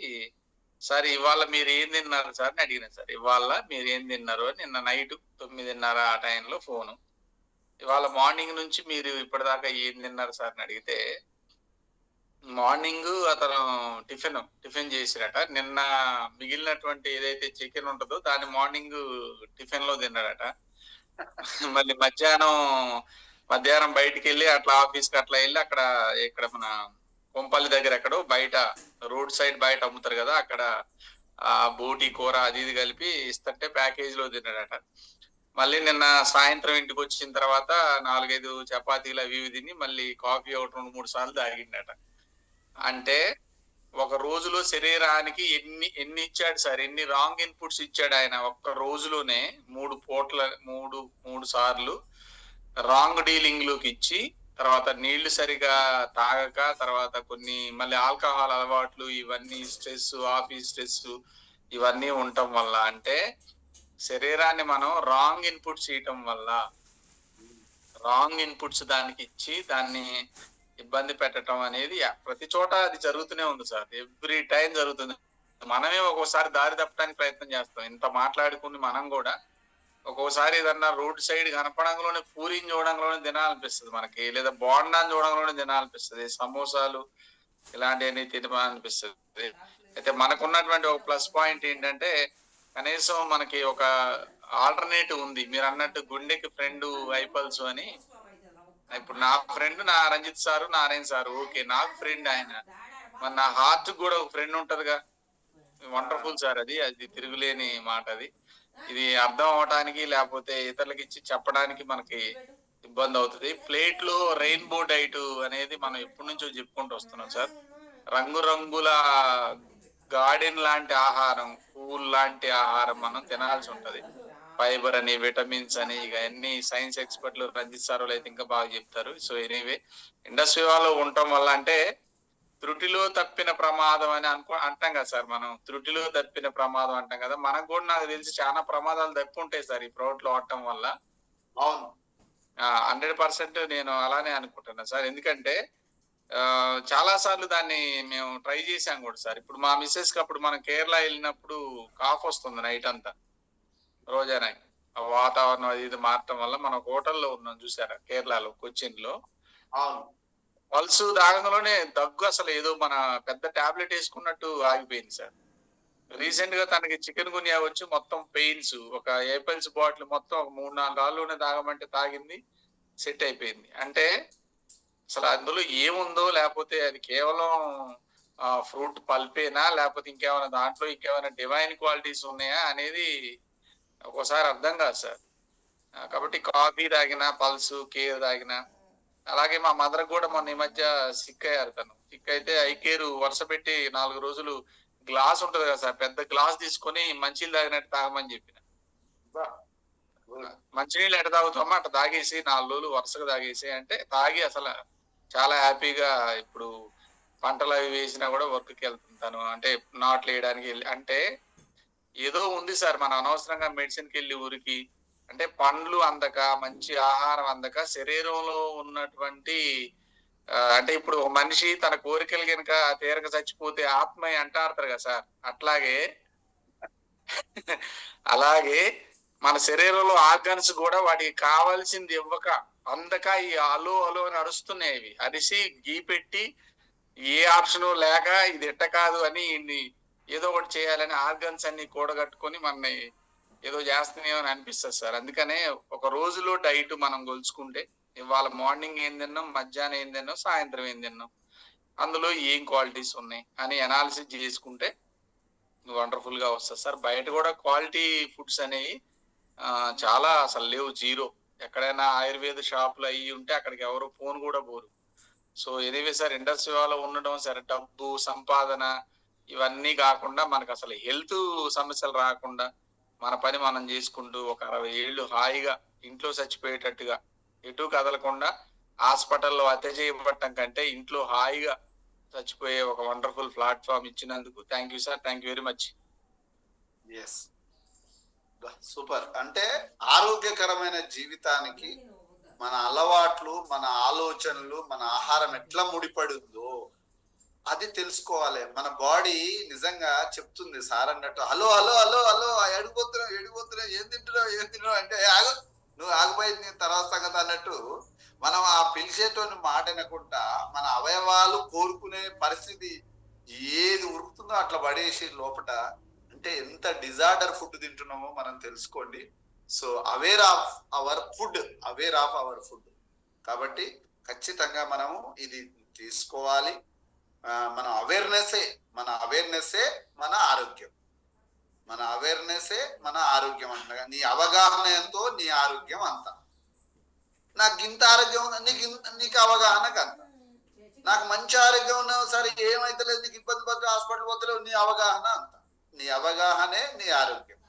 Speaker 9: సార్ ఇవాళ మీరు ఏం తిన్నారు సార్ అని అడిగిన సార్. ఇవాళ మీరు ఏం తిన్నారు అని నిన్న నైట్ 9:30 ఆ టైంలో ఫోను. ఇవాళ మార్నింగ్ నుంచి మీరు ఇప్పటిదాకా ఏం తిన్నారు సార్ అని అడిగితే, మార్నింగ్ అతను టిఫిన్ చేసిరట. నిన్న మిగిలినటువంటి ఏదైతే చికెన్ ఉంటుందో దాన్ని మార్నింగ్ టిఫిన్ లో తిన్నాడట. మళ్ళీ మధ్యాహ్నం బయటికి వెళ్ళి అట్లా ఆఫీస్కి అట్లా వెళ్ళి అక్కడ ఇక్కడ మన కొంపల్లి దగ్గర ఎక్కడో బయట రోడ్ సైడ్ బయట అమ్ముతారు కదా, అక్కడ ఆ బోటి కూర అది ఇది కలిపి ఇస్తుంటే ప్యాకేజ్ లో తిన్నాడట. మళ్ళీ నిన్న సాయంత్రం ఇంటికి వచ్చిన తర్వాత 4-5 చపాతీలు అవి ఇవి తిని మళ్ళీ కాఫీ ఒకటి 2-3 సార్లు తాగిండట. అంటే ఒక రోజులో శరీరానికి ఎన్ని ఇచ్చాడు సార్, ఎన్ని రాంగ్ ఇన్పుట్స్ ఇచ్చాడు ఆయన. ఒక్క రోజులోనే 3 సార్లు రాంగ్ డీలింగ్ లోకి ఇచ్చి, తర్వాత నీళ్లు సరిగా తాగక, తర్వాత కొన్ని మళ్ళీ ఆల్కహాల్ అలవాట్లు, ఇవన్నీ స్ట్రెస్, ఆఫీస్ స్ట్రెస్ ఇవన్నీ ఉండటం వల్ల, అంటే శరీరాన్ని మనం రాంగ్ ఇన్పుట్స్ ఇవ్వటం వల్ల, రాంగ్ ఇన్పుట్స్ దానికి ఇచ్చి దాన్ని ఇబ్బంది పెట్టడం అనేది ప్రతి చోట అది జరుగుతూనే ఉంది సార్. ఎవ్రీ టైం జరుగుతుంది. మనమే ఒక్కోసారి దారి తప్పడానికి ప్రయత్నం చేస్తాం. ఇంత మాట్లాడుకుని మనం కూడా ఒక్కోసారి ఏదన్నా రోడ్ సైడ్ కనపడంలోనే పూరిని చూడంలోనే తినాలనిపిస్తుంది మనకి, లేదా బోండాన్ని చూడంలోనే తినాలనిపిస్తుంది, సమోసాలు ఇలాంటివన్నీ తినాలనిపిస్తుంది. అయితే మనకున్నటువంటి ఒక ప్లస్ పాయింట్ ఏంటంటే కనీసం మనకి ఒక ఆల్టర్నేటివ్ ఉంది. మీరు అన్నట్టు గుండెకి ఫ్రెండ్ ఐపల్స్ అని, ఇప్పుడు నా ఫ్రెండ్ నా Ranjith sir, Narayana sir, okay నాకు ఫ్రెండ్ ఆయన. మరి నా హార్ట్ కూడా ఒక ఫ్రెండ్ ఉంటదిగా, వండర్ఫుల్ సార్. అది తిరుగులేని మాట. ఇది అర్థం అవటానికి లేకపోతే ఇతరులకి ఇచ్చి చెప్పడానికి మనకి ఇబ్బంది అవుతుంది. ప్లేట్ లో రెయిన్బో డైట్ అనేది మనం ఎప్పటి నుంచో చెప్పుకుంటూ వస్తున్నాం సార్. రంగురంగుల గార్డెన్ లాంటి ఆహారం, పూల్ లాంటి ఆహారం మనం తినాల్సి ఉంటది. ఫైబర్ అని, విటమిన్స్ అని, ఇక అన్ని సైన్స్ ఎక్స్పర్ట్లు రంజిత్ సార్ అయితే ఇంకా బాగా చెప్తారు. సో ఎనీవే, ఇండస్ట్రీ వాళ్ళు ఉండటం వల్ల, అంటే త్రుటిలో తప్పిన ప్రమాదం అని అంటాం కదా సార్. మనం త్రుటిలో తప్పిన ప్రమాదం అంటాం కదా, మనకు కూడా నాకు తెలిసి చాలా ప్రమాదాలు తప్పి ఉంటాయి సార్ ఈ ప్రోడక్ట్లు వాడటం వల్ల.
Speaker 2: అవును,
Speaker 9: 100% నేను అలానే అనుకుంటున్నా సార్. ఎందుకంటే చాలా సార్లు దాన్ని మేము ట్రై చేసాం కూడా సార్. ఇప్పుడు మా మిస్సెస్ కి అప్పుడు మనం కేరళ వెళ్ళినప్పుడు కాఫ్ వస్తుంది నైట్ అంతా, రోజానా వాతావరణం అది ఇది మారటం వల్ల. మనం హోటల్లో ఉన్నాం చూసారా కేరళలో, కొచ్చిన్ లో.
Speaker 2: అవును,
Speaker 9: పల్స్ తాగంలోనే దగ్గు అసలు ఏదో మన పెద్ద టాబ్లెట్ వేసుకున్నట్టు ఆగిపోయింది సార్. రీసెంట్ గా తనకి చికెన్ గున్యా వచ్చి మొత్తం పెయిన్స్, ఒక ఏపల్స్ బాటిల్ మొత్తం 3-4 రాళ్ళలోనే తాగమంటే తాగింది, సెట్ అయిపోయింది. అంటే అసలు అందులో ఏముందో, లేకపోతే అది కేవలం ఫ్రూట్ పల్పేనా, లేకపోతే ఇంకేమైనా దాంట్లో ఇంకేమైనా డివైన్ క్వాలిటీస్ ఉన్నాయా అనేది ఒక్కోసారి అర్థం కాదు సార్. కాబట్టి కాఫీ తాగినా, పల్స్ కేర్ తాగినా, అలాగే మా మదర్ కూడా మొన్న ఈ మధ్య సిక్ అయ్యారు. తను సిక్ అయితే ఐకేరు వరుస పెట్టి 4 రోజులు గ్లాస్ ఉంటది కదా సార్, పెద్ద గ్లాస్ తీసుకొని మంచినీళ్ళు తాగినట్టు తాగమని చెప్పిన. మంచినీళ్ళు ఎట తాగుతామో అట్లా తాగేసి 4 రోజులు వరుసగా తాగేసి అంటే తాగి అసలు చాలా హ్యాపీగా ఇప్పుడు పంటలు అవి వేసినా కూడా వర్క్కి వెళ్తుంటాను. అంటే నాట్లు వేయడానికి వెళ్ళి, అంటే ఏదో ఉంది సార్ మన అనవసరంగా మెడిసిన్కి వెళ్ళి ఊరికి, అంటే పండ్లు అందక, మంచి ఆహారం అందక, శరీరంలో ఉన్నటువంటి అంటే ఇప్పుడు ఒక మనిషి తన కోరికలు కనుక తీరక చచ్చిపోతే ఆత్మ అంటారు కదా సార్, అలాగే మన శరీరంలో ఆర్గన్స్ కూడా వాటికి కావాల్సింది ఇవ్వక అందక ఈ అలో అలో అని అరుస్తున్నాయి. ఇవి అరిసి గీ పెట్టి ఏ ఆప్షన్ లేక ఇది ఎట్ట కాదు అని ఏదో ఒకటి చేయాలని ఆర్గన్స్ అన్ని కూడగట్టుకొని మన ఏదో చేస్తున్నాయని అనిపిస్తుంది సార్. అందుకనే ఒక రోజులో డైట్ మనం గొలుచుకుంటే, ఇవాళ మార్నింగ్ ఏం తిన్నాం, మధ్యాహ్నం ఏం తిన్నాం, సాయంత్రం ఏం తిన్నాం, అందులో ఏం క్వాలిటీస్ ఉన్నాయి అని అనాలిసిస్ చేసుకుంటే వండర్ఫుల్ గా వస్తుంది సార్. బయట కూడా క్వాలిటీ ఫుడ్స్ అనేవి చాలా అసలు లేవు, జీరో. ఎక్కడైనా ఆయుర్వేద షాపులు అయ్యి ఉంటే అక్కడికి ఎవరు ఫోన్ కూడా పోరు. సో ఎనీవే సార్, ఇండస్ట్రీ వాళ్ళ ఉండడం సరే, డబ్బు సంపాదన ఇవన్నీ కాకుండా మనకు అసలు హెల్త్ సమస్యలు రాకుండా మన పని మనం చేసుకుంటూ ఒక 60 ఏళ్ళు హాయిగా ఇంట్లో చచ్చిపోయేటట్టుగా ఎటు కదలకుండా హాస్పిటల్లో హత్య చేయబట్టం కంటే ఇంట్లో హాయిగా చచ్చిపోయే ఒక వండర్ఫుల్ ప్లాట్ఫామ్ ఇచ్చినందుకు thank you sir, thank you very much.
Speaker 2: Super. అంటే ఆరోగ్యకరమైన జీవితానికి మన అలవాట్లు, మన ఆలోచనలు, మన ఆహారం ఎట్లా ముడిపడి ఉందో అది తెలుసుకోవాలి. మన బాడీ నిజంగా చెప్తుంది సార్ అన్నట్టు, హలో హలో హలో హలో ఎడిపోతున్నావు ఏం తింటున్నావు అంటే నువ్వు ఆగిపోయింది నీ తర్వాత సంగతి అన్నట్టు, మనం ఆ పిలిచేటోని మాట వినకుండా మన అవయవాలు కోరుకునే పరిస్థితి ఏది ఉరుకుతుందో అట్లా పడేసి లోపట, అంటే ఎంత డిజార్డర్ ఫుడ్ తింటున్నామో మనం తెలుసుకోండి. So aware of our food. కాబట్టి ఖచ్చితంగా మనము ఇది తీసుకోవాలి. మన అవేర్నెస్సే మన ఆరోగ్యం. అంటగా నీ అవగాహన ఎంతో నీ ఆరోగ్యం అంత. నాకు ఇంత ఆరోగ్యం ఉంది, నీకు అవగాహన అంత. నాకు మంచి ఆరోగ్యం ఉన్నా సరే ఏమైతే లేదు, నీకు ఇబ్బంది పడితే హాస్పిటల్ పోతలేవు, నీ అవగాహన అంత. నీ అవగాహనే నీ ఆరోగ్యం,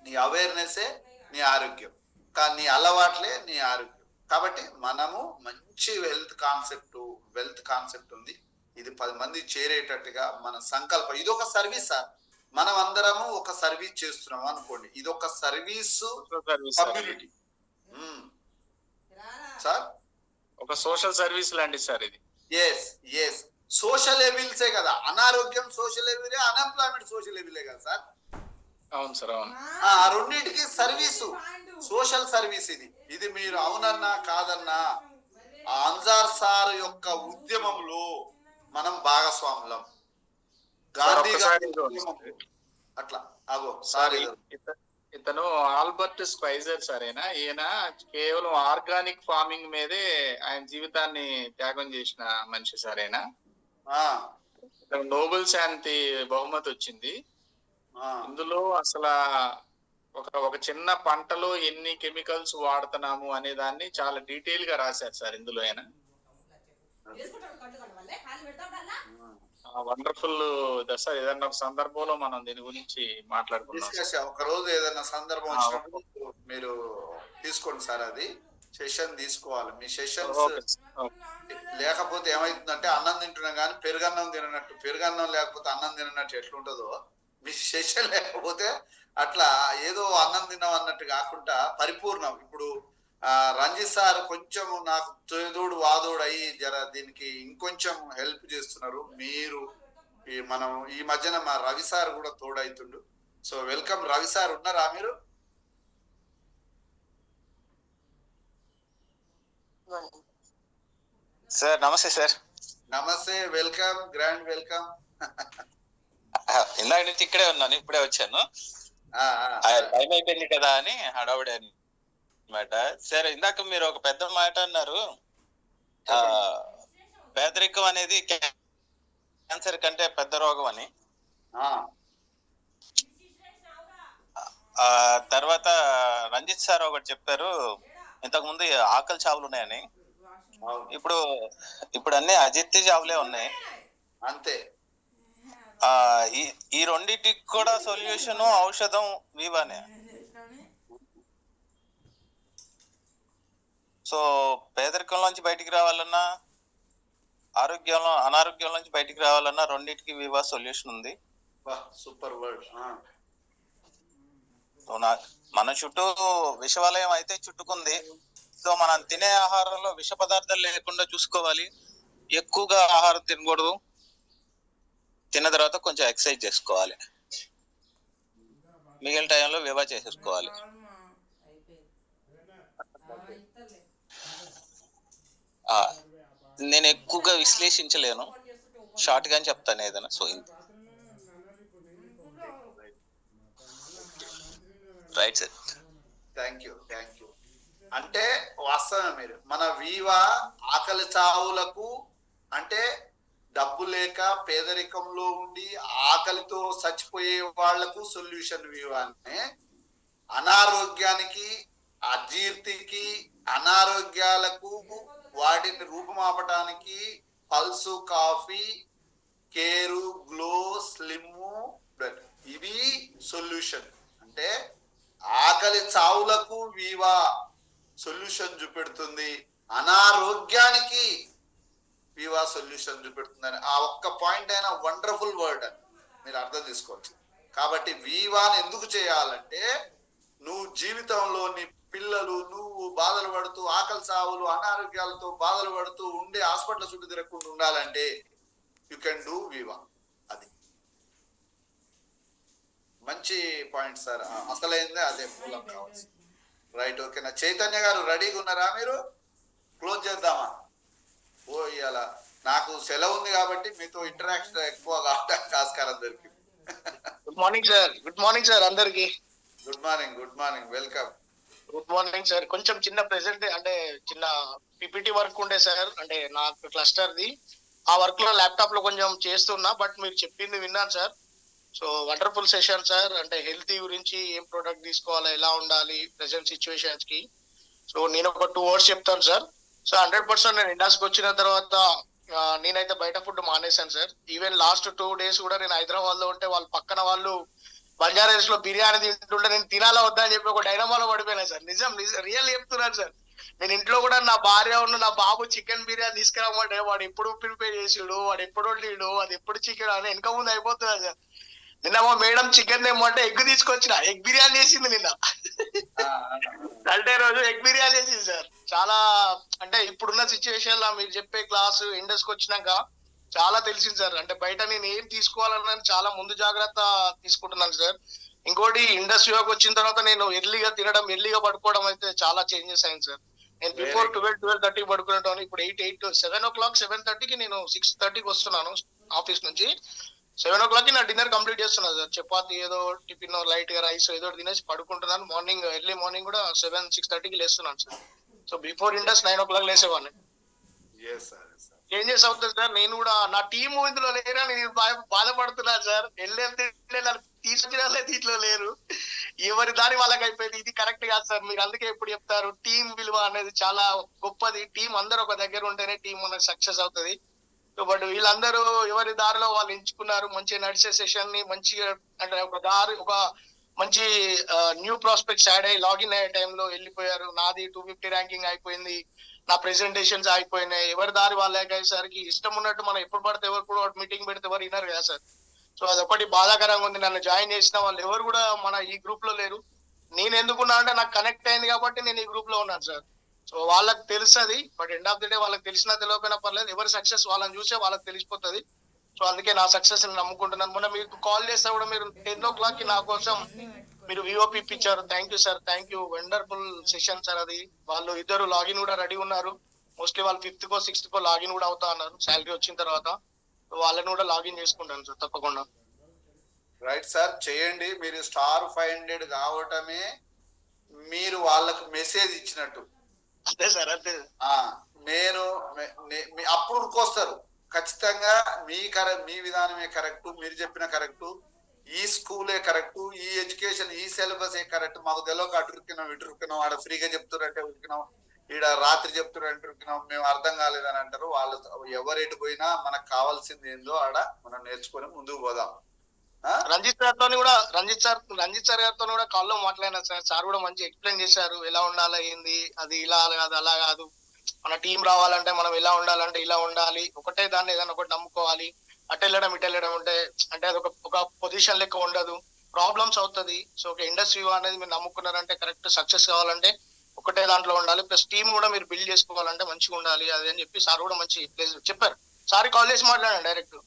Speaker 2: నీ అవేర్నెస్సే నీ ఆరోగ్యం, కానీ నీ అలవాట్లే నీ ఆరోగ్యం. కాబట్టి మనము మంచి వెల్త్ కాన్సెప్ట్ ఉంది. ఇది 10 మంది చేరేటట్టుగా మన సంకల్పం. ఇది ఒక సర్వీస్ సార్, మనం అందరము ఒక సర్వీస్ చేస్తున్నాం అనుకోండి, ఇది ఒక సర్వీస్ కమ్యూనిటీ సార్,
Speaker 9: ఒక సోషల్ సర్వీస్ లాంటి సార్ ఇది.
Speaker 2: ఎస్ సోషల్ ఎవిల్సే కదా, అనారోగ్యం సోషల్ ఎవిలే, అన్ఎంప్లాయ్మెంట్ సోషల్ ఎవిలే కదా సార్.
Speaker 9: అవును సార్, అవును.
Speaker 2: ఆ రెండింటికి సర్వీసు, సోషల్ సర్వీస్ ఇది మీరు అవునన్నా కాదన్నా ఆ అన్సార్ సార్ యొక్క ఉద్యమంలో మనం భాగస్వాములం. గాంధీ అట్లా
Speaker 9: ఇతను ఆల్బర్ట్ స్క్వైజర్ సరేనా, ఈయన కేవలం ఆర్గానిక్ ఫార్మింగ్ మీదే ఆయన జీవితాన్ని త్యాగం చేసిన మనిషి సరేనా. నోబెల్ శాంతి బహుమతి వచ్చింది. ఇందులో అసలు ఒక చిన్న పంటలో ఎన్ని కెమికల్స్ వాడుతున్నాము అనే దాన్ని చాలా డీటెయిల్ గా రాశారు సార్ ఇందులో ఆయన. Wonderful sir. ఏదన్నా ఒక సందర్భంలో మనం దీని గురించి మాట్లాడుకుందాం.
Speaker 2: ఒక రోజు ఏదైనా సందర్భం వచ్చినప్పుడు మీరు తీసుకోండి సార్, అది సెషన్ తీసుకోవాలి. మీ సెషన్స్ లేకపోతే ఏమైతుందంటే అన్నం తింటున్నాం కానీ పెరుగన్నం తిననట్టు, పెరుగన్నం లేకపోతే అన్నం తినట్టు ఎట్లుంటుందో, మీ సెషన్ లేకపోతే అట్లా ఏదో అన్నం తిన్నాం అన్నట్టు కాకుండా పరిపూర్ణం. ఇప్పుడు రంజిత్ సార్ కొంచెం నాకు తోడు వాదోడు అయ్యి దీనికి ఇంకొంచెం హెల్ప్ చేస్తున్నారు. మీరు మనం ఈ మధ్యన మా రవి సార్ కూడా తోడైతుండు. సో వెల్కమ్ రవి సార్, ఉన్నారా మీరు?
Speaker 10: సార్ నమస్తే సార్.
Speaker 2: నమస్తే, వెల్కమ్, గ్రాండ్ వెల్కమ్.
Speaker 10: ఇందాక నుంచి ఇక్కడే ఉన్నాను, ఇప్పుడే వచ్చాను. టైం అయిపోయింది కదా అని హడావుడి అనమాట. సార్ ఇందాక మీరు ఒక పెద్ద మాట అన్నారు, పేదరికం అనేది క్యాన్సర్ కంటే పెద్ద రోగం అని. తర్వాత రంజిత్ సార్ ఒకటి చెప్పారు, ఇంతకు ముందు ఆకలి చావులు ఉన్నాయని. ఇప్పుడు అన్ని అజిత్ చావులే ఉన్నాయి
Speaker 2: అంతే.
Speaker 10: ఈ రెండింటికి కూడా సొల్యూషన్ ఔషధం వివానే. సో పేదరికంలోంచి బయటికి రావాలన్నా, అనారోగ్యం నుంచి బయటికి రావాలన్నా రెండింటికి వివా సొల్యూషన్ ఉంది.
Speaker 2: Super word.
Speaker 10: మన చుట్టూ విషవలయం అయితే చుట్టుకుంది. సో మనం తినే ఆహారంలో విష పదార్థాలు లేకుండా చూసుకోవాలి. ఎక్కువగా ఆహారం తినకూడదు. తిన్న తర్వాత కొంచెం ఎక్సర్సైజ్ చేసుకోవాలి. మిగిలిన టైంలో వివా చేసేసుకోవాలి. నేను ఎక్కువగా విశ్లేషించలేను, షార్ట్ గానే చెప్తాను ఏదైనా. So right sir.
Speaker 2: Thank you. అంటే వాస్తవమే, మీరు మన వీవా ఆకలి చావులకు అంటే డబ్బు లేక పేదరికంలో ఉండి ఆకలితో చచ్చిపోయే వాళ్లకు సొల్యూషన్ వీవానే. అనారోగ్యానికి, అజీర్తికి, అనారోగ్యాలకు వాటిని రూపుమాపడానికి pulse coffee, care, glow, slim, ఇవి సొల్యూషన్. అంటే ఆకలి చావులకు వీవా సొల్యూషన్ చూపెడుతుంది, అనారోగ్యానికి వీవా సొల్యూషన్ చూపెడుతుందని ఆ ఒక్క పాయింట్ అయినా వండర్ఫుల్ వర్డ్ అని మీరు అర్థం చేసుకోవచ్చు. కాబట్టి వీవాని ఎందుకు చేయాలంటే, నువ్వు జీవితంలో నీ పిల్లలు, నువ్వు బాధలు పడుతూ ఆకలి చావులు అనారోగ్యాలతో బాధలు పడుతూ ఉండే హాస్పిటల్ చుట్టూ తిరగకుండా ఉండాలంటే యు కెన్ డూ వీవా. అది మంచి పాయింట్ సార్. అసలైందే అదే మూలం కావచ్చు. రైట్, ఓకేనా. చైతన్య గారు రెడీగా ఉన్నారా? మీరు క్లోజ్ చేద్దామా? ఇవాళ నాకు సెలవు ఉంది కాబట్టి మీతో ఇంటరాక్షన్ ఎక్కువ కావడానికి ఆస్కారం దొరికింది.
Speaker 11: Good morning sir. Good morning sir అందరికి.
Speaker 2: Good morning, welcome.
Speaker 11: Good morning sir. కొంచెం చిన్న ప్రెసెంట్ అంటే చిన్న పిపిటి వర్క్ ఉండే సార్, అంటే నాకు క్లస్టర్ది. ఆ వర్క్ లో ల్యాప్టాప్ లో కొంచెం చేస్తున్నా, బట్ మీరు చెప్పింది విన్నాను sir. So wonderful session sir. అంటే హెల్తీ గురించి ఏం ప్రోడక్ట్ తీసుకోవాలా, ఎలా ఉండాలి ప్రెసెంట్ సిచ్యువేషన్స్ కి. సో నేను ఒక 2 words చెప్తాను సార్. సో 100% నేను ఇండస్ట్రీకి వచ్చిన తర్వాత నేనైతే బయట ఫుడ్ మానేశాను సార్. ఈవెన్ లాస్ట్ 2 days కూడా నేను హైదరాబాద్ లో ఉంటే వాళ్ళ పక్కన వాళ్ళు బంజారాస్ లో బిర్యానీ తింటుంటే నేను తినాలా వద్దా అని చెప్పి ఒక డైనమాలో పడిపోయినా సార్. నిజం రియల్ చెప్తున్నాను సార్. నేను ఇంట్లో కూడా నా భార్య నా బాబు చికెన్ బిర్యానీ తీసుకురామంటే వాడు ఎప్పుడు ప్రిపేర్ చేసాడు, వాడు ఎప్పుడు వండిడు, అది ఎప్పుడు చికెన్ అని వెనక ముందు అయిపోతున్నా సార్. నిన్న మా మేడం చికెన్ ఏమంటే ఎగ్ తీసుకొచ్చిన, ఎగ్ బిర్యానీ చేసింది నిన్న. సండే రోజు ఎగ్ బిర్యానీ చేసింది సార్. చాలా అంటే ఇప్పుడున్న సిచ్యువేషన్ లో మీరు చెప్పే క్లాసు ఇండస్ట్రీకి వచ్చినాక చాలా తెలిసింది సార్. అంటే బయట నేను ఏం తీసుకోవాలన్నా చాలా ముందు జాగ్రత్త తీసుకుంటున్నాను సార్. ఇంకోటి ఇండస్ట్రీలోకి వచ్చిన తర్వాత నేను ఎర్లీగా తినడం, ఎర్లీగా పడుకోవడం అయితే చాలా చేంజెస్ అయింది సార్. నేను బిఫోర్ 12-12:30 పడుకునేటాను. ఇప్పుడు 7 o'clock 7:30కి నేను 6:30కి వస్తున్నాను ఆఫీస్ నుంచి. 7 o'clock కి నా డిన్నర్ కంప్లీట్ చేస్తున్నాను సార్. చపాతి ఏదో టిఫిన్ లైట్ గా రైస్ ఏదో తినేసి పడుకుంటున్నాను. మార్నింగ్ ఎర్లీ మార్నింగ్ కూడా 6:30కి లేస్తున్నాను సార్. సో బిఫోర్ ఇండస్ 9 o'clock లేసేవాడిని. చేంజెస్ అవుతుంది సార్. నేను కూడా నా టీము ఇందులో లేరా నేను బాధపడుతున్నాను సార్. తీసుకొచ్చిన దీంట్లో లేరు, ఎవరి దారి వాళ్ళకి అయిపోయింది. ఇది కరెక్ట్ కాదు సార్. మీరు అందుకే ఎప్పుడు చెప్తారు టీం విలువ అనేది చాలా గొప్పది. టీం అందరూ ఒక దగ్గర ఉంటేనే టీం మనకు సక్సెస్ అవుతుంది. సో బట్ వీళ్ళందరూ ఎవరి దారిలో వాళ్ళు ఎంచుకున్నారు. మంచిగా నడిచే సెషన్ ని మంచిగా అంటే ఒక మంచి న్యూ ప్రాస్పెక్ట్స్ యాడ్ అయ్యి లాగిన్ అయ్యే టైంలో వెళ్ళిపోయారు. నాది 250 ర్యాంకింగ్ అయిపోయింది, నా ప్రెజెంటేషన్స్ అయిపోయినాయి. ఎవరి దారి వాళ్ళకి అయ్యేసరికి ఇష్టం ఉన్నట్టు మనం ఎప్పుడు పడితే ఎవరు కూడా మీటింగ్ పెడితే ఎవరు వినరు కదా సార్. సో అదొకటి బాధాకరంగా ఉంది. నన్ను జాయిన్ చేసిన వాళ్ళు ఎవరు కూడా మన ఈ గ్రూప్ లో లేరు. నేను ఎందుకున్నా అంటే నాకు కనెక్ట్ అయింది కాబట్టి నేను ఈ గ్రూప్ లో ఉన్నాను సార్. సో వాళ్ళకి తెలుస్తుంది, but end of the day వాళ్ళకి తెలిసినా తెలియకపోయినా పర్లేదు, ఎవరి సక్సెస్ వాళ్ళని చూసే వాళ్ళకి తెలిసిపోతుంది. సో అందుకే నా సక్సెస్ ని నమ్ముకుంటున్నాను. మొన్న మీకు కాల్ చేస్తా కూడా మీరు 10 o'clock కి నా కోసం మీరు విఓపి ఇప్పించారు. Thank you sir, thank you. Wonderful session sir అది. వాళ్ళు ఇద్దరు లాగిన్ కూడా రెడీ ఉన్నారు. మోస్ట్లీ వాళ్ళు 5th కో 6th కో లాగిన్ కూడా అవుతా అన్నారు శాలరీ వచ్చిన తర్వాత. వాళ్ళని కూడా లాగిన్ చేసుకుంటాను సార్ తప్పకుండా.
Speaker 2: రైట్ సార్, చేయండి. మీరు స్టార్ 500 కావటమే మీరు వాళ్ళకు మెసేజ్ ఇచ్చినట్టు.
Speaker 11: అదే సార్ అదే.
Speaker 2: నేను అప్పుడు ఉరికొస్తారు ఖచ్చితంగా. మీ విధానమే కరెక్ట్, మీరు చెప్పిన కరెక్ట్, ఈ స్కూలే కరెక్ట్, ఈ ఎడ్యుకేషన్ ఈ సిలబస్ ఏ కరెక్ట్. మాకు తెలియక అటు ఇటురుకినాం, ఆడ ఫ్రీగా చెప్తున్నట్టే ఉరికినాం, ఈడ రాత్రి చెప్తున్నట్టు ఉరికినాం, మేము అర్థం కాలేదని అంటారు. వాళ్ళు ఎవరెటు పోయినా మనకు కావాల్సింది ఏందో ఆడ మనం నేర్చుకొని ముందుకు పోదాం.
Speaker 11: రంజిత్ సార్ గారితో కూడా కాల్లో మాట్లాడినా సార్. సార్ కూడా మంచి ఎక్స్ప్లెయిన్ చేశారు ఎలా ఉండాలి ఏంది, అది ఇలా కాదు అలా కాదు, మన టీం రావాలంటే మనం ఎలా ఉండాలంటే ఇలా ఉండాలి, ఒకటే దాన్ని ఏదైనా ఒకటి నమ్ముకోవాలి, అటు వెళ్ళడం ఇటు వెళ్ళడం ఉంటే అంటే అది ఒక పొజిషన్ లెక్క ఉండదు, ప్రాబ్లమ్స్ అవుతుంది. సో ఒక ఇండస్ట్రీ అనేది మీరు నమ్ముకున్నారంటే కరెక్ట్ సక్సెస్ కావాలంటే ఒకటే దాంట్లో ఉండాలి, ప్లస్ టీం కూడా మీరు బిల్డ్ చేసుకోవాలంటే మంచిగా ఉండాలి అది అని చెప్పి సార్ కూడా మంచి చెప్పారు. సార్ కాల్ చేసి మాట్లాడాను డైరెక్ట్.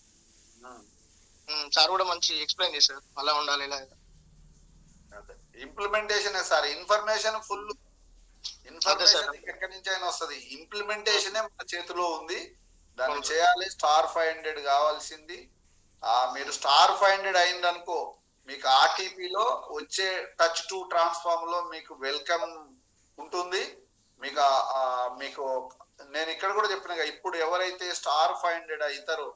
Speaker 11: సార్ కూడా మంచి ఎక్స్ప్లెయిన్ చేశారు అలా ఉండాలి ఇలా.
Speaker 2: Implementation sir, information full information ఎక్కడి నుంచి అయినా వస్తుంది, ఇంప్లిమెంటేషనే మన చేతిలో ఉంది, దాన్ని చేయాలి. స్టార్ 500 కావాల్సింది. మీరు స్టార్ 500 అయిందనుకో మీకు ఆర్టీపీలో వచ్చే టచ్ టు ట్రాన్స్ఫార్మ్ లో మీకు వెల్కమ్ ఉంటుంది. మీకు నేను ఇక్కడ కూడా చెప్పిన ఇప్పుడు ఎవరైతే స్టార్ 500 అవుతారో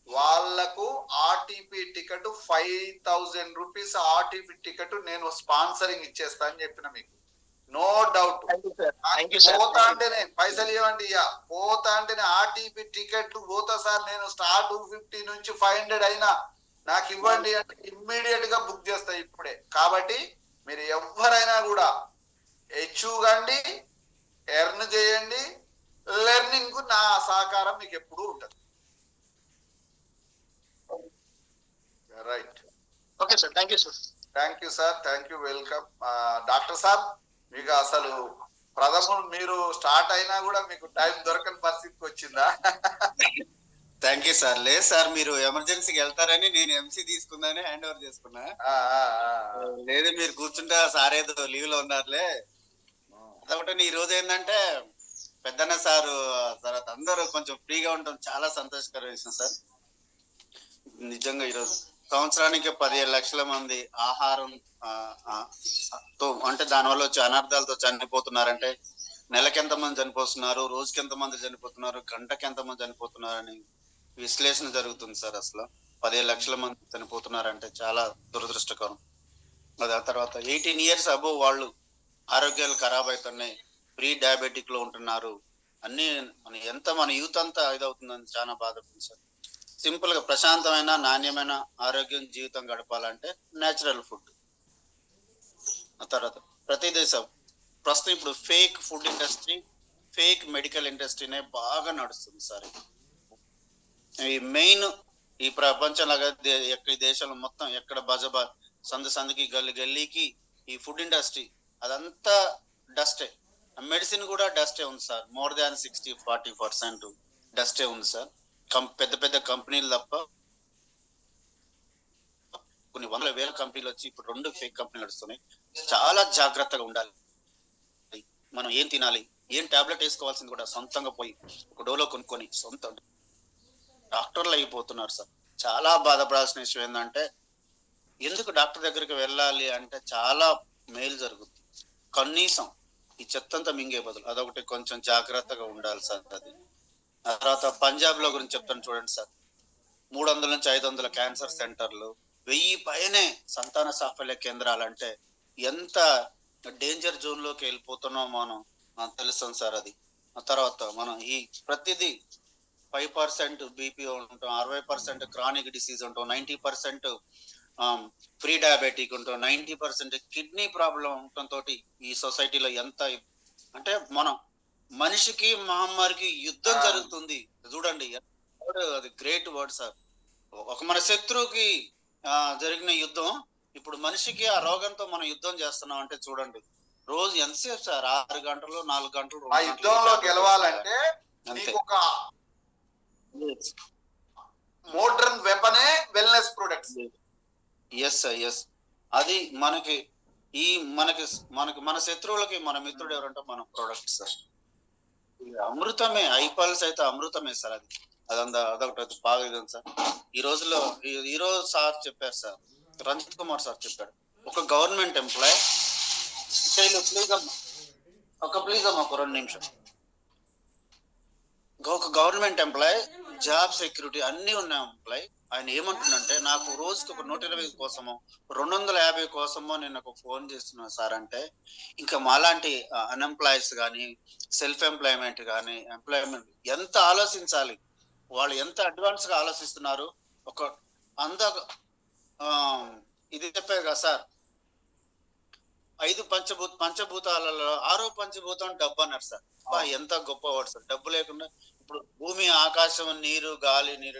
Speaker 2: వాళ్లకు RTP ticket 5000 rupees RTP ticket నేను స్పాన్సరింగ్ ఇచ్చేస్తా అని చెప్పిన మీకు. No doubt. పోతా అంటేనే పైసలు ఇవ్వండి, పోతా అంటేనే ఆర్టీపీ టికెట్ పోతా సార్, నేను స్టార్ 250 నుంచి 500 అయినా నాకు ఇవ్వండి అంటే ఇమ్మీడియట్ గా బుక్ చేస్తా ఇప్పుడే. కాబట్టి మీరు ఎవరైనా కూడా ఎచ్చుగండి, ఎర్న్ చేయండి, లెర్నింగ్ కు నా సహకారం మీకు ఎప్పుడూ ఉంటుంది. Right,
Speaker 11: okay sir, thank you sir.
Speaker 2: Thank you sir, thank you, welcome. Doctor sir, మీకు అసలు ప్రథమం మీరు స్టార్ట్ అయినా కూడా మీకు టైం దొరకని పరిస్థితికి వచ్చిందా?
Speaker 4: Thank you sir. లేదు సార్, మీరు ఎమర్జెన్సీకి వెళ్తారని నేను ఎంసీ తీసుకుందానే హ్యాండ్ ఓవర్ చేసుకున్నా. లేదు మీరు కూర్చుంటే సార్ ఏదో లీవ్ లో ఉన్నారులే. అదొకటి ఈ రోజు ఏంటంటే పెద్దన్న సారు తర్వాత అందరూ కొంచెం ఫ్రీగా ఉండటం చాలా సంతోషకరమైన విషయం సార్. నిజంగా ఈరోజు సంవత్సరానికి 17 లక్షల మంది ఆహారం అంటే దానివల్ల వచ్చే అనర్థాలతో చనిపోతున్నారంటే నెలకి ఎంతమంది చనిపోతున్నారు, రోజుకి ఎంతమంది చనిపోతున్నారు, గంటకి ఎంతమంది చనిపోతున్నారు అని విశ్లేషణ జరుగుతుంది సార్. అసలు 17 లక్షల మంది చనిపోతున్నారంటే చాలా దురదృష్టకరం. అది ఆ తర్వాత 18 years అబోవ్ వాళ్ళు ఆరోగ్యాలు ఖరాబ్ అవుతున్నాయి, ప్రీ డయాబెటిక్ లో ఉంటున్నారు, అన్ని మన యూత్ అంతా ఇదవుతుందని చాలా బాధపడుతుంది సార్. సింపుల్ గా ప్రశాంతమైన నాణ్యమైన ఆరోగ్యం జీవితం గడపాలంటే నేచురల్ ఫుడ్. ఆ తర్వాత ప్రతి దేశం ప్రస్తుతం ఇప్పుడు fake food industry, fake medical ఇండస్ట్రీనే బాగా నడుస్తుంది సార్. ఈ మెయిన్ ఈ ప్రపంచంలో ఎక్కడ దేశంలో మొత్తం ఎక్కడ బజబా సందుకి గల్లీకి ఈ ఫుడ్ ఇండస్ట్రీ అదంతా డస్టే. మెడిసిన్ కూడా డస్టే ఉంది సార్. మోర్ దాన్ 60-40% డస్టే ఉంది సార్. పెద్ద పెద్ద కంపెనీలు తప్ప కొన్ని 100,000 కంపెనీలు వచ్చి ఇప్పుడు 2 ఫేక్ కంపెనీలు నడుస్తున్నాయి. చాలా జాగ్రత్తగా ఉండాలి. మనం ఏం తినాలి, ఏం టాబ్లెట్ వేసుకోవాల్సింది కూడా సొంతంగా పోయి ఒక డోలో కొనుక్కొని సొంత డాక్టర్లు అయిపోతున్నారు సార్. చాలా బాధపడాల్సిన విషయం ఏంటంటే ఎందుకు డాక్టర్ దగ్గరికి వెళ్ళాలి అంటే చాలా మేలు జరుగుతుంది. కనీసం ఈ చెత్తంతా మింగే బదులు అదొకటి కొంచెం జాగ్రత్తగా ఉండాలి సార్. అది తర్వాత పంజాబ్ లో గురించి చెప్తాను చూడండి సార్. 300 నుంచి 500 క్యాన్సర్ సెంటర్లు, 1000 పైనే సంతాన సాఫల్య కేంద్రాలు. అంటే ఎంత డేంజర్ జోన్ లోకి వెళ్ళిపోతున్నాం మనం తెలుస్తాం సార్. అది ఆ తర్వాత మనం ఈ ప్రతిదీ 5% బీపీ ఉంటాం, 60% క్రానిక్ డిసీజ్ ఉంటాం, 90% ప్రీ డయాబెటిక్ ఉంటాం, 90% కిడ్నీ ప్రాబ్లం ఉండటంతో ఈ సొసైటీలో ఎంత అంటే మనం మనిషికి మహమ్మారికి యుద్ధం జరుగుతుంది చూడండి. అది గ్రేట్ వర్డ్ సార్. ఒక మన శత్రువుకి జరిగిన యుద్ధం ఇప్పుడు మనిషికి ఆ రోగంతో మనం యుద్ధం చేస్తున్నాం అంటే చూడండి. రోజు ఎంతసేపు సార్? 6 గంటలు 4 గంటలు.
Speaker 2: ఆ యుద్ధంలో గెలవాలంటే ఒక మోడర్న్ వెపనే వెల్నెస్ ప్రొడక్ట్స్.
Speaker 4: ఎస్ ఎస్, అది మనకి మన శత్రువులకి మన మిత్రుడు ఎవరంటే మన ప్రొడక్ట్ సార్. అమృతమే, ఐపాల్స్ అయితే అమృతమే సార్. అదొకటి బాగా ఇది సార్. ఈ రోజులో ఈ రోజు సార్ చెప్పారు సార్, రంజిత్ కుమార్ సార్ చెప్పాడు, ఒక గవర్నమెంట్ ఎంప్లాయ్ ప్లీజ్ అమ్మా ఒక 2 నిమిషం. ఒక గవర్నమెంట్ ఎంప్లాయ్, జాబ్ సెక్యూరిటీ అన్ని ఉన్న ఎంప్లాయ్, ఆయన ఏమంటుందంటే నాకు రోజుకి ఒక 120 కోసమో 250 కోసమో నేను ఒక ఫోన్ చేస్తున్నా సార్ అంటే, ఇంకా మాలాంటి అన్ఎంప్లాయీస్ కానీ సెల్ఫ్ ఎంప్లాయ్మెంట్ కానీ ఎంప్లాయ్మెంట్ ఎంత ఆలోచించాలి, వాళ్ళు ఎంత అడ్వాన్స్ గా ఆలోచిస్తున్నారు. ఒక ఇది చెప్పారు కదా సార్, 5 పంచభూతాలలో 6వ పంచభూతం డబ్బు అన్నారు సార్. ఎంత గొప్పవాడు సార్. డబ్బు లేకుండా ఇప్పుడు భూమి, ఆకాశం, నీరు, గాలి, నీరు,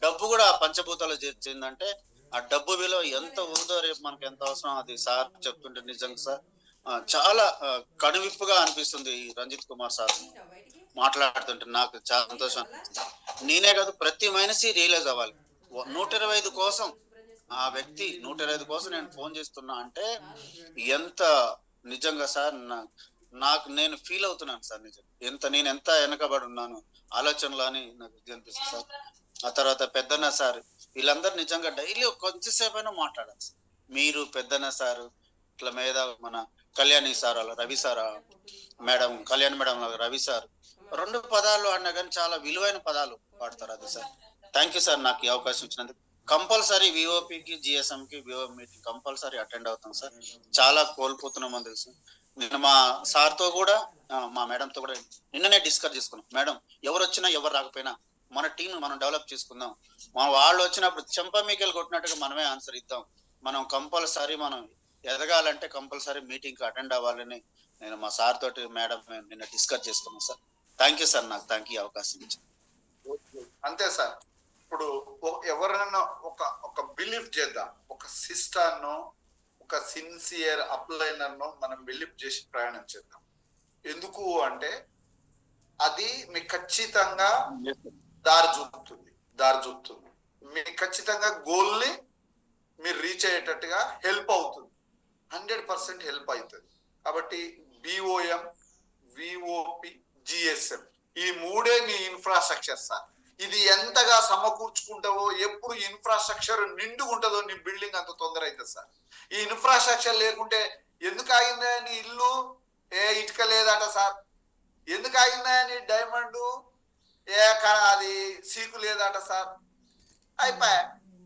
Speaker 4: డబ్బు కూడా ఆ పంచభూతాలు చేర్చిందంటే ఆ డబ్బు విలువ ఎంత ఉందో రేపు మనకి ఎంత అవసరం. అది సార్ చెప్తుంటే నిజంగా సార్ చాలా కనువిప్పుగా అనిపిస్తుంది. ఈ రంజిత్ కుమార్ సార్ మాట్లాడుతుంటే నాకు చాలా సంతోషం అనిపిస్తుంది. నేనే కాదు, ప్రతి మనిషి రియలైజ్ అవ్వాలి. 125 కోసం ఆ వ్యక్తి 125 కోసం నేను ఫోన్ చేస్తున్నా అంటే ఎంత నిజంగా సార్ నాకు నేను ఫీల్ అవుతున్నాను సార్. నిజం నేను ఎంత వెనకబడి ఉన్నాను ఆలోచనలో అని నాకు అనిపిస్తుంది సార్. ఆ తర్వాత పెద్దన్న సార్, వీళ్ళందరూ నిజంగా డైలీ కొంచెంసేపు అయినా మాట్లాడాలి సార్. మీరు పెద్దన్న సార్ ఇట్లా మీద మన కళ్యాణి సార్, అలా Ravi sir madam, Kalyani madam, Ravi sir 2 పదాలు అన్నా కానీ చాలా విలువైన పదాలు వాడతారు. అది సార్ థ్యాంక్ యూ సార్ నాకు ఈ అవకాశం ఇచ్చినందుకు. కంపల్సరీ విఓపికి జిఎస్ఎం కి విఓ మీటింగ్ కంపల్సరీ అటెండ్ అవుతాం సార్. చాలా కోల్పోతున్నాం అని తెలుసు. నేను మా సార్ తో కూడా మా మేడం తో కూడా నిన్ననే డిస్కస్ చేసుకున్నాం. మేడం ఎవరు వచ్చినా ఎవరు రాకపోయినా మన టీం మనం డెవలప్ చేసుకుందాం. వాళ్ళు వచ్చినప్పుడు చెంపమీకలు కొట్టినట్టుగా మనమే ఆన్సర్ ఇద్దాం. మనం కంపల్సరీ మనం ఎదగాలంటే కంపల్సరీ మీటింగ్ కి అటెండ్ అవ్వాలని నేను మా సార్ తోటి మేడం నిన్న డిస్కస్ చేసుకున్నాం సార్. థ్యాంక్ యూ సార్, నాకు థ్యాంక్ యూ అవకాశం ఇచ్చారు.
Speaker 2: అంతే సార్. ఇప్పుడు ఎవరైనా ఒక బిలీఫ్ చేద్దాం, ఒక సిస్టర్ ను, ఒక సిన్సియర్ అప్లైనర్ ను మనం బిలీఫ్ చేసి ప్రయాణం చేద్దాం. ఎందుకు అంటే అది మీకు ఖచ్చితంగా దారి చూపుతుంది. మీకు ఖచ్చితంగా గోల్ ని మీరు రీచ్ అయ్యేటట్టుగా హెల్ప్ అవుతుంది. 100% హెల్ప్ అవుతుంది. కాబట్టి బిఓఎం, విఓపి, జిఎస్ఎం ఈ 3 నీ ఇన్ఫ్రాస్ట్రక్చర్ సార్. ఇది ఎంతగా సమకూర్చుకుంటావో, ఎప్పుడు ఇన్ఫ్రాస్ట్రక్చర్ నిండుకుంటుందో నీ బిల్డింగ్ అంత తొందర అవుతుంది సార్. ఈ ఇన్ఫ్రాస్ట్రక్చర్ లేకుంటే ఎందుకు ఆగిందా నీ ఇల్లు, ఇటుక లేదట సార్, ఎందుకు ఆగిందా నీ డైమండ్, అది సీకు లేదట సార్. అయిపోయా.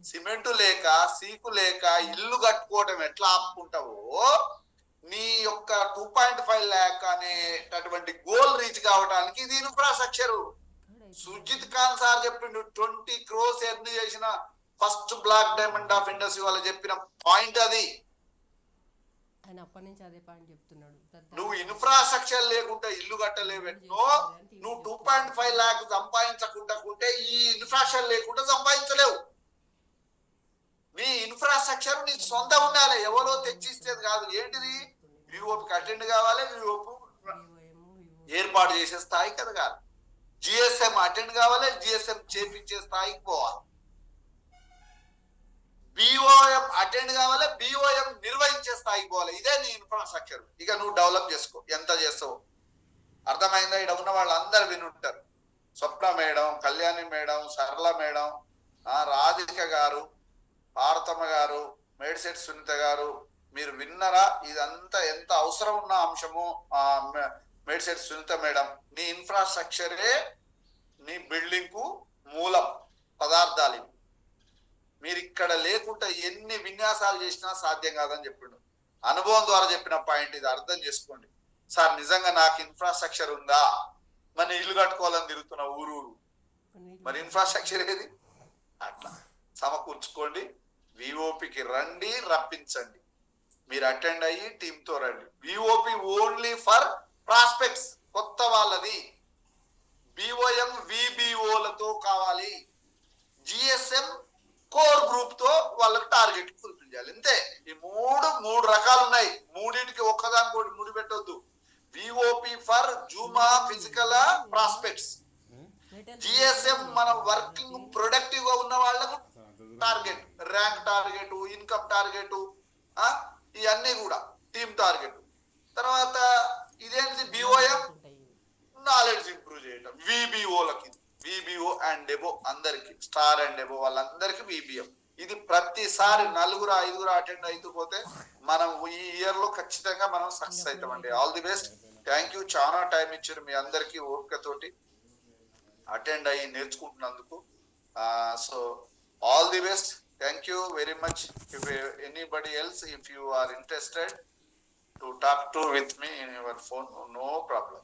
Speaker 2: సిమెంటు లేక, సీకు లేక ఇల్లు కట్టుకోవడం ఎట్లా ఆపుకుంటావో, నీ యొక్క 2.5 lakh అనేటటువంటి గోల్ రీచ్ కావడానికి ఇది ఇన్ఫ్రాస్ట్రక్చర్. సుజిత్ ఖాన్ సార్ చెప్పిండు 20 crores ఎర్న్ చేసిన first black diamond of industry వాళ్ళు చెప్పిన పాయింట్ అది. నువ్వు ఇన్ఫ్రాస్ట్రక్చర్ లేకుండా ఇల్లు కట్టలేవెన్నో, నువ్వు 2.5 lakh సంపాదించకుండా ఈ ఇన్ఫ్రాస్ట్రక్చర్ లేకుండా సంపాదించలేవు. నీ ఇన్ఫ్రాస్ట్రక్చర్ నీ సొంత ఉండాలి, ఎవరో తెచ్చిస్తేది కాదు. ఏంటిది, విఓపికి అటెండ్ కావాలి, విఓపి ఏర్పాటు చేసే స్థాయి కదా కాదు. జిఎస్ఎం అటెండ్ కావాలి, జిఎస్ఎం చేపించే స్థాయికి పోవాలి. బిఓఎం అటెండ్ కావాలి, బిఓఎం నిర్వహించే స్థాయికి పోవాలి. ఇదే నీ ఇన్ఫ్రాస్ట్రక్చర్. ఇక నువ్వు డెవలప్ చేసుకో, ఎంత చేస్తావు. అర్థమైందా? ఇక్కడ ఉన్న వాళ్ళందరూ వినుంటారు. స్వప్న మేడం, కళ్యాణి మేడం, సరళ మేడం, రాధిక గారు, భారతమ్మ గారు, మేడిశెట్టి సునీత గారు, మీరు విన్నరా? ఇదంతా ఎంత అవసరం ఉన్న అంశము. మేడిశెట్టి సునీత మేడం, నీ ఇన్ఫ్రాస్ట్రక్చరే నీ బిల్డింగ్ కు మూలం పదార్థాలు. మీరు ఇక్కడ లేకుండా ఎన్ని విన్యాసాలు చేసినా సాధ్యం కాదని చెప్పిండు. అనుభవం ద్వారా చెప్పిన పాయింట్ ఇది, అర్థం చేసుకోండి సార్. నిజంగా నాకు ఇన్ఫ్రాస్ట్రక్చర్ ఉందా? మరి ఇల్లు కట్టుకోవాలని తిరుగుతున్నా ఊరు, మరి ఇన్ఫ్రాస్ట్రక్చర్ ఏది? అట్లా సమకూర్చుకోండి. విఓపికి రండి, రప్పించండి. మీరు అటెండ్ అయ్యి టీంతో రండి. విఓపి ఓన్లీ ఫర్ ప్రాస్పెక్ట్స్, కొత్త వాళ్ళది. బిఓఎం విబిఓలతో కావాలి. జిఎస్ఎం కోర్ గ్రూప్ తో వాళ్ళకి టార్గెట్ ఫుల్ఫిల్ చేయాలి. అంతే. ఈ మూడు రకాలు ఉన్నాయి. మూడింటికి ఒక్కదాని కూడా ముడి పెట్టొద్దు. విఓపి ఫర్ జూమా ఫిజికల్ ప్రాస్పెక్ట్స్, జిఎస్ఎం మన వర్కింగ్ ప్రొడక్టివ్ గా ఉన్న వాళ్ళకు target, rank target, income target, ఇవన్నీ కూడా టీమ్ టార్గెట్. తర్వాత ఇదేంటి బిఓఎం నాలెడ్జ్ ఇంప్రూవ్ చేయటం. విబిఓలకి, విబిఓ అండ్ ఎబో అందరికి, స్టార్ అండ్ ఎబో వాళ్ళందరికీ విబిఎం. ఇది ప్రతిసారి 4 5 అటెండ్ అవుతూ పోతే మనం ఈ ఇయర్ లో ఖచ్చితంగా మనం సక్సెస్ అవుతామండి. All the best. Thank you. చాలా టైం ఇచ్చారు మీ అందరికీ ఓపికతోటి అటెండ్ అయ్యి నేర్చుకుంటున్నందుకు. So all the best. Thank you very much. If anybody else, if you are interested to talk to with me in your phone, no problem.